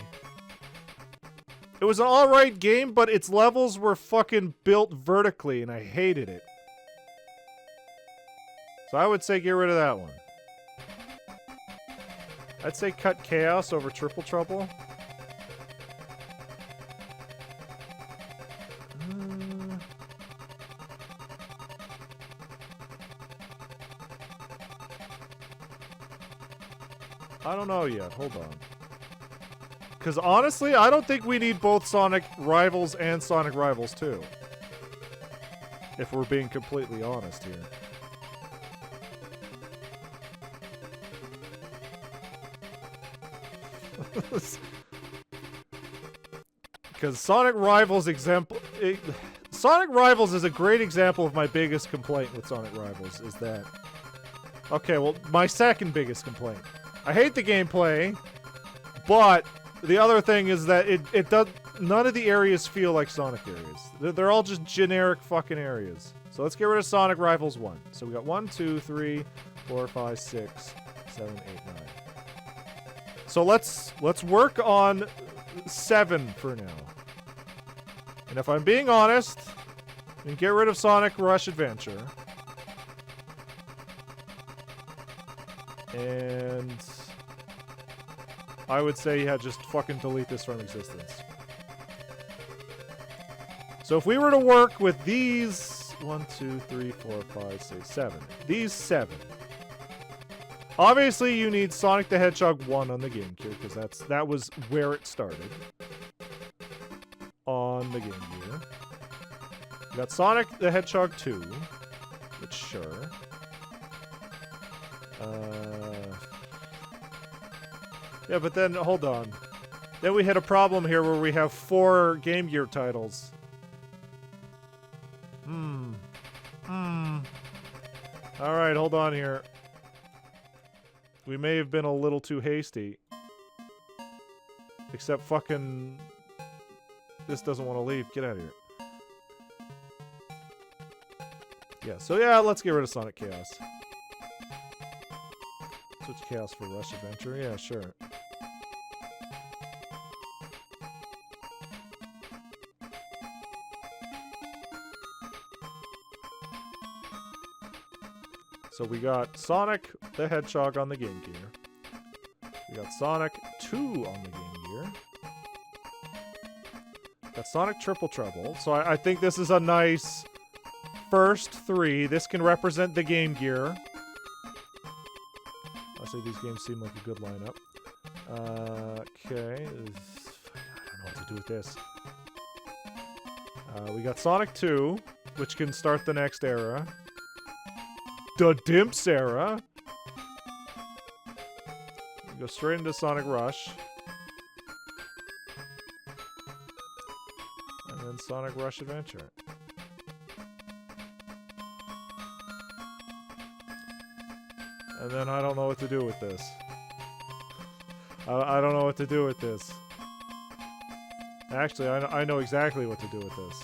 It was an alright game, but its levels were fucking built vertically, and I hated it. So I would say get rid of that one. I'd say cut Chaos over Triple Trouble. I don't know yet. Hold on. Because honestly, I don't think we need both Sonic Rivals and Sonic Rivals 2. If we're being completely honest here. Because Sonic Rivals Sonic Rivals is a great example of my biggest complaint with Sonic Rivals, is that... Okay, well, my second biggest complaint. I hate the gameplay, but the other thing is that it does... None of the areas feel like Sonic areas. They're all just generic fucking areas. So let's get rid of Sonic Rivals 1. So we got 1, 2, 3, 4, 5, 6, 7, 8, 9. So let's work on 7 for now. And if I'm being honest, then get rid of Sonic Rush Adventure. And I would say, yeah, just fucking delete this from existence. So if we were to work with these 1, 2, 3, 4, 5, 6, 7. These 7. Obviously, you need Sonic the Hedgehog 1 on the GameCube, because that was where it started. On the Game Gear. You got Sonic the Hedgehog 2. But sure. Yeah, but then, hold on. Then we hit a problem here where we have 4 Game Gear titles. Alright, hold on here. We may have been a little too hasty. Except fucking... This doesn't want to leave. Get out of here. Yeah, so yeah, let's get rid of Sonic Chaos. Switch Chaos for Rush Adventure. Yeah, sure. So we got Sonic the Hedgehog on the Game Gear. We got Sonic 2 on the Game Gear. Got Sonic Triple Trouble. So I think this is a nice first 3. This can represent the Game Gear. Honestly, these games seem like a good lineup. Okay. I don't know what to do with this. We got Sonic 2, which can start the next era. The Dimps era. We go straight into Sonic Rush. And then Sonic Rush Adventure. And then I don't know what to do with this. I don't know what to do with this. Actually, I know exactly what to do with this.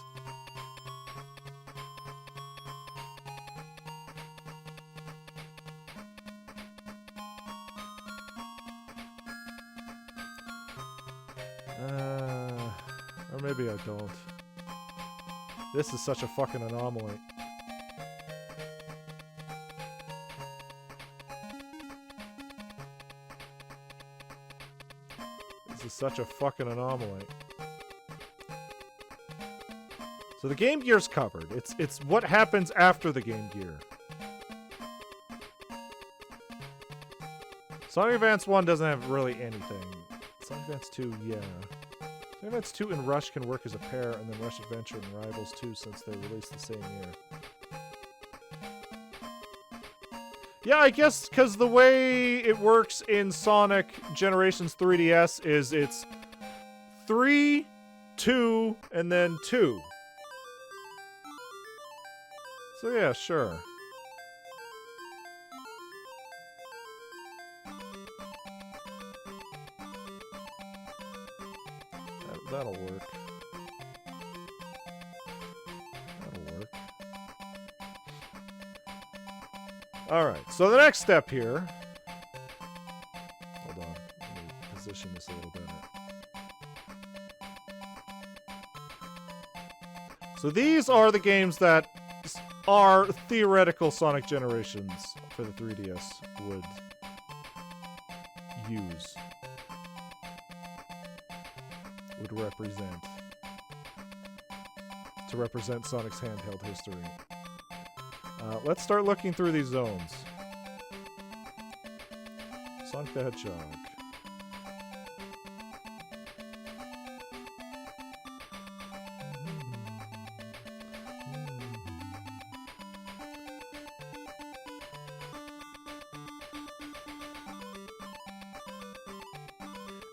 Or maybe I don't. This is such a fucking anomaly. This is such a fucking anomaly. So the Game Gear's covered. It's what happens after the Game Gear. Sonic Advance 1 doesn't have really anything. Sonic Advance 2, yeah. Sonic Advance 2 and Rush can work as a pair, and then Rush Adventure and Rivals 2 since they released the same year. Yeah, I guess because the way it works in Sonic Generations 3DS is it's 3, 2, and then 2. So yeah, sure. That'll work. That'll work. Alright, so the next step here... Hold on, let me position this a little better. So these are the games that are theoretical Sonic Generations for the 3DS would use. Would represent. To represent Sonic's handheld history. Let's start looking through these zones. Sonic the Hedgehog.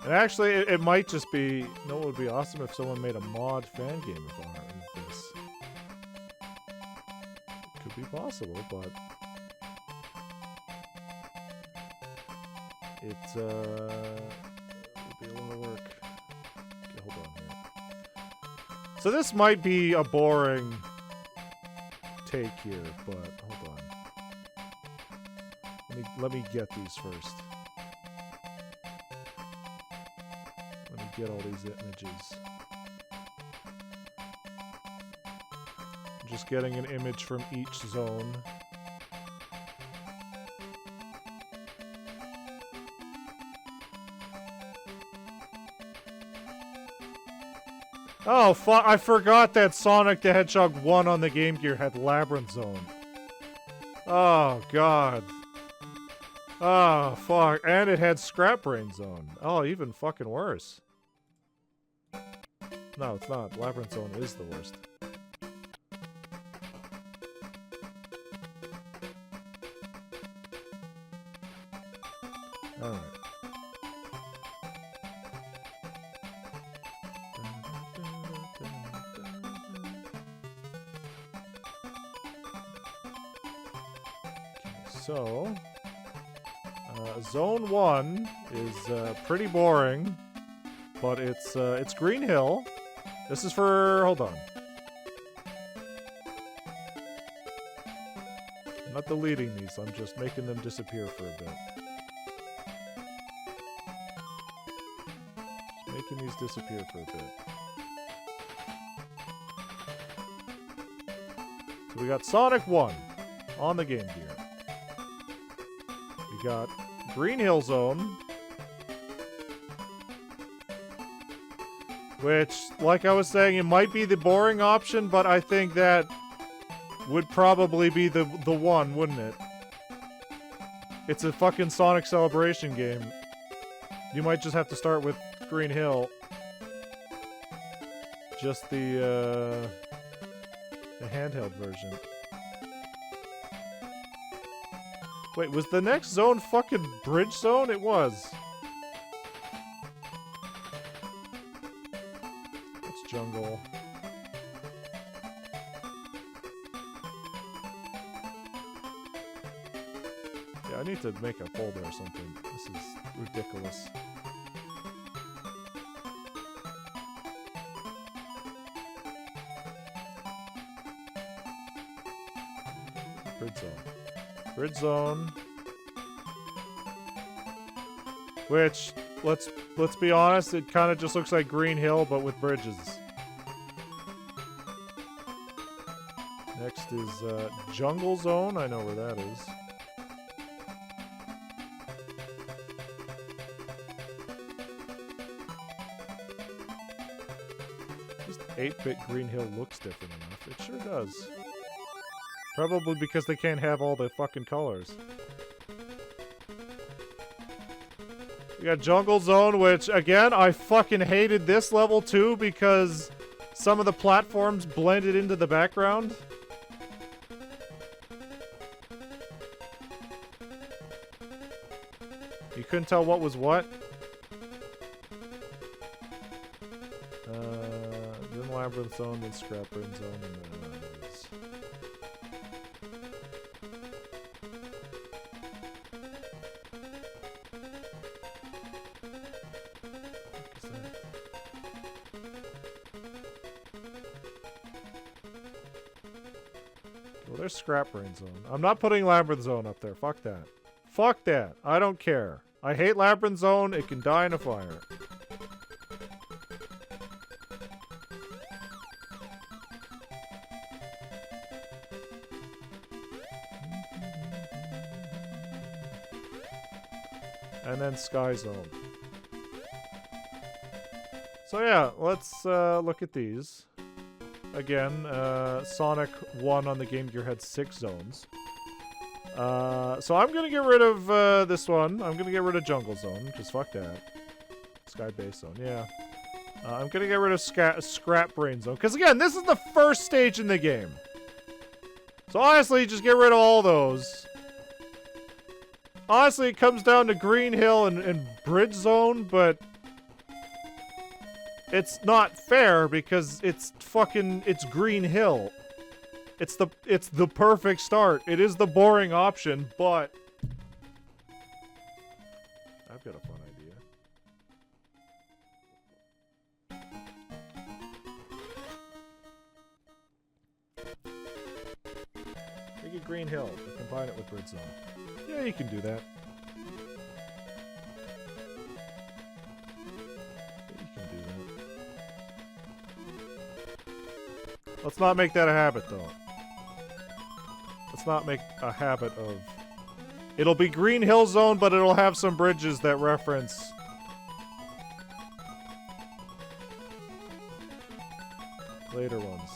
And actually, it might just be... You know what would be awesome if someone made a mod fan game of this. It could be possible, but... It would be a lot of work. Okay, hold on here. So this might be a boring take here, but hold on. Let me get these first. Get all these images. Just getting an image from each zone. Oh, I forgot that Sonic the Hedgehog 1 on the Game Gear had Labyrinth Zone. Oh, God. Oh, fuck. And it had Scrap Brain Zone. Oh, even fucking worse. No, it's not. Labyrinth Zone is the worst. Alright. So, Zone 1 is pretty boring, but it's Green Hill. This is for... hold on. I'm not deleting these, I'm just making them disappear for a bit. Just making these disappear for a bit. So we got Sonic 1 on the Game Gear. We got Green Hill Zone, which, like I was saying, it might be the boring option, but I think that would probably be the one, wouldn't it? It's a fucking Sonic Celebration game. You might just have to start with Green Hill. Just the handheld version. Wait, was the next zone fucking Bridge Zone? It was. It's jungle. Yeah, I need to make a folder or something. This is ridiculous. Bridge Zone. Bridge Zone. Which, let's be honest, it kind of just looks like Green Hill, but with bridges. Next is Jungle Zone. I know where that is. Just 8-bit Green Hill looks different enough. It sure does. Probably because they can't have all the fucking colors. We got Jungle Zone, which, again, I fucking hated this level too because some of the platforms blended into the background. You couldn't tell what was what. Then Labyrinth Zone, then Scrapburn Zone, and then well, there's Scrapburn Zone. I'm not putting Labyrinth Zone up there. Fuck that. Fuck that. I don't care. I hate Labyrinth Zone. It can die in a fire. And then Sky Zone. So yeah, let's look at these. Again, Sonic 1 on the Game Gear had 6 zones. So I'm gonna get rid of this one. I'm gonna get rid of Jungle Zone, because fuck that. Sky Base Zone, yeah. I'm gonna get rid of Scrap Brain Zone, because again, this is the first stage in the game. So honestly, just get rid of all those. Honestly, it comes down to Green Hill and Bridge Zone, but it's not fair because it's Green Hill. It's the perfect start. It is the boring option, but I've got a fun idea. Make it Green Hill and combine it with Bridge Zone. Yeah, you can do that. Yeah, you can do that. Let's not make that a habit, though. Let's not make a habit of... It'll be Green Hill Zone, but it'll have some bridges that reference... later ones.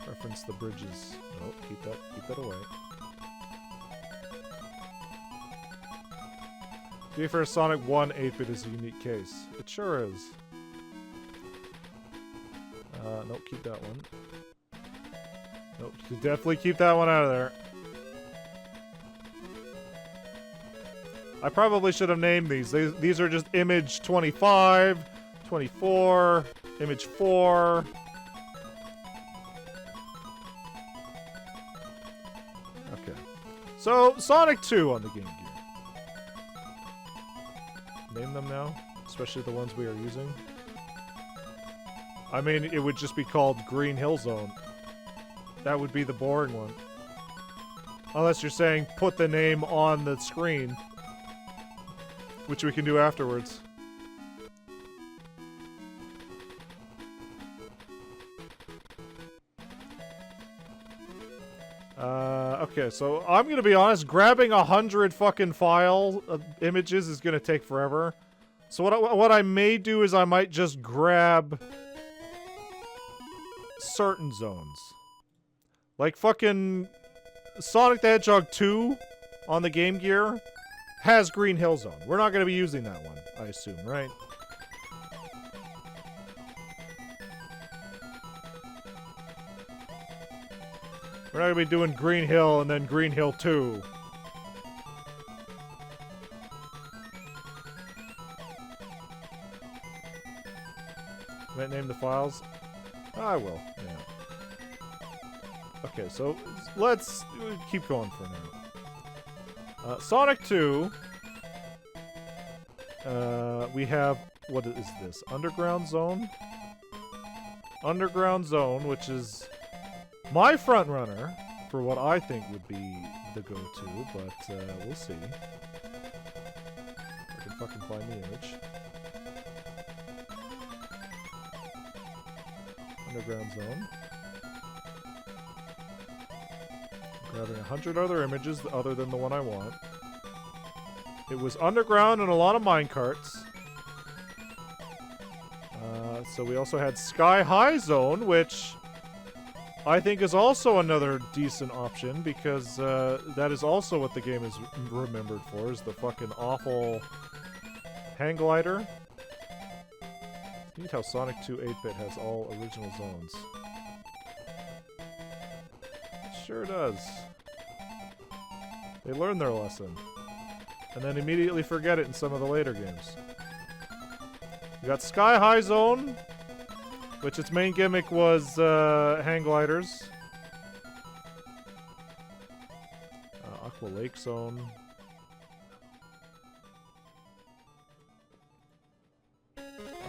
Reference the bridges. Nope, keep that away. To be fair, Sonic 1 8-bit is a unique case. It sure is. Nope, keep that one. Nope, definitely keep that one out of there. I probably should have named these. These are just image 25, 24, image 4. Okay. So, Sonic 2 on the Game Gear. Name them now, especially the ones we are using. I mean, it would just be called Green Hill Zone. That would be the boring one. Unless you're saying put the name on the screen. Which we can do afterwards. Okay, so I'm gonna be honest, grabbing 100 fucking file images is gonna take forever. So what I may do is I might just grab certain zones. Like fucking Sonic the Hedgehog 2 on the Game Gear has Green Hill Zone. We're not gonna be using that one, I assume, right? We're not gonna be doing Green Hill and then Green Hill 2. Might name the files? I will, yeah. Okay, so let's keep going for now. Sonic 2. We have, what is this? Underground Zone? Underground Zone, which is my front runner for what I think would be the go-to, but we'll see. I can fucking find the image. Underground Zone. I'm grabbing 100 other images other than the one I want. It was underground and a lot of minecarts. So we also had Sky High Zone, which I think is also another decent option because that is also what the game is remembered for, is the fucking awful hang glider. Neat how Sonic 2 8-bit has all original zones. Sure does. They learn their lesson. And then immediately forget it in some of the later games. We got Sky High Zone, which its main gimmick was hang gliders. Aqua Lake Zone.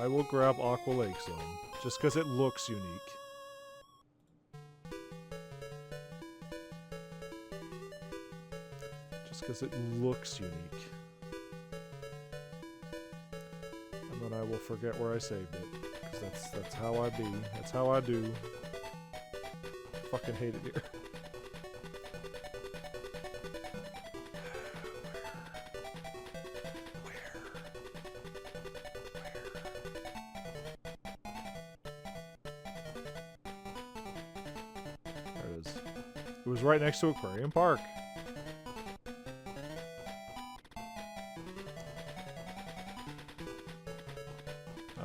I will grab Aqua Lake Zone, just because it looks unique. Just because it looks unique. And then I will forget where I saved it. Because that's how I be. That's how I do. Fucking hate it here. There it is. It was right next to Aquarium Park.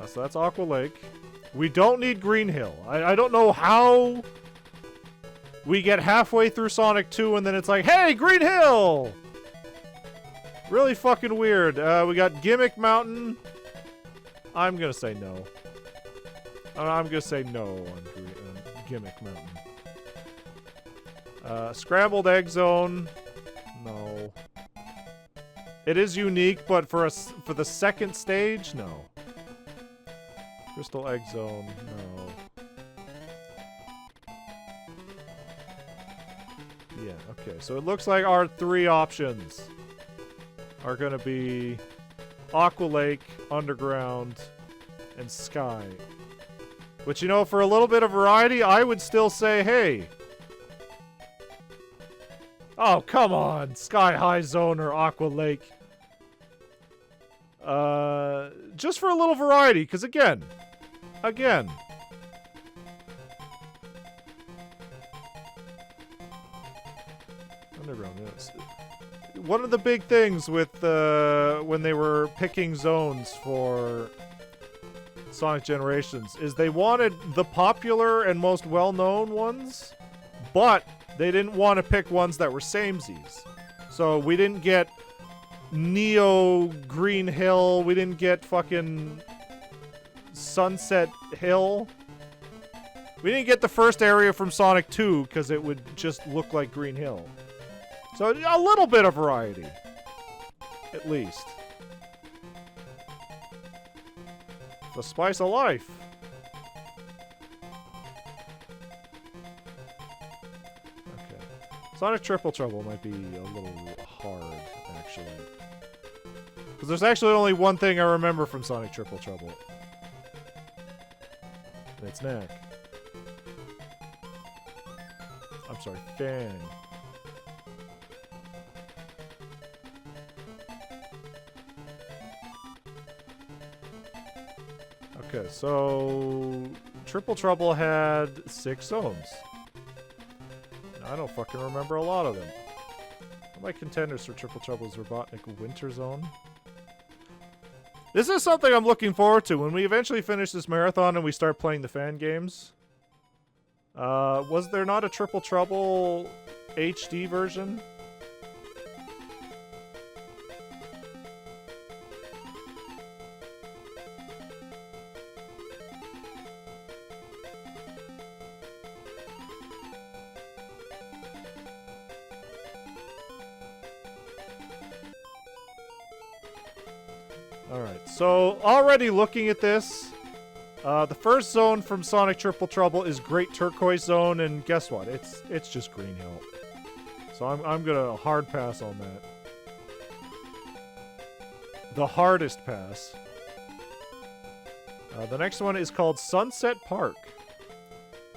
So that's Aqua Lake. We don't need Green Hill. I don't know how we get halfway through Sonic 2 and then it's like, hey, Green Hill! Really fucking weird. We got Gimmick Mountain. I'm gonna say no. I'm gonna say no on Gimmick Mountain. Scrambled Egg Zone. No. It is unique, but for the second stage, no. Crystal Egg Zone, no. Yeah, okay. So it looks like our three options are going to be Aqua Lake, Underground, and Sky. But you know, for a little bit of variety, I would still say, hey. Oh, come on. Sky High Zone or Aqua Lake. Just for a little variety, because again. Underground, yes. One of the big things with when they were picking zones for Sonic Generations is they wanted the popular and most well-known ones, but they didn't want to pick ones that were samesies. So we didn't get Neo Green Hill. We didn't get fucking Sunset Hill. We didn't get the first area from Sonic 2 because it would just look like Green Hill. So a little bit of variety. At least. The spice of life. Okay. Sonic Triple Trouble might be a little hard, actually. Because there's actually only one thing I remember from Sonic Triple Trouble. And it's Knack. I'm sorry, Fang. Okay, so Triple Trouble had 6 zones. I don't fucking remember a lot of them. One of my contenders for Triple Trouble is Robotnik Winter Zone. This is something I'm looking forward to when we eventually finish this marathon and we start playing the fan games. Was there not a Triple Trouble HD version? Alright, so already looking at this, the first zone from Sonic Triple Trouble is Great Turquoise Zone, and guess what? It's just Green Hill. So I'm gonna hard pass on that. The hardest pass. The next one is called Sunset Park.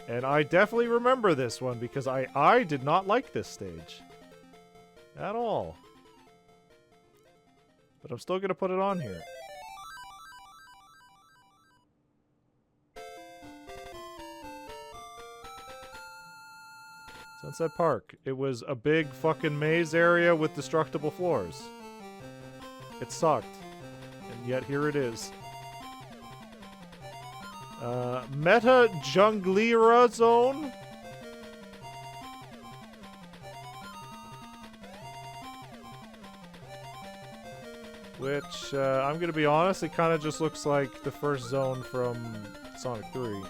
And I definitely remember this one because I did not like this stage. At all. But I'm still gonna put it on here. Sunset Park. It was a big fucking maze area with destructible floors. It sucked. And yet here it is. Meta Junglera Zone? Which, I'm gonna be honest, it kind of just looks like the first zone from Sonic 3.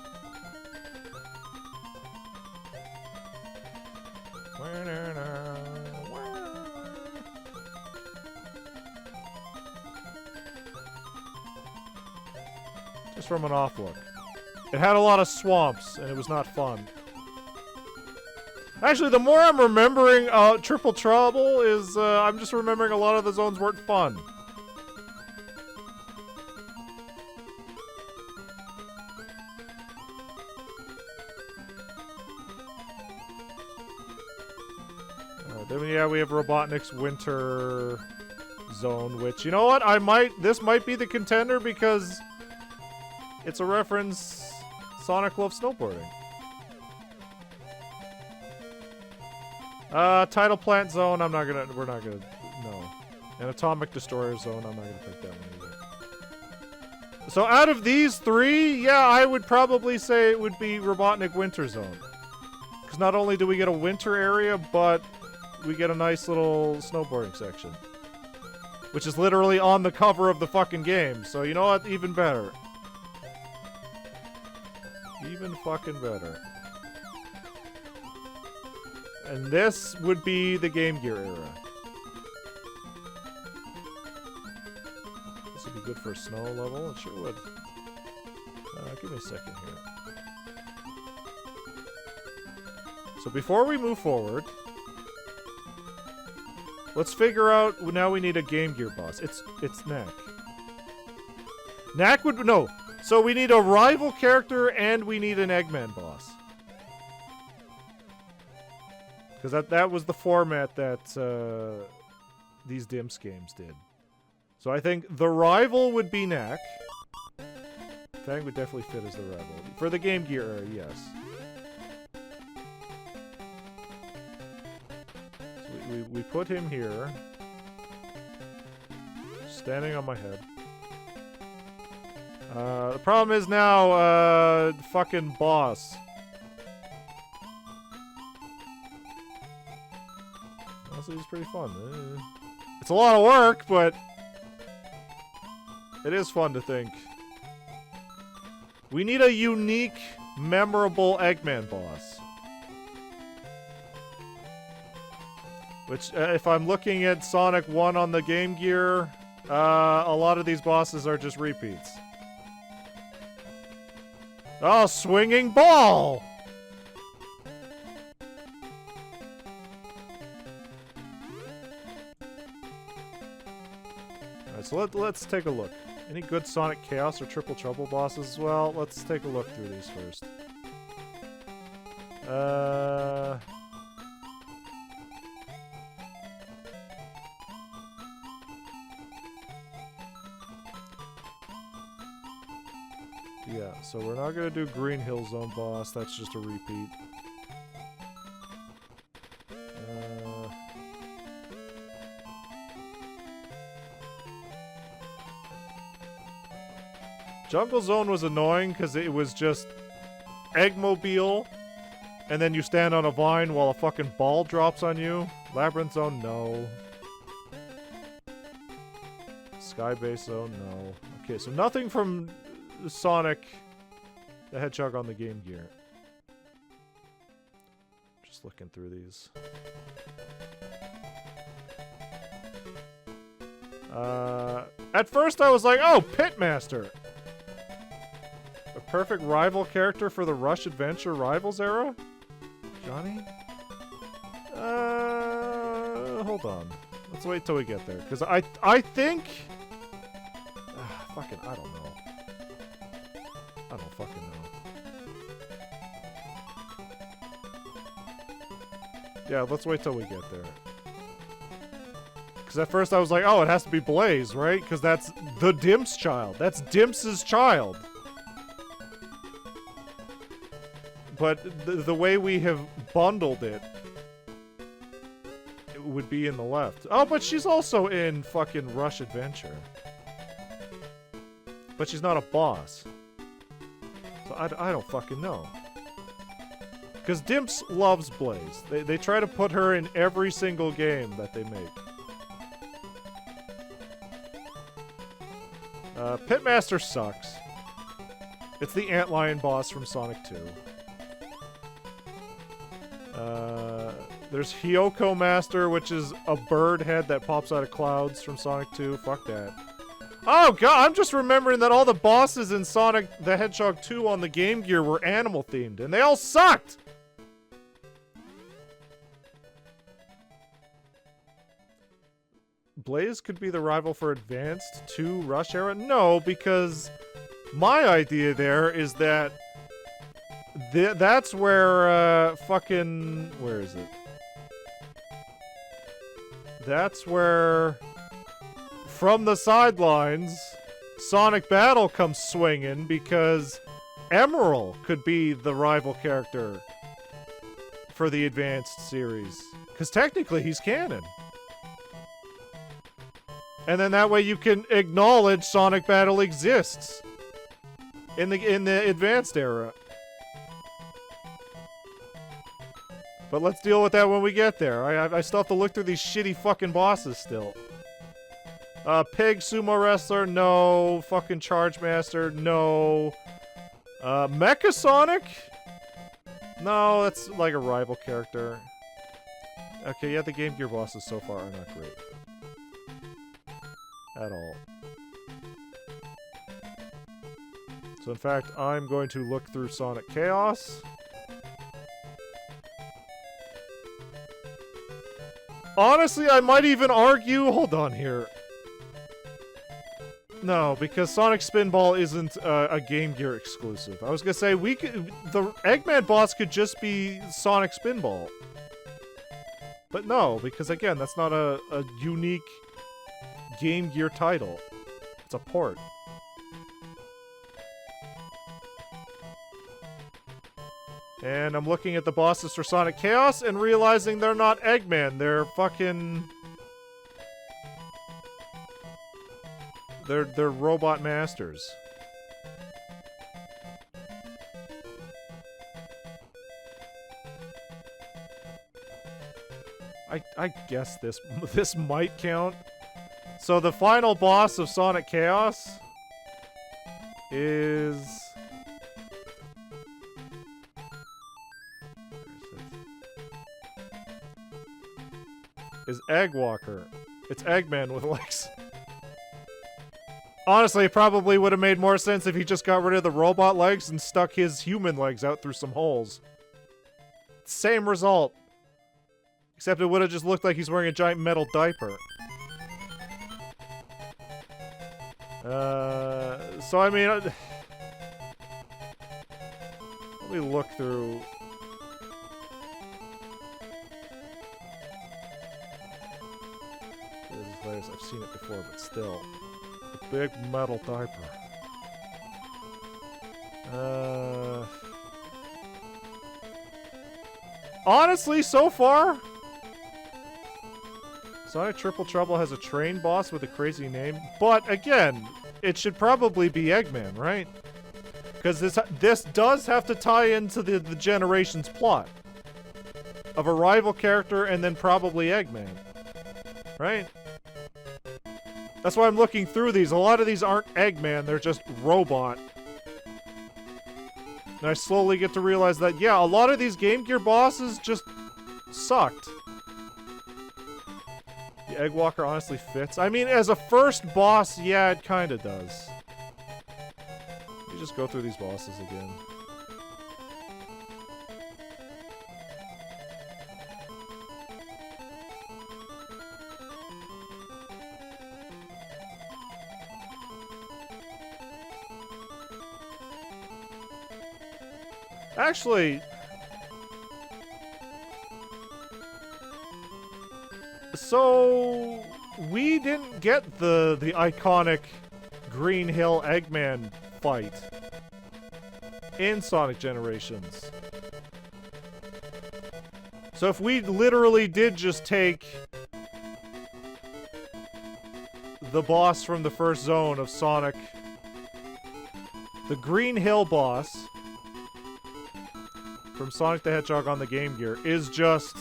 Just from an off look. It had a lot of swamps, and it was not fun. Actually, the more I'm remembering Triple Trouble is, I'm just remembering a lot of the zones weren't fun. Then yeah, we have Robotnik's Winter Zone, which, you know what, this might be the contender because it's a reference Sonic loves snowboarding. Tidal Plant Zone, we're not gonna, no. And Atomic Destroyer Zone, I'm not gonna pick that one either. So out of these 3, yeah, I would probably say it would be Robotnik Winter Zone. Because not only do we get a winter area, but we get a nice little snowboarding section. Which is literally on the cover of the fucking game. So you know what? Even better. Even fucking better. And this would be the Game Gear era. This would be good for a snow level. It sure would. Give me a second here. So before we move forward, let's figure out, now we need a Game Gear boss. It's Knack. Knack would, no. So we need a rival character and we need an Eggman boss. Because that was the format that these Dimps games did. So I think the rival would be Knack. Fang would definitely fit as the rival. For the Game Gear era, yes. We put him here. Standing on my head. The problem is now, fucking boss. Honestly, it's pretty fun. It's a lot of work, but it is fun to think. We need a unique, memorable Eggman boss. Which, if I'm looking at Sonic 1 on the Game Gear, a lot of these bosses are just repeats. Oh, swinging ball! Alright, so let's take a look. Any good Sonic Chaos or Triple Trouble bosses as well? Let's take a look through these first. Yeah, so we're not gonna do Green Hill Zone boss, that's just a repeat. Jungle Zone was annoying because it was just Eggmobile, and then you stand on a vine while a fucking ball drops on you. Labyrinth Zone, no. Skybase Zone, no. Okay, so nothing from Sonic the Hedgehog on the Game Gear. Just looking through these. At first I was like, oh, Pitmaster! A perfect rival character for the Rush Adventure Rivals era? Johnny? Hold on. Let's wait till we get there. Because I think... fucking, I don't know. I don't fucking know. Yeah, let's wait till we get there. Because at first I was like, oh, it has to be Blaze, right? Because that's the Dimps child. That's Dimps' child. But the way we have bundled it, it would be in the left. Oh, but she's also in fucking Rush Adventure. But she's not a boss. So I don't fucking know. Because Dimps loves Blaze. They try to put her in every single game that they make. Pitmaster sucks. It's the Antlion boss from Sonic 2. There's Hyoko Master, which is a bird head that pops out of clouds from Sonic 2. Fuck that. Oh god, I'm just remembering that all the bosses in Sonic the Hedgehog 2 on the Game Gear were animal themed, and they all sucked! Blaze could be the rival for Advanced 2 Rush era? No, because my idea there is that that's where, fucking... Where is it? That's where... From the sidelines, Sonic Battle comes swinging because Emerald could be the rival character for the Advanced series. Because technically he's canon. And then that way you can acknowledge Sonic Battle exists in the Advanced era. But let's deal with that when we get there. I still have to look through these shitty fucking bosses still. Pig Sumo Wrestler, no. Fucking Charge Master, no. Mecha Sonic? No, that's like a rival character. Okay, yeah, the Game Gear bosses so far are not great. At all. So in fact, I'm going to look through Sonic Chaos. Honestly, I might even argue... Hold on here. No, because Sonic Spinball isn't a Game Gear exclusive. I was gonna say, we could... The Eggman boss could just be Sonic Spinball. But no, because again, that's not a unique Game Gear title. It's a port. And I'm looking at the bosses for Sonic Chaos and realizing they're not Eggman. They're fucking... They're robot masters. I guess this might count. So the final boss of Sonic Chaos is... Is Eggwalker. It's Eggman with legs. Honestly, it probably would have made more sense if he just got rid of the robot legs and stuck his human legs out through some holes. Same result. Except it would have just looked like he's wearing a giant metal diaper. So I mean... let me look through... I've seen it before, but still. A big metal diaper. Honestly, so far, Sonic Triple Trouble has a train boss with a crazy name. But again, it should probably be Eggman, right? Because this does have to tie into the Generations plot. Of a rival character and then probably Eggman. Right? That's why I'm looking through these. A lot of these aren't Eggman, they're just robot. And I slowly get to realize that, yeah, a lot of these Game Gear bosses just sucked. The Eggwalker honestly fits. I mean, as a first boss, yeah, it kinda does. Let me just go through these bosses again. Actually, so we didn't get the iconic Green Hill Eggman fight in Sonic Generations. So if we literally did just take the boss from the first zone of Sonic, the Green Hill boss from Sonic the Hedgehog on the Game Gear is just...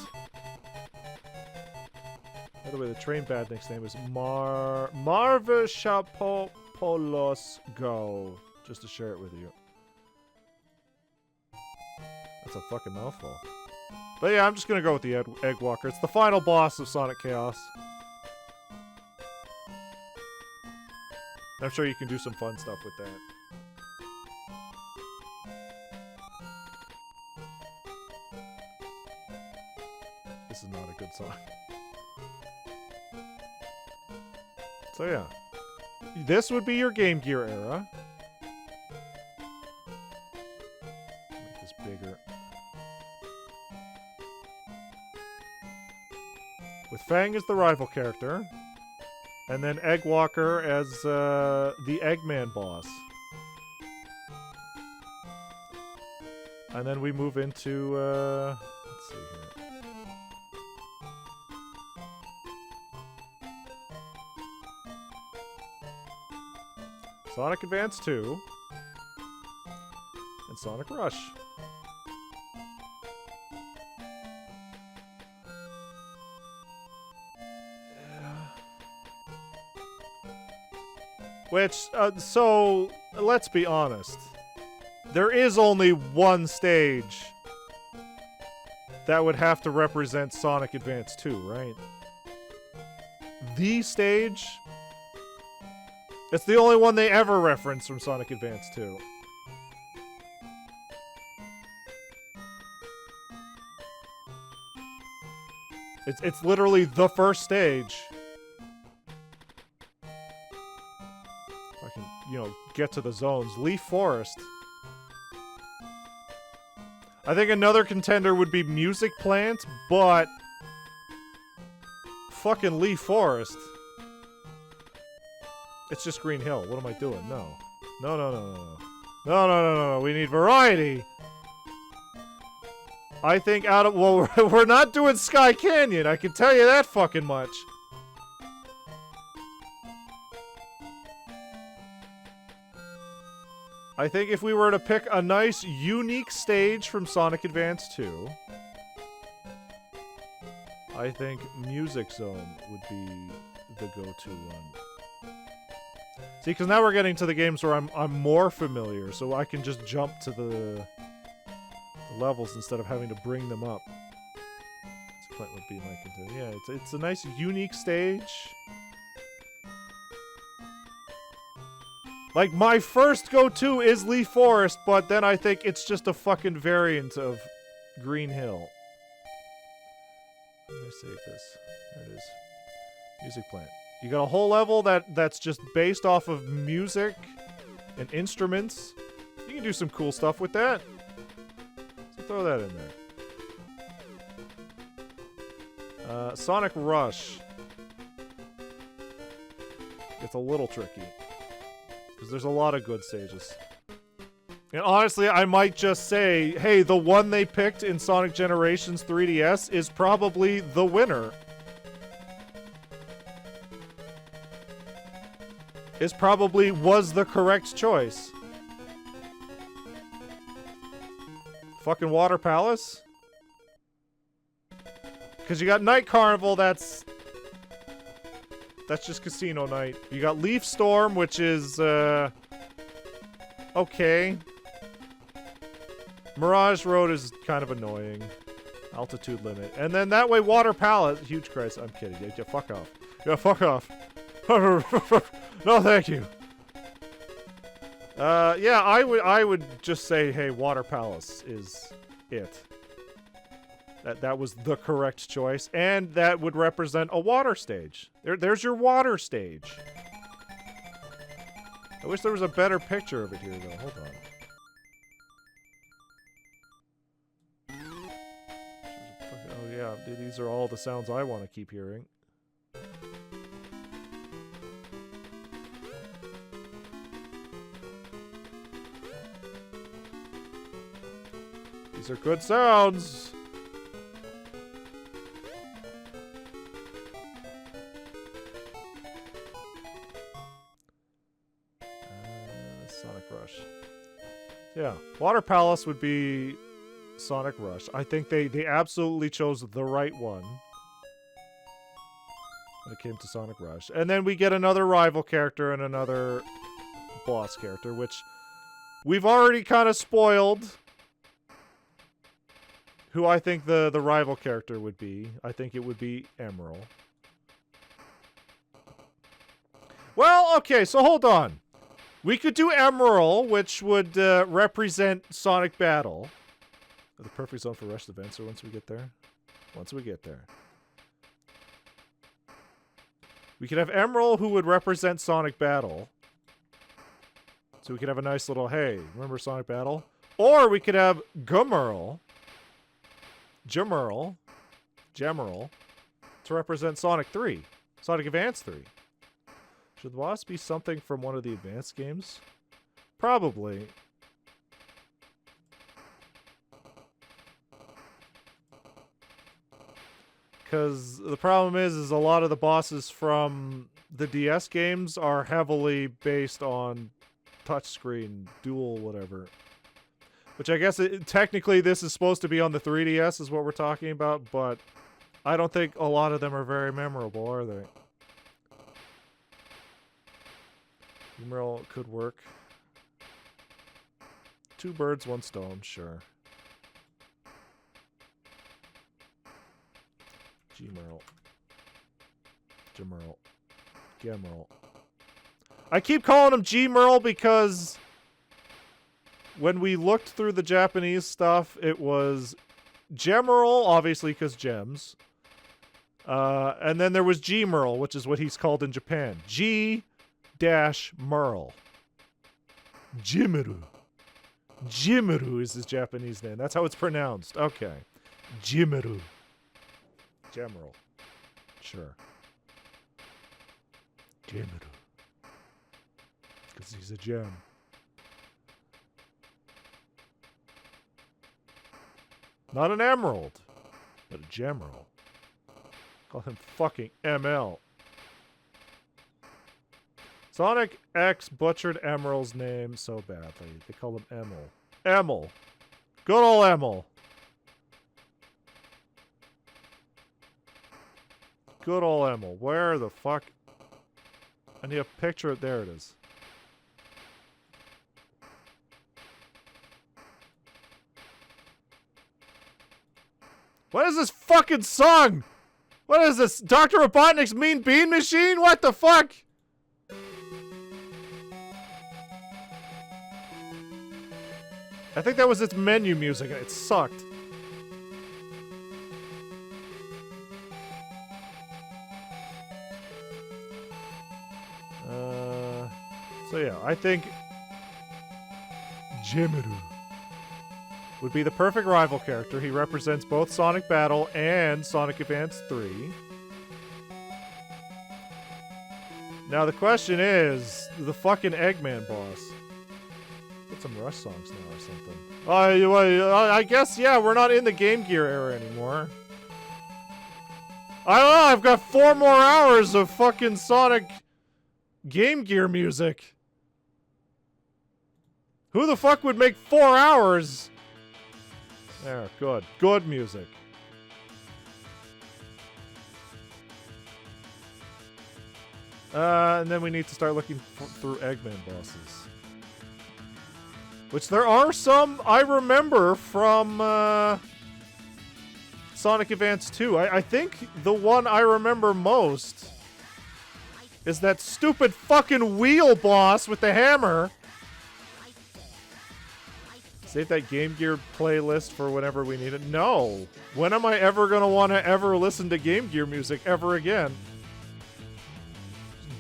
By the way, the train badnik's name is Marveshapopoulos Go. Just to share it with you. That's a fucking mouthful. But yeah, I'm just gonna go with the Eggwalker. It's the final boss of Sonic Chaos. I'm sure you can do some fun stuff with that. This is not a good song. So yeah. This would be your Game Gear era. Make this bigger. With Fang as the rival character. And then Eggwalker as the Eggman boss. And then we move into, let's see here. Sonic Advance 2. And Sonic Rush. Which, so, let's be honest. There is only one stage that would have to represent Sonic Advance 2, right? The stage? It's the only one they ever reference from Sonic Advance 2. It's literally the first stage. If I can, you know, get to the zones. Leaf Forest. I think another contender would be Music Plant, but... fucking Leaf Forest. It's just Green Hill. What am I doing? No. No, no, no, no, no. No, no, no, no, no. We need variety. I think out of... well, we're not doing Sky Canyon. I can tell you that fucking much. I think if we were to pick a nice, unique stage from Sonic Advance 2... I think Music Zone would be the go-to one. See, because now we're getting to the games where I'm more familiar, so I can just jump to the levels instead of having to bring them up. This plant would be my contender. Yeah, it's a nice, unique stage. Like, my first go-to is Leaf Forest, but then I think it's just a fucking variant of Green Hill. Let me save this. There it is. Music plant. You got a whole level that's just based off of music and instruments. You can do some cool stuff with that. So throw that in there. Sonic Rush. It's a little tricky. Because there's a lot of good stages. And honestly, I might just say, hey, the one they picked in Sonic Generations 3DS is probably the winner. Is probably was the correct choice. Fucking Water Palace? Because you got Night Carnival, that's just Casino Night. You got Leaf Storm, which is, okay. Mirage Road is kind of annoying. Altitude Limit. And then that way, Water Palace. Huge Christ. I'm kidding. Yeah, fuck off. Yeah, fuck off. No, thank you. Yeah, I would just say, hey, Water Palace is it. That was the correct choice, and that would represent a water stage. There's your water stage. I wish there was a better picture of it here, though. Hold on. Oh yeah, these are all the sounds I want to keep hearing. These are good sounds. Sonic Rush. Yeah, Water Palace would be Sonic Rush. I think they absolutely chose the right one when it came to Sonic Rush. And then we get another rival character and another boss character, which we've already kind of spoiled who I think the rival character would be. I think it would be Emerald. Well, okay, so hold on. We could do Emerald, which would represent Sonic Battle. The perfect zone for rush events, so once we get there. Once we get there. We could have Emerald, who would represent Sonic Battle. So we could have a nice little, hey, remember Sonic Battle? Or we could have Gemerl, to represent Sonic 3. Sonic Advance 3. Should the boss be something from one of the advanced games? Probably. Because the problem is a lot of the bosses from the DS games are heavily based on touchscreen, dual, whatever. Which I guess technically this is supposed to be on the 3DS is what we're talking about, but I don't think a lot of them are very memorable, are they? Emerald could work. 2 birds, 1 stone, sure. Gemerl. I keep calling him G-Merl because when we looked through the Japanese stuff, it was Gemerl, obviously because gems. And then there was G-Merl, which is what he's called in Japan. G-Merl. Jimeru. Jimeru is his Japanese name. That's how it's pronounced. Okay. Jimeru. Gemerl. Sure. Gemerl. Because he's a gem. Not an emerald, but a Gemerl. Call him fucking ML. Sonic X butchered Emerald's name so badly. They call him Emil. Emil. Good old Emil. Good old Emil. Where the fuck need a picture. There it is. What is this fucking song? What is this? Dr. Robotnik's Mean Bean Machine? What the fuck? I think that was its menu music and it sucked. So yeah, I think Jimiru would be the perfect rival character. He represents both Sonic Battle and Sonic Advance 3. Now the question is, the fucking Eggman boss. Put some Rush songs now or something. I guess, yeah, we're not in the Game Gear era anymore. I don't know, I've got 4 more hours of fucking Sonic Game Gear music. Who the fuck would make 4 hours? There, good. Good music. And then we need to start looking through Eggman bosses. Which there are some I remember from Sonic Advance 2. I think the one I remember most is that stupid fucking wheel boss with the hammer. Save that Game Gear playlist for whenever we need it. No. When am I ever going to want to ever listen to Game Gear music ever again?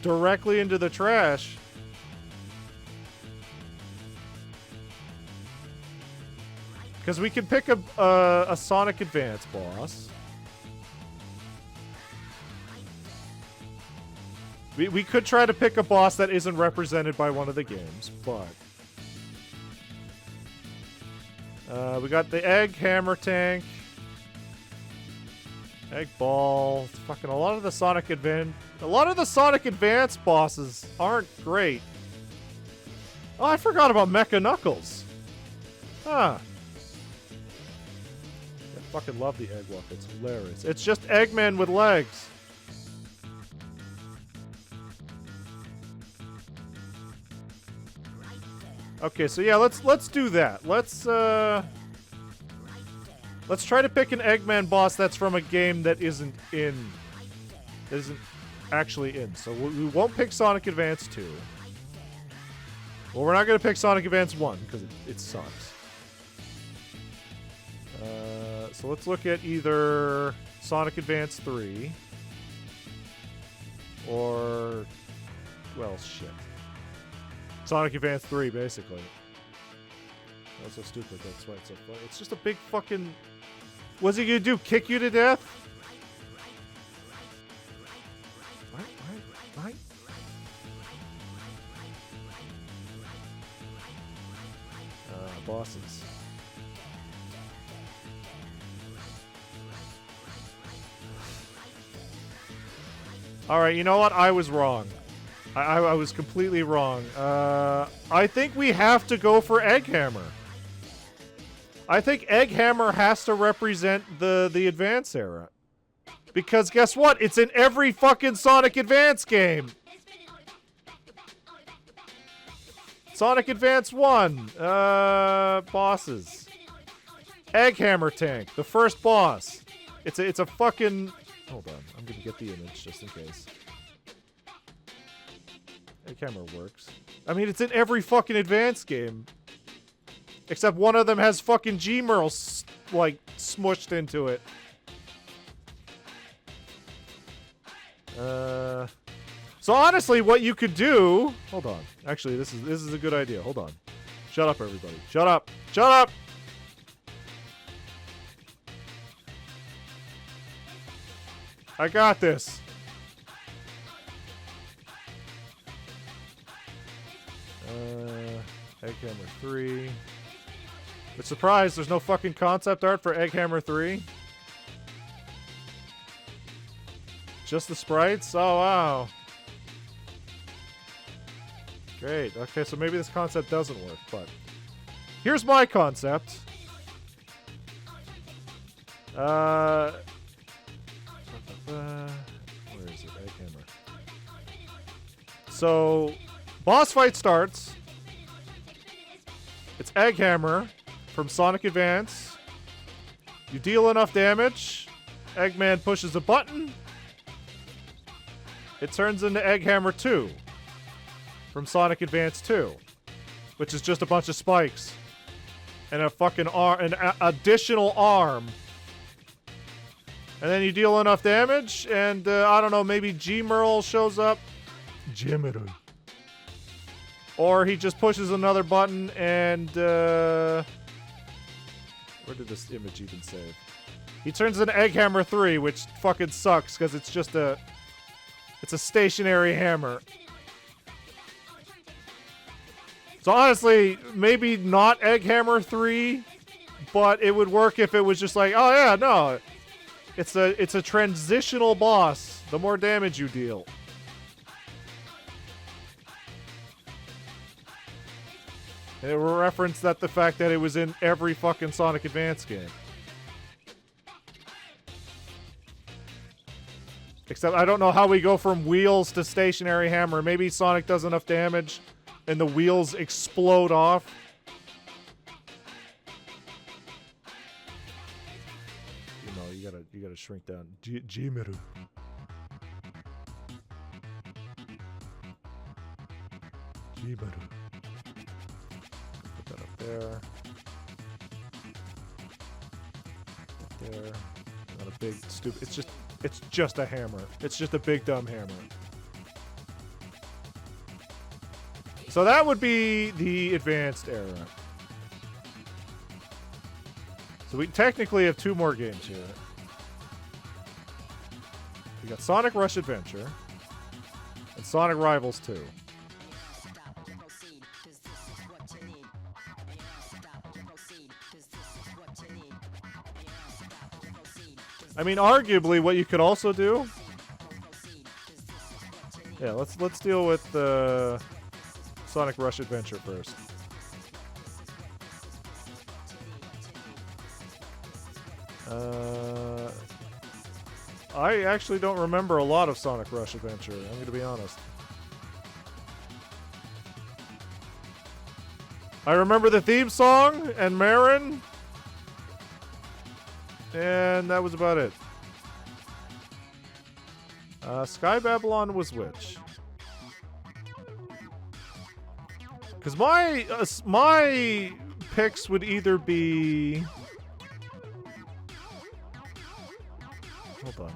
Directly into the trash. Because we can pick a Sonic Advance boss. We could try to pick a boss that isn't represented by one of the games, but... we got the Egg Hammer Tank. Egg Ball. Fucking a lot of the Sonic Advance bosses aren't great. Oh, I forgot about Mecha Knuckles. Huh. I fucking love the Egg Walk. It's hilarious. It's just Eggman with legs. Okay, so yeah, let's do that. Let's try to pick an Eggman boss that's from a game that isn't actually in. So we won't pick Sonic Advance 2. Well, we're not going to pick Sonic Advance 1 because it sucks. So let's look at either Sonic Advance 3 or, well, shit. Sonic Advance 3, basically. That's so stupid. That's why it's so funny. It's just a big fucking... What's he gonna do? Kick you to death? Right. Bosses. Alright, you know what? I was wrong. I was completely wrong. I think we have to go for Egg Hammer. I think Egg Hammer has to represent the Advance era. Because guess what? It's in every fucking Sonic Advance game. Sonic Advance 1. Bosses. Egg Hammer Tank. The first boss. It's a fucking... Hold on. I'm gonna get the image just in case. Egg Hammer works. I mean, it's in every fucking Advance game. Except one of them has fucking G-Merle, like, smushed into it. So honestly, what you could do... Hold on. Actually, this is a good idea. Hold on. Shut up, everybody. Shut up. Shut up! I got this. Egg Hammer 3. But surprise, there's no fucking concept art for Egg Hammer 3. Just the sprites? Oh, wow. Great. Okay, so maybe this concept doesn't work, but... Here's my concept. Where is it? Egg Hammer. So, boss fight starts. It's Egghammer from Sonic Advance. You deal enough damage. Eggman pushes a button. It turns into Egghammer 2 from Sonic Advance 2, which is just a bunch of spikes and a fucking an additional arm. And then you deal enough damage, and I don't know, maybe G-Merle shows up. G-Merle. Or he just pushes another button and where did this image even save? He turns into Egghammer 3, which fucking sucks because it's just it's a stationary hammer. So honestly, maybe not Egghammer 3, but it would work if it was just like, oh yeah, no. It's a transitional boss. The more damage you deal. And it referenced the fact that it was in every fucking Sonic Advance game. Except I don't know how we go from wheels to stationary hammer. Maybe Sonic does enough damage and the wheels explode off. You know, you gotta shrink down. G-Meru. G-Meru. Put that up there. Up there. Not a big stupid. It's just a hammer. It's just a big dumb hammer. So that would be the advanced era. So we technically have 2 more games here. We got Sonic Rush Adventure and Sonic Rivals 2. I mean, arguably, what you could also do. Yeah, let's deal with Sonic Rush Adventure first. I actually don't remember a lot of Sonic Rush Adventure. I'm going to be honest. I remember the theme song and Marin. And that was about it. Sky Babylon was which? Because my picks would either be... Hold on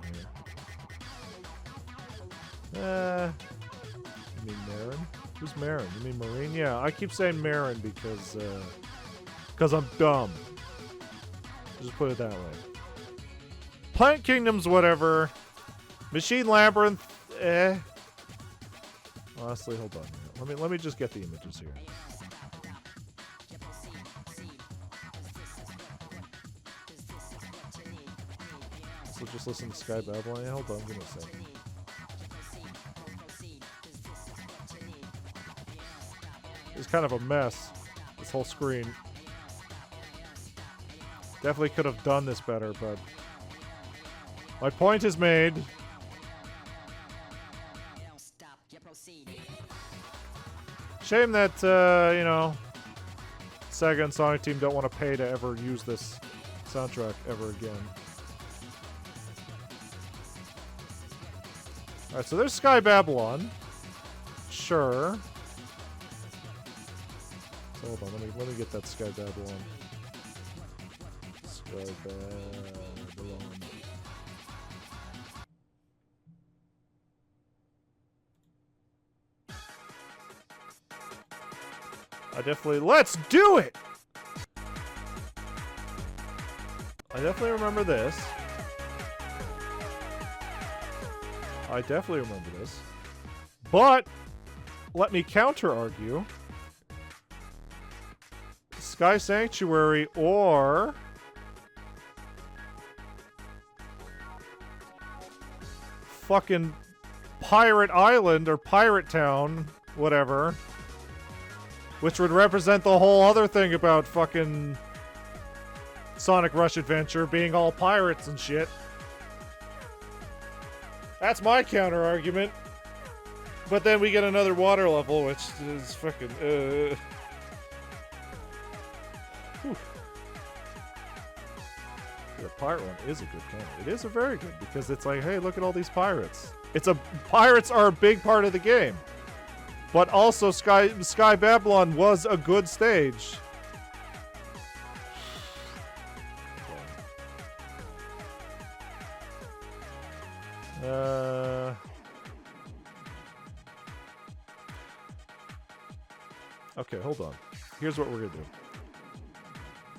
here. You mean Marin? Who's Marin? You mean Marine? Yeah, I keep saying Marin because I'm dumb. Just put it that way. Plant Kingdom's whatever. Machine Labyrinth, Honestly, hold on here. Let me just get the images here. So just listen to Sky Babylon. Yeah, hold on, give me a second. It's kind of a mess, this whole screen. Definitely could have done this better, but my point is made. Shame that, you know, Sega and Sonic Team don't want to pay to ever use this soundtrack ever again. Alright, so there's Sky Babylon. Sure. So hold on, let me get that Sky Babylon. Sky Babylon. I definitely... Let's do it! I definitely remember this. I definitely remember this. But, let me counter-argue. Sky Sanctuary or... fucking Pirate Island or Pirate Town, whatever. Which would represent the whole other thing about fucking Sonic Rush Adventure being all pirates and shit. That's my counter-argument. But then we get another water level, which is fucking. Whew. The pirate one is a good game. It is a very good because it's like, hey, look at all these pirates. Pirates are a big part of the game, but also Sky Babylon was a good stage. Okay, hold on. Here's what we're gonna do.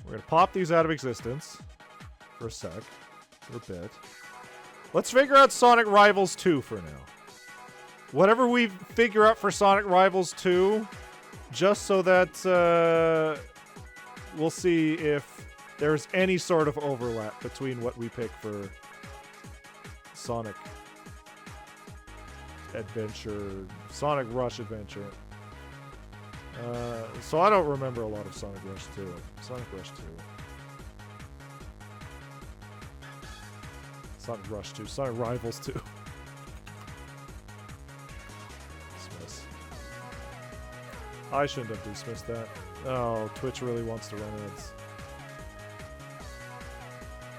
We're gonna pop these out of existence for a sec, for a bit. Let's figure out Sonic Rivals 2 for now. Whatever we figure out for Sonic Rivals 2, just so that we'll see if there's any sort of overlap between what we pick for Sonic Adventure, Sonic Rush Adventure. So I don't remember a lot of Sonic Rush 2. Sonic Rush 2. Sonic Rush 2. Sonic Rivals 2. Dismiss. I shouldn't have dismissed that. Oh, Twitch really wants to run ads.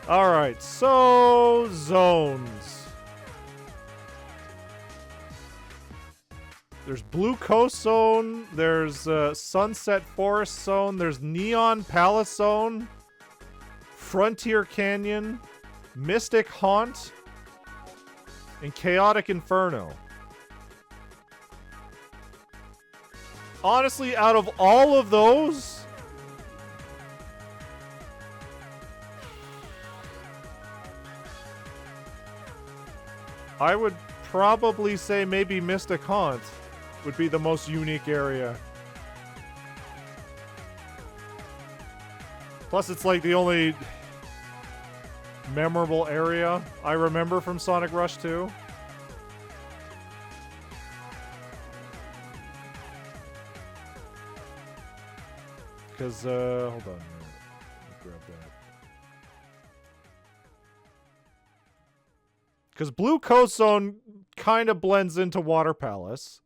Alright, so zones. There's Blue Coast Zone, there's Sunset Forest Zone, there's Neon Palace Zone, Frontier Canyon, Mystic Haunt, and Chaotic Inferno. Honestly, out of all of those, I would probably say maybe Mystic Haunt would be the most unique area. Plus, it's like the only memorable area I remember from Sonic Rush 2. Because, hold on. Let me grab that. Because Blue Coast Zone kind of blends into Water Palace.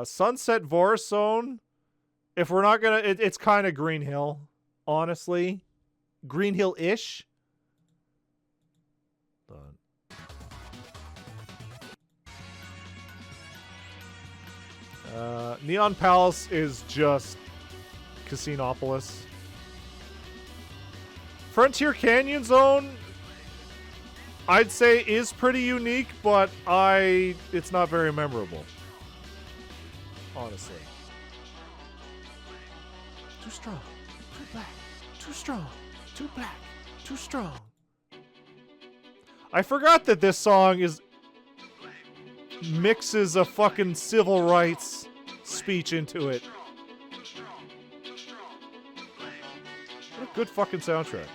Sunset Forest Zone, if we're not gonna, it's kind of Green Hill, honestly. Green Hill-ish. Neon Palace is just Casinopolis. Frontier Canyon Zone, I'd say is pretty unique, but it's not very memorable. Honestly. Too strong. Too black. Too strong. Too black. Too strong. I forgot that this song mixes a fucking civil rights speech into it. What a good fucking soundtrack.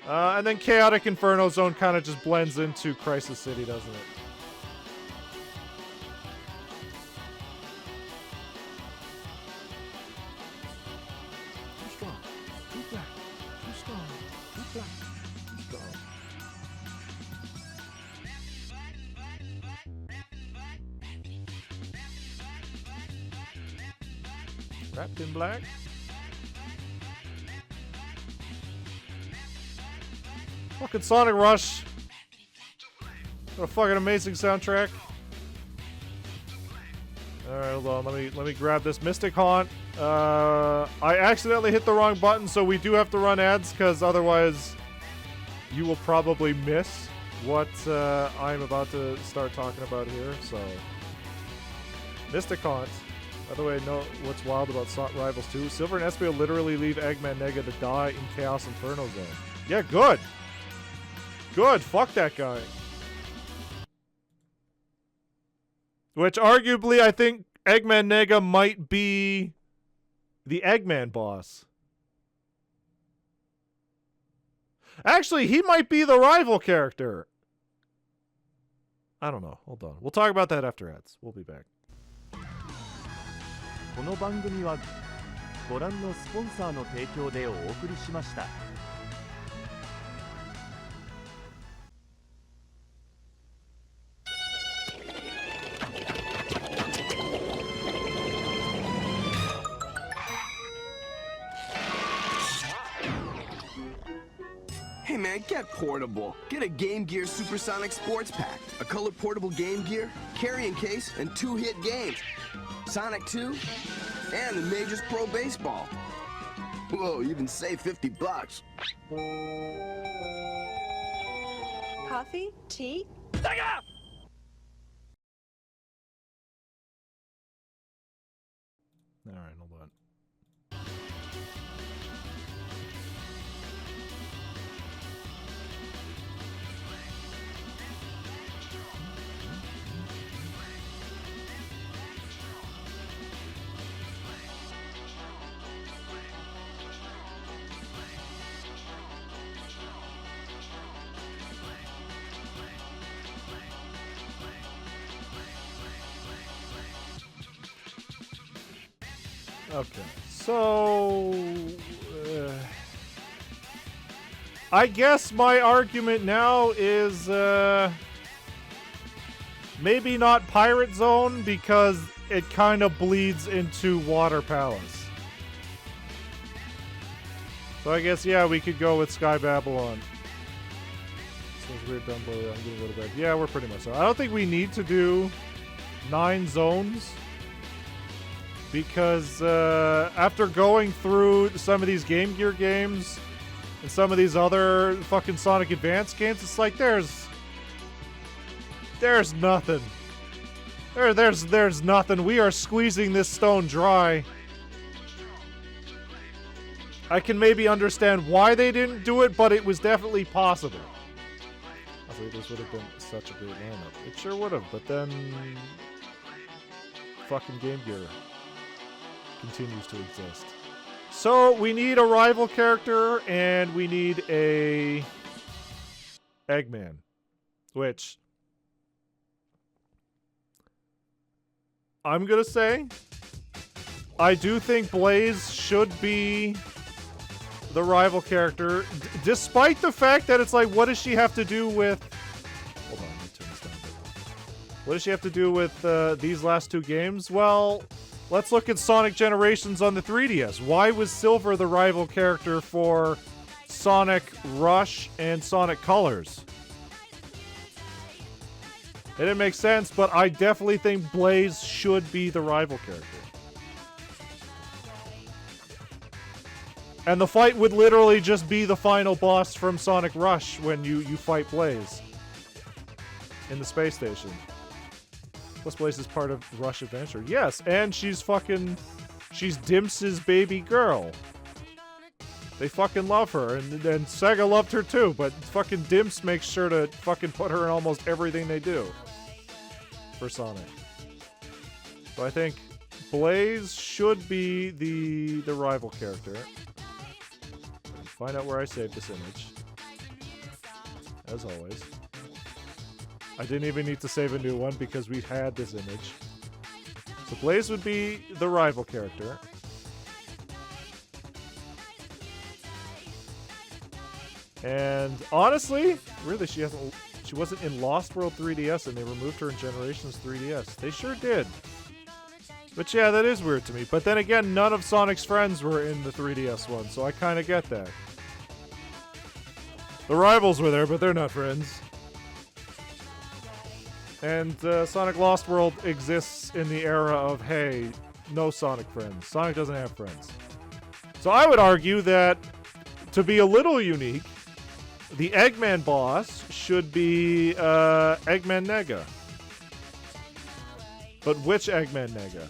And then Chaotic Inferno Zone kind of just blends into Crisis City, doesn't it? Too strong. Too black. Too strong. Too black. Too strong. Wrapped in black. Fucking Sonic Rush. What a fucking amazing soundtrack. Alright, hold on. Let me grab this Mystic Haunt. I accidentally hit the wrong button, so we do have to run ads, because otherwise you will probably miss what I'm about to start talking about here. So, Mystic Haunt. By the way, know what's wild about Sonic Rivals 2? Silver and Espio literally leave Eggman Nega to die in Chaos Inferno Zone. Yeah, good. Good. Fuck that guy. Which arguably I think Eggman Nega might be the Eggman boss. Actually, he might be the rival character. I don't know. Hold on. We'll talk about that after ads. We'll be back. この番組はご覧のスポンサーの提供でお送りしました。man, get portable. Get a Game Gear Supersonic Sports Pack. A color portable Game Gear, carrying case, and 2 hit games. Sonic 2, and the Majors Pro Baseball. Whoa, even save $50. Coffee? Tea? Alright, hold on. Okay, so I guess my argument now is maybe not Pirate Zone because it kind of bleeds into Water Palace. So I guess, yeah, we could go with Sky Babylon. Sounds weird down below. I'm getting a little bit. Yeah, we're pretty much so. I don't think we need to do 9 zones. Because after going through some of these Game Gear games and some of these other fucking Sonic Advance games, it's like there's nothing. There's nothing. We are squeezing this stone dry. I can maybe understand why they didn't do it, but it was definitely possible. I think this would have been such a great lineup. It sure would have, but then fucking Game Gear continues to exist. So we need a rival character and we need a Eggman, which I'm gonna say I do think Blaze should be the rival character, despite the fact that it's like, what does she have to do with... Hold on, let me turn this down a bit. What does she have to do with these last 2 games? Well, let's look at Sonic Generations on the 3DS. Why was Silver the rival character for Sonic Rush and Sonic Colors? It didn't make sense, but I definitely think Blaze should be the rival character. And the fight would literally just be the final boss from Sonic Rush when you fight Blaze in the space station. Plus Blaze is part of Rush Adventure. Yes, and she's Dimps' baby girl. They fucking love her, and Sega loved her too, but fucking Dimps makes sure to fucking put her in almost everything they do for Sonic. So I think Blaze should be the rival character. Find out where I saved this image. As always. I didn't even need to save a new one because we had this image. So Blaze would be the rival character. And honestly, really, she wasn't in Lost World 3DS and they removed her in Generations 3DS. They sure did. But yeah, that is weird to me. But then again, none of Sonic's friends were in the 3DS one, so I kind of get that. The rivals were there, but they're not friends. And Sonic Lost World exists in the era of, hey, no Sonic friends. Sonic doesn't have friends. So I would argue that, to be a little unique, the Eggman boss should be Eggman Nega. But which Eggman Nega?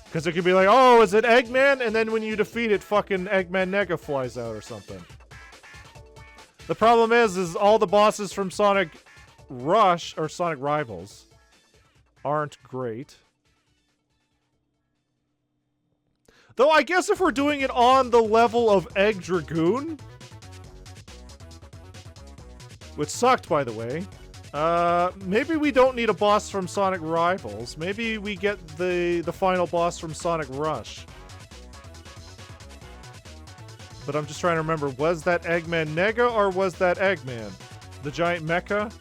Because it could be like, oh, is it Eggman? And then when you defeat it, fucking Eggman Nega flies out or something. The problem is all the bosses from Sonic Rush, or Sonic Rivals, aren't great. Though I guess if we're doing it on the level of Egg Dragoon, which sucked, by the way, maybe we don't need a boss from Sonic Rivals. Maybe we get the final boss from Sonic Rush. But I'm just trying to remember, was that Eggman Nega or was that Eggman? The giant mecha?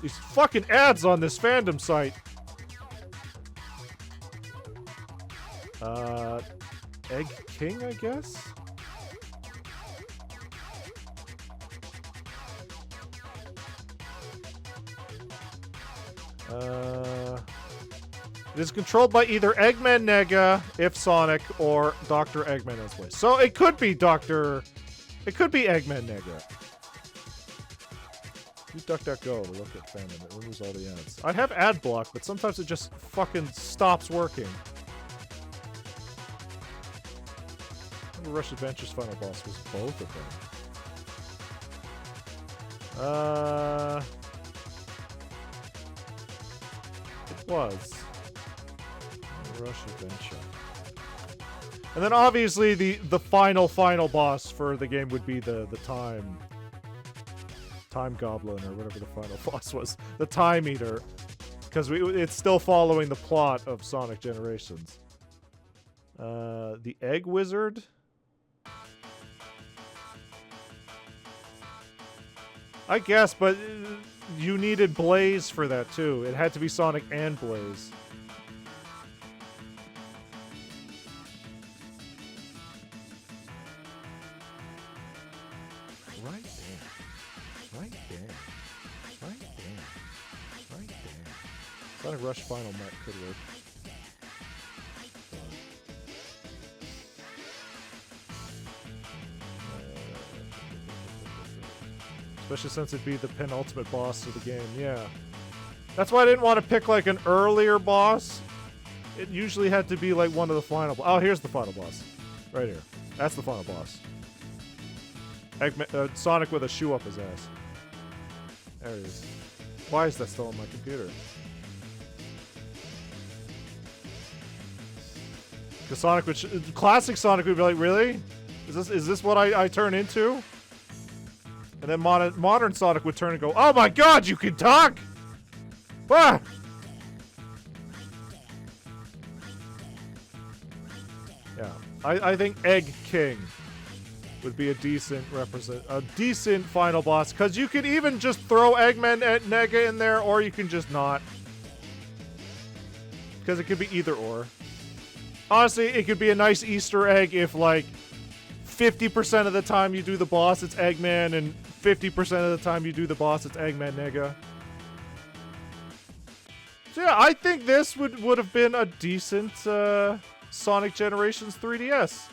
These fucking ads on this fandom site. Egg King, I guess? It is controlled by either Eggman Nega, if Sonic, or Dr. Eggman as voice. So it could be It could be Eggman Nega. Use DuckDuckGo to look at fandom. It removes all the ads. I have ad block, but sometimes it just fucking stops working. Rush Adventure's final boss was both of them. It was Rush Adventure. And then obviously the final boss for the game would be the Time Goblin or whatever the final boss was. The Time Eater. Because it's still following the plot of Sonic Generations. The Egg Wizard? I guess, but you needed Blaze for that too. It had to be Sonic and Blaze. Right there. Right there. Right there. Right there. Sonic Rush Final Mech could work. Especially since it'd be the penultimate boss of the game, yeah. That's why I didn't want to pick like an earlier boss. It usually had to be like one of the final... Oh, here's the final boss. Right here. That's the final boss. Sonic with a shoe up his ass. There it is. Why is that still on my computer? Because Sonic would... Classic Sonic would be like, really? Is this what I turn into? And then modern Sonic would turn and go, oh my god, you can talk! Ah! Yeah, I think Egg King would be a decent final boss, because you could even just throw Eggman at Nega in there, or you can just not. Because it could be either or. Honestly, it could be a nice Easter egg if, like, 50% of the time you do the boss, it's Eggman, and 50% of the time you do the boss, it's Eggman Nega. So yeah, I think this would have been a decent Sonic Generations 3DS.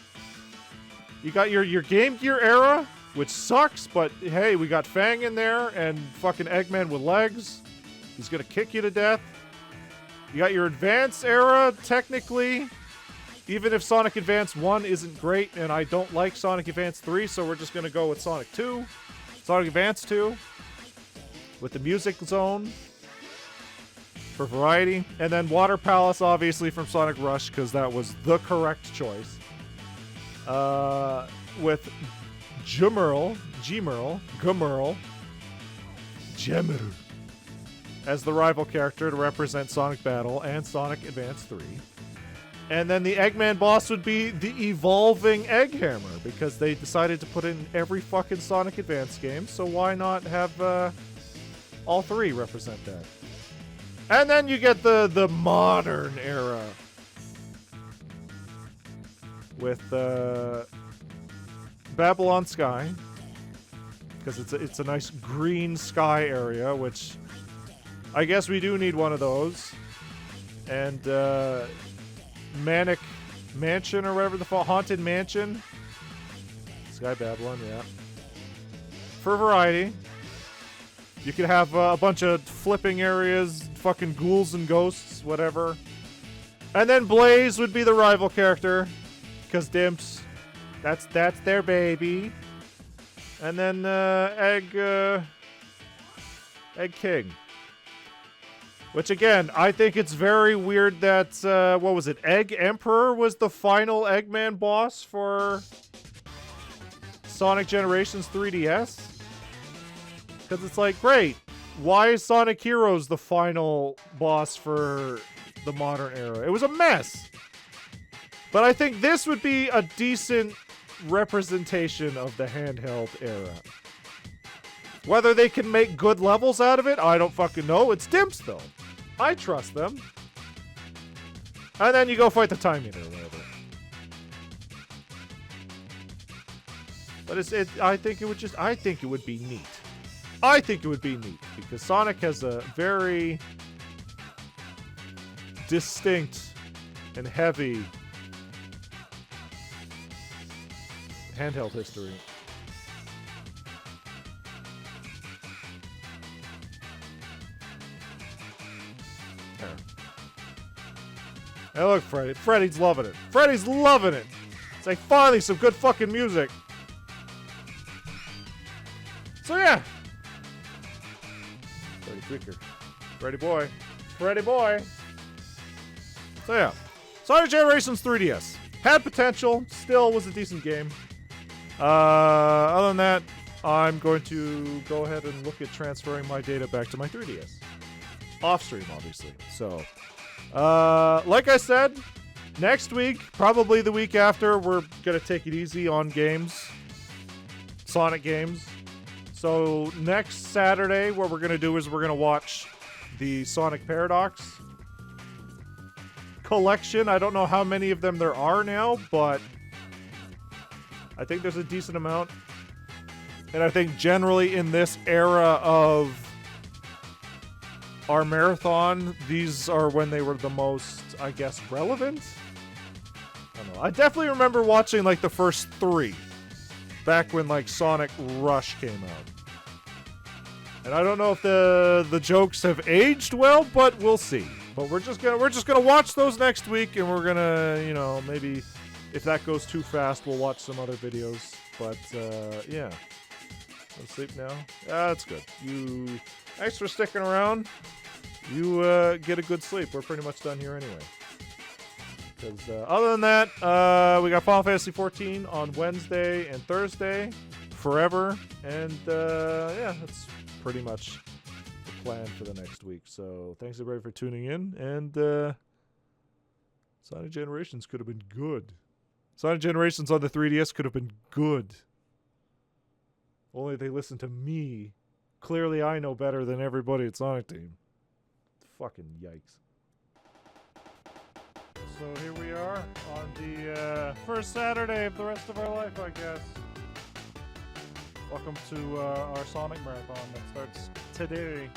You got your Game Gear era, which sucks, but hey, we got Fang in there, and fucking Eggman with legs. He's gonna kick you to death. You got your Advance era, technically. Even if Sonic Advance 1 isn't great, and I don't like Sonic Advance 3, so we're just going to go with Sonic 2. Sonic Advance 2. With the Music Zone. For variety. And then Water Palace, obviously, from Sonic Rush, because that was the correct choice. With Gmerl, as the rival character to represent Sonic Battle and Sonic Advance 3. And then the Eggman boss would be the evolving Egg Hammer, because they decided to put it in every fucking Sonic Advance game, so why not have all three represent that? And then you get the modern era with Babylon Sky, because it's a nice green sky area, which I guess we do need one of those. And Manic Mansion, or whatever the fuck, Haunted Mansion. Sky Babylon, yeah. For variety. You could have a bunch of flipping areas, fucking ghouls and ghosts, whatever. And then Blaze would be the rival character, because Dimps, that's their baby. And then Egg King. Which, again, I think it's very weird that, what was it, Egg Emperor was the final Eggman boss for Sonic Generations 3DS? Because it's like, great, why is Sonic Heroes the final boss for the modern era? It was a mess. But I think this would be a decent representation of the handheld era. Whether they can make good levels out of it, I don't fucking know. It's Dimps, though. I trust them. And then you go fight the Time Eater or whatever. But I think it would be neat. I think it would be neat because Sonic has a very distinct and heavy handheld history. There. Hey, look, Freddy. Freddy's loving it. Freddy's loving it. It's like finally some good fucking music. So yeah. Freddy Quicker. Freddy boy. Freddy boy. So yeah. Sonic Generations 3DS. Had potential. Still was a decent game. Other than that, I'm going to go ahead and look at transferring my data back to my 3DS. Off stream, obviously. So, like I said, next week, probably the week after, we're going to take it easy on games. Sonic games. So, next Saturday, what we're going to do is we're going to watch the Sonic Paradox collection. I don't know how many of them there are now, but I think there's a decent amount. And I think generally in this era of our marathon, these are when they were the most, I guess, relevant? I don't know. I definitely remember watching, like, the first 3. Back when, like, Sonic Rush came out. And I don't know if the jokes have aged well, but we'll see. But we're just gonna watch those next week, and we're gonna, you know, maybe if that goes too fast, we'll watch some other videos. But yeah. Go to sleep now? That's good. Thanks for sticking around. You get a good sleep. We're pretty much done here anyway. Because other than that, we got Final Fantasy XIV on Wednesday and Thursday, forever. And yeah, that's pretty much the plan for the next week. So thanks everybody for tuning in. And Sonic Generations could have been good. Sonic Generations on the 3DS could have been good. Only they listened to me. Clearly I know better than everybody at Sonic Team. Fucking yikes. So here we are on the first Saturday of the rest of our life, I guess. Welcome to our Sonic Marathon that starts today.